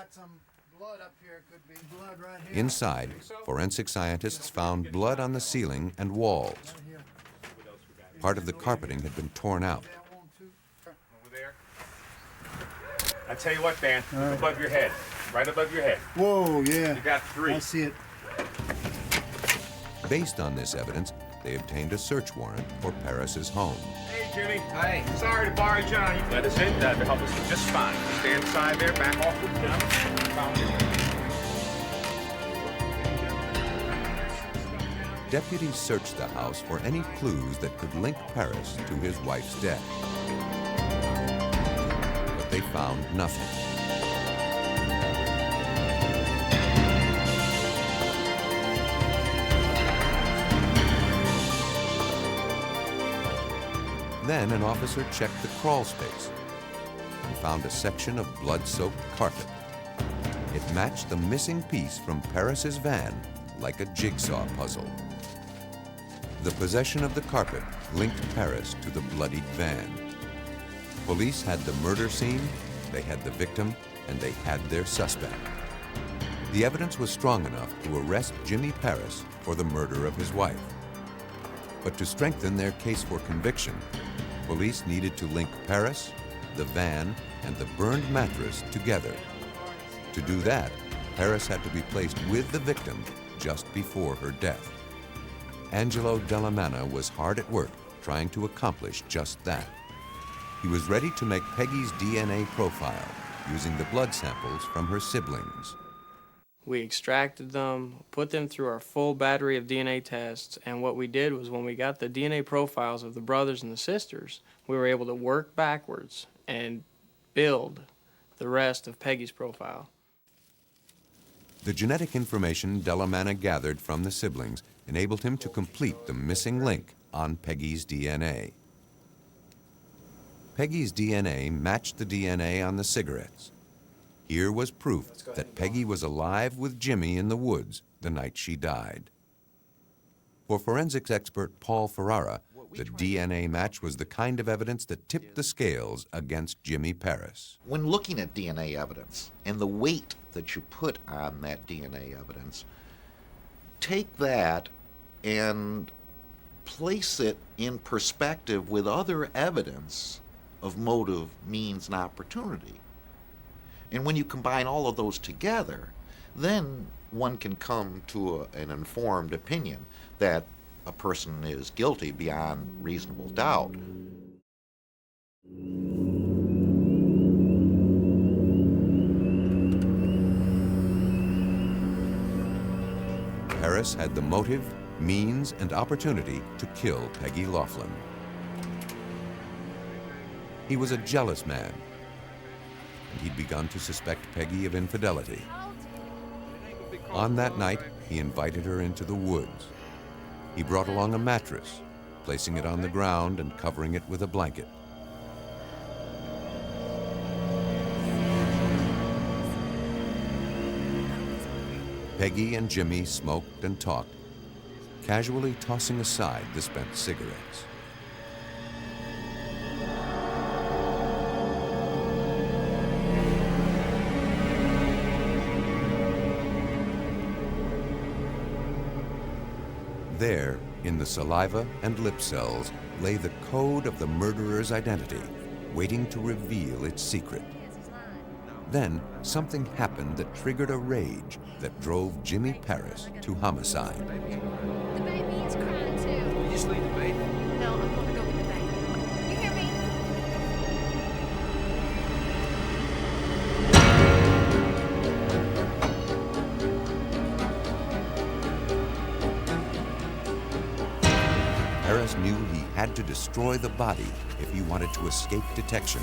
Inside, forensic scientists found blood on the ceiling and walls. Part of the carpeting had been torn out. I tell you what, Dan, right. Above your head, right above your head. Whoa, yeah. You got 3. I see it. Based on this evidence, they obtained a search warrant for Paris's home. Hey, Jimmy. Hey. Sorry to bother you. You let us in. That help us just fine. Stand aside there, back off with them. Found it. Deputies searched the house for any clues that could link Paris to his wife's death. But they found nothing. Then an officer checked the crawl space and found a section of blood-soaked carpet. It matched the missing piece from Paris's van like a jigsaw puzzle. The possession of the carpet linked Paris to the bloodied van. Police had the murder scene, they had the victim, and they had their suspect. The evidence was strong enough to arrest Jimmy Paris for the murder of his wife. But to strengthen their case for conviction, police needed to link Paris, the van, and the burned mattress together. To do that, Paris had to be placed with the victim just before her death. Angelo Delamana was hard at work trying to accomplish just that. he was ready to make Peggy's DNA profile using the blood samples from her siblings. We extracted them, put them through our full battery of DNA tests, and what we did was when we got the DNA profiles of the brothers and the sisters, we were able to work backwards and build the rest of Peggy's profile. The genetic information Delamana gathered from the siblings enabled him to complete the missing link on Peggy's DNA. Peggy's DNA matched the DNA on the cigarettes. Here was proof that Peggy was alive with Jimmy in the woods the night she died. For forensics expert Paul Ferrara, the DNA match was the kind of evidence that tipped the scales against Jimmy Paris. When looking at DNA evidence and the weight that you put on that DNA evidence, take that and place it in perspective with other evidence of motive, means, and opportunity. And when you combine all of those together, then one can come to an informed opinion that a person is guilty beyond reasonable doubt. Paris had the motive, means, and opportunity to kill Peggy Laughlin. He was a jealous man, and he'd begun to suspect Peggy of infidelity. On that night, he invited her into the woods. He brought along a mattress, placing it on the ground and covering it with a blanket. Peggy and Jimmy smoked and talked, casually tossing aside the spent cigarettes. There, in the saliva and lip cells, lay the code of the murderer's identity, waiting to reveal its secret. Then, something happened that triggered a rage that drove Jimmy Paris to homicide. The baby is crying too. You just leave the baby. No, I'm gonna go with the baby. You hear me? Paris knew he had to destroy the body if he wanted to escape detection.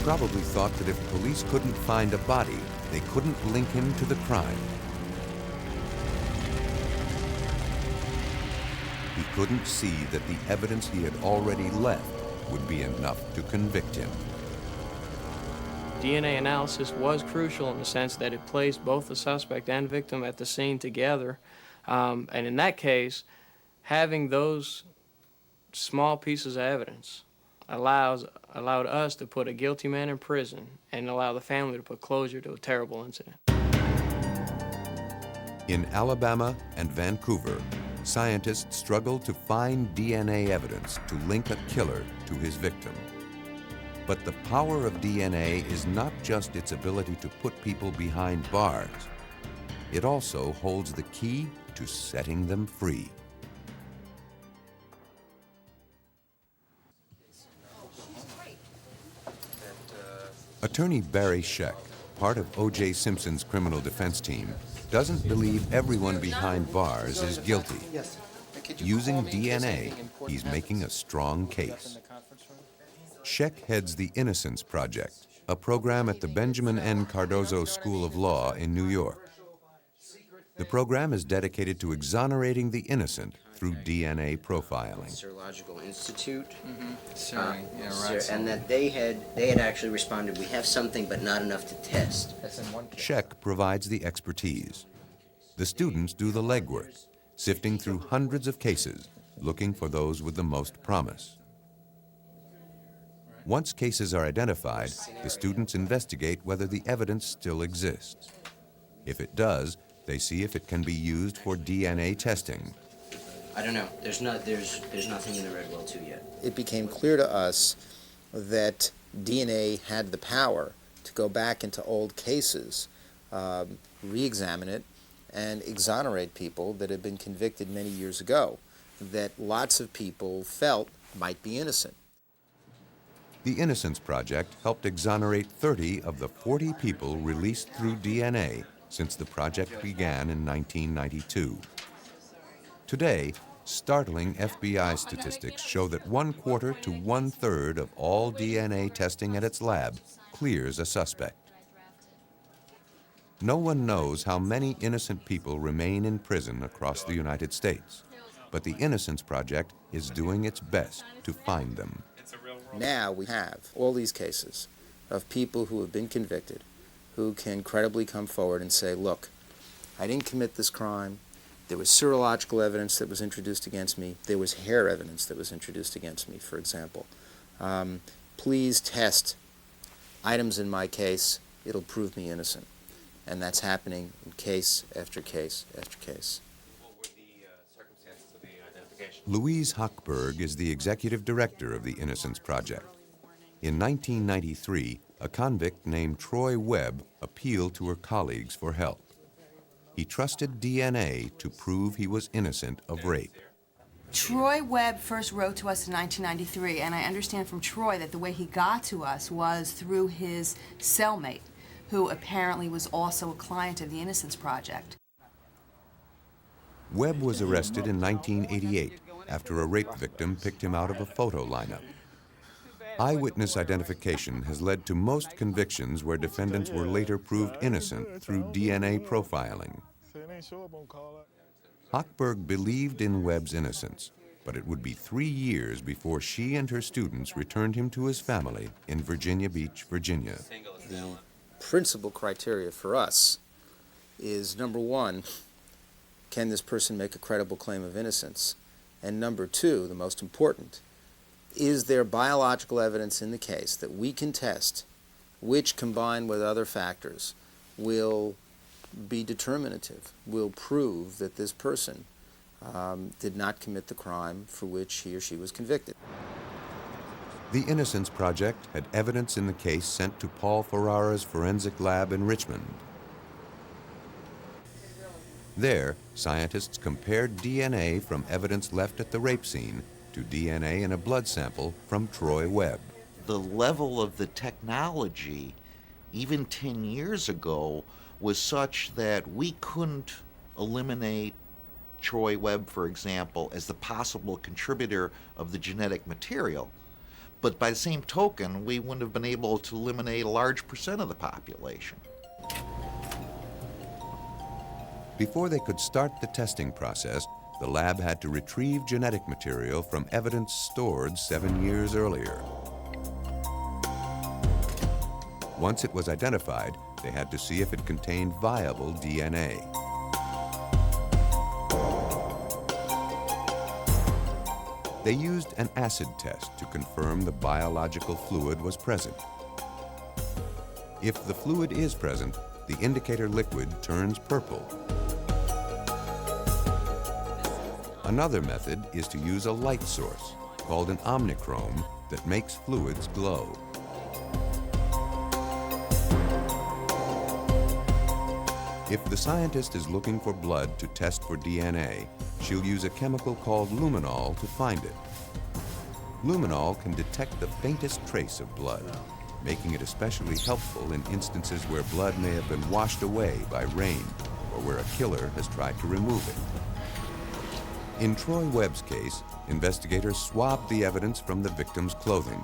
Probably thought that if police couldn't find a body, they couldn't link him to the crime. He couldn't see that the evidence he had already left would be enough to convict him. DNA analysis was crucial in the sense that it placed both the suspect and victim at the scene together. And in that case, having those small pieces of evidence allowed us to put a guilty man in prison and allow the family to put closure to a terrible incident. In Alabama and Vancouver, scientists struggled to find DNA evidence to link a killer to his victim. But the power of DNA is not just its ability to put people behind bars. It also holds the key to setting them free. Attorney Barry Scheck, part of O.J. Simpson's criminal defense team, doesn't believe everyone behind bars is guilty. Using DNA, he's making a strong case. Scheck heads the Innocence Project, a program at the Benjamin N. Cardozo School of Law in New York. The program is dedicated to exonerating the innocent through DNA profiling. Serological Institute. Sorry, yeah, right. And that they had actually responded, we have something but not enough to test. That's in one case. Czech provides the expertise. The students do the legwork, sifting through hundreds of cases, looking for those with the most promise. Once cases are identified, the students investigate whether the evidence still exists. If it does, they see if it can be used for DNA testing. I don't know. There's nothing in the red well 2 yet. It became clear to us that DNA had the power to go back into old cases, re-examine it, and exonerate people that had been convicted many years ago, that lots of people felt might be innocent. The Innocence Project helped exonerate 30 of the 40 people released through DNA since the project began in 1992. Today, startling FBI statistics show that 1/4 to 1/3 of all DNA testing at its lab clears a suspect. No one knows how many innocent people remain in prison across the United States, but the Innocence Project is doing its best to find them. Now we have all these cases of people who have been convicted who can credibly come forward and say, look, I didn't commit this crime. There was serological evidence that was introduced against me. There was hair evidence that was introduced against me, for example. Please test items in my case. It'll prove me innocent. And that's happening in case after case after case. Louise Hochberg is the executive director of the Innocence Project. In 1993, a convict named Troy Webb appealed to her colleagues for help. He trusted DNA to prove he was innocent of rape. Troy Webb first wrote to us in 1993, and I understand from Troy that the way he got to us was through his cellmate, who apparently was also a client of the Innocence Project. Webb was arrested in 1988 after a rape victim picked him out of a photo lineup. Eyewitness identification has led to most convictions where defendants were later proved innocent through DNA profiling. Hochberg believed in Webb's innocence, but it would be 3 years before she and her students returned him to his family in Virginia Beach, Virginia. The principal criteria for us is, number one, can this person make a credible claim of innocence? And number two, the most important, is there biological evidence in the case that we can test, which combined with other factors will be determinative, will prove that this person did not commit the crime for which he or she was convicted. The Innocence Project had evidence in the case sent to Paul Ferrara's forensic lab in Richmond. There, scientists compared DNA from evidence left at the rape scene to DNA in a blood sample from Troy Webb. The level of the technology, even 10 years ago, was such that we couldn't eliminate Troy Webb, for example, as the possible contributor of the genetic material. But by the same token, we wouldn't have been able to eliminate a large percent of the population. Before they could start the testing process, the lab had to retrieve genetic material from evidence stored 7 years earlier. Once it was identified, they had to see if it contained viable DNA. They used an acid test to confirm the biological fluid was present. If the fluid is present, the indicator liquid turns purple. Another method is to use a light source, called an omnichrome, that makes fluids glow. If the scientist is looking for blood to test for DNA, she'll use a chemical called luminol to find it. Luminol can detect the faintest trace of blood, making it especially helpful in instances where blood may have been washed away by rain or where a killer has tried to remove it. In Troy Webb's case, investigators swabbed the evidence from the victim's clothing.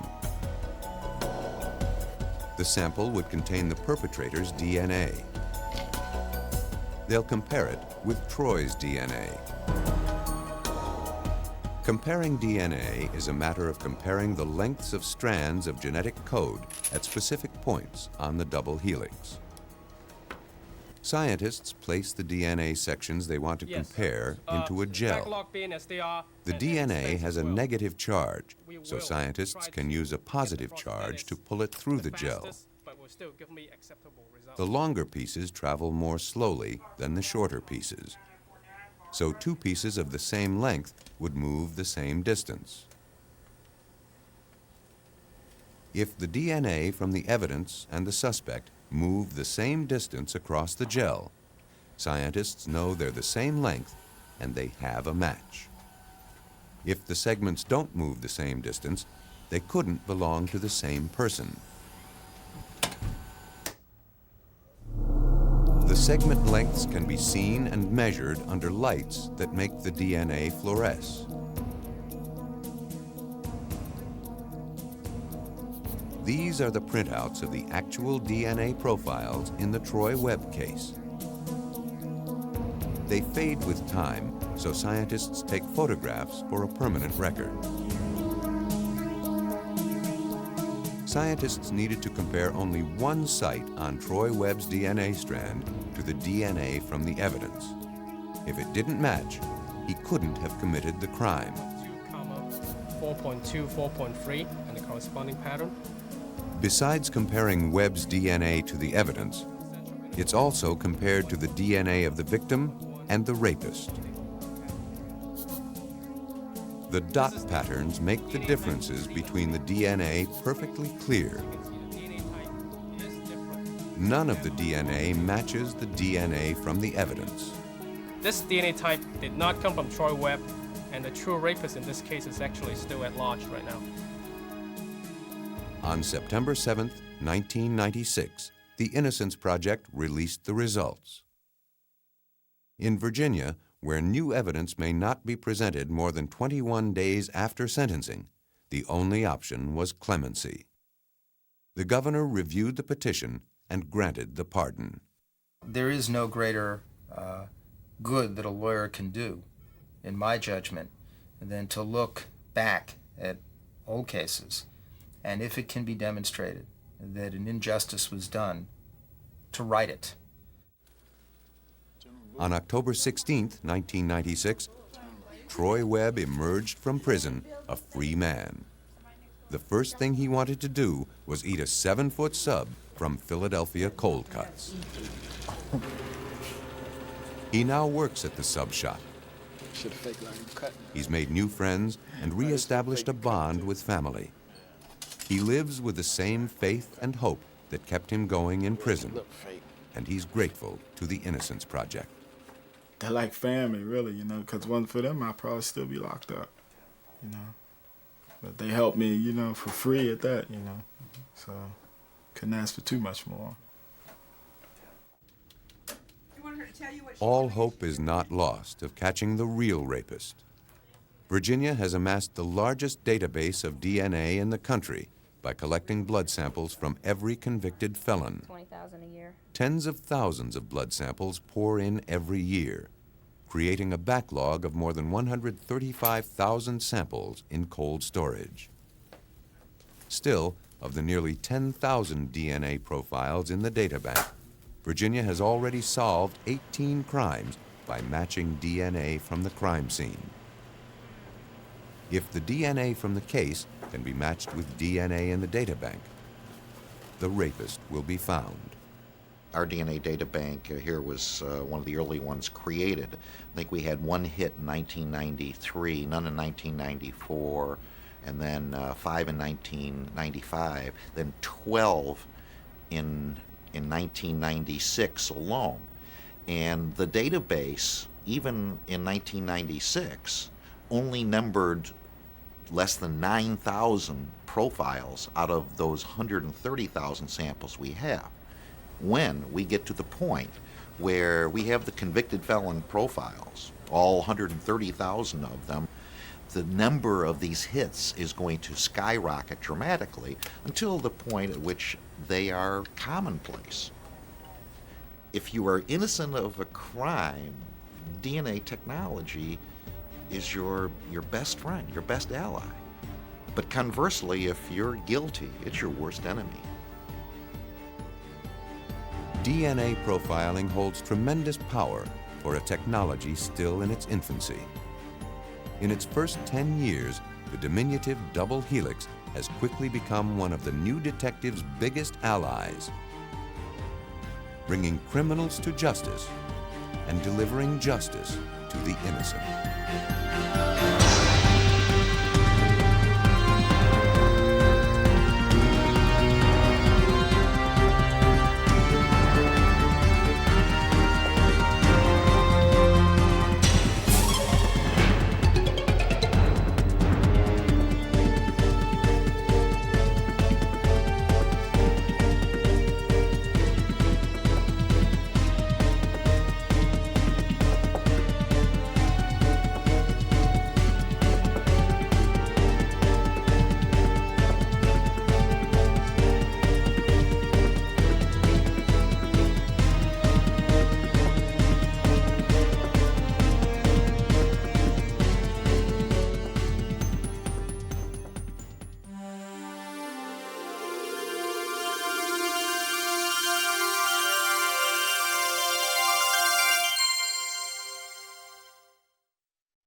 The sample would contain the perpetrator's DNA. They'll compare it with Troy's DNA. Comparing DNA is a matter of comparing the lengths of strands of genetic code at specific points on the double helix. Scientists place the DNA sections they want to compare into a gel. The DNA has a negative charge, so scientists can use a positive charge to pull it through the gel. The longer pieces travel more slowly than the shorter pieces, so two pieces of the same length would move the same distance. If the DNA from the evidence and the suspect move the same distance across the gel, scientists know they're the same length and they have a match. If the segments don't move the same distance, they couldn't belong to the same person. The segment lengths can be seen and measured under lights that make the DNA fluoresce. These are the printouts of the actual DNA profiles in the Troy Webb case. They fade with time, so scientists take photographs for a permanent record. Scientists needed to compare only one site on Troy Webb's DNA strand to the DNA from the evidence. If it didn't match, he couldn't have committed the crime. 4.2, 4.3, and the corresponding pattern. Besides comparing Webb's DNA to the evidence, it's also compared to the DNA of the victim and the rapist. The dot patterns make the differences between the DNA perfectly clear. None of the DNA matches the DNA from the evidence. This DNA type did not come from Troy Webb, and the true rapist in this case is actually still at large right now. On September 7th, 1996, the Innocence Project released the results. In Virginia, where new evidence may not be presented more than 21 days after sentencing, the only option was clemency. The governor reviewed the petition and granted the pardon. There is no greater good that a lawyer can do, in my judgment, than to look back at old cases, and if it can be demonstrated that an injustice was done, to right it. On October 16, 1996, Troy Webb emerged from prison a free man. The first thing he wanted to do was eat a 7-foot sub from Philadelphia Cold Cuts. He now works at the sub shop. He's made new friends and reestablished a bond with family. He lives with the same faith and hope that kept him going in prison, and he's grateful to the Innocence Project. They're like family, really, you know, because wasn't for them, I'd probably still be locked up, you know. But they helped me, you know, for free at that, you know. So, couldn't ask for too much more. All hope is not lost of catching the real rapist. Virginia has amassed the largest database of DNA in the country by collecting blood samples from every convicted felon. 20,000 a year. Tens of thousands of blood samples pour in every year, creating a backlog of more than 135,000 samples in cold storage. Still, of the nearly 10,000 DNA profiles in the databank, Virginia has already solved 18 crimes by matching DNA from the crime scene. If the DNA from the case can be matched with DNA in the databank, the rapist will be found. Our DNA databank here was one of the early ones created. I think we had one hit in 1993, none in 1994, and then 5 in 1995, then 12 in 1996 alone. And the database, even in 1996, only numbered less than 9,000 profiles out of those 130,000 samples we have. When we get to the point where we have the convicted felon profiles, all 130,000 of them, the number of these hits is going to skyrocket dramatically until the point at which they are commonplace. If you are innocent of a crime, DNA technology is your best friend, your best ally. But conversely, if you're guilty, it's your worst enemy. DNA profiling holds tremendous power for a technology still in its infancy. In its first 10 years, the diminutive double helix has quickly become one of the new detective's biggest allies, bringing criminals to justice and delivering justice to the innocent.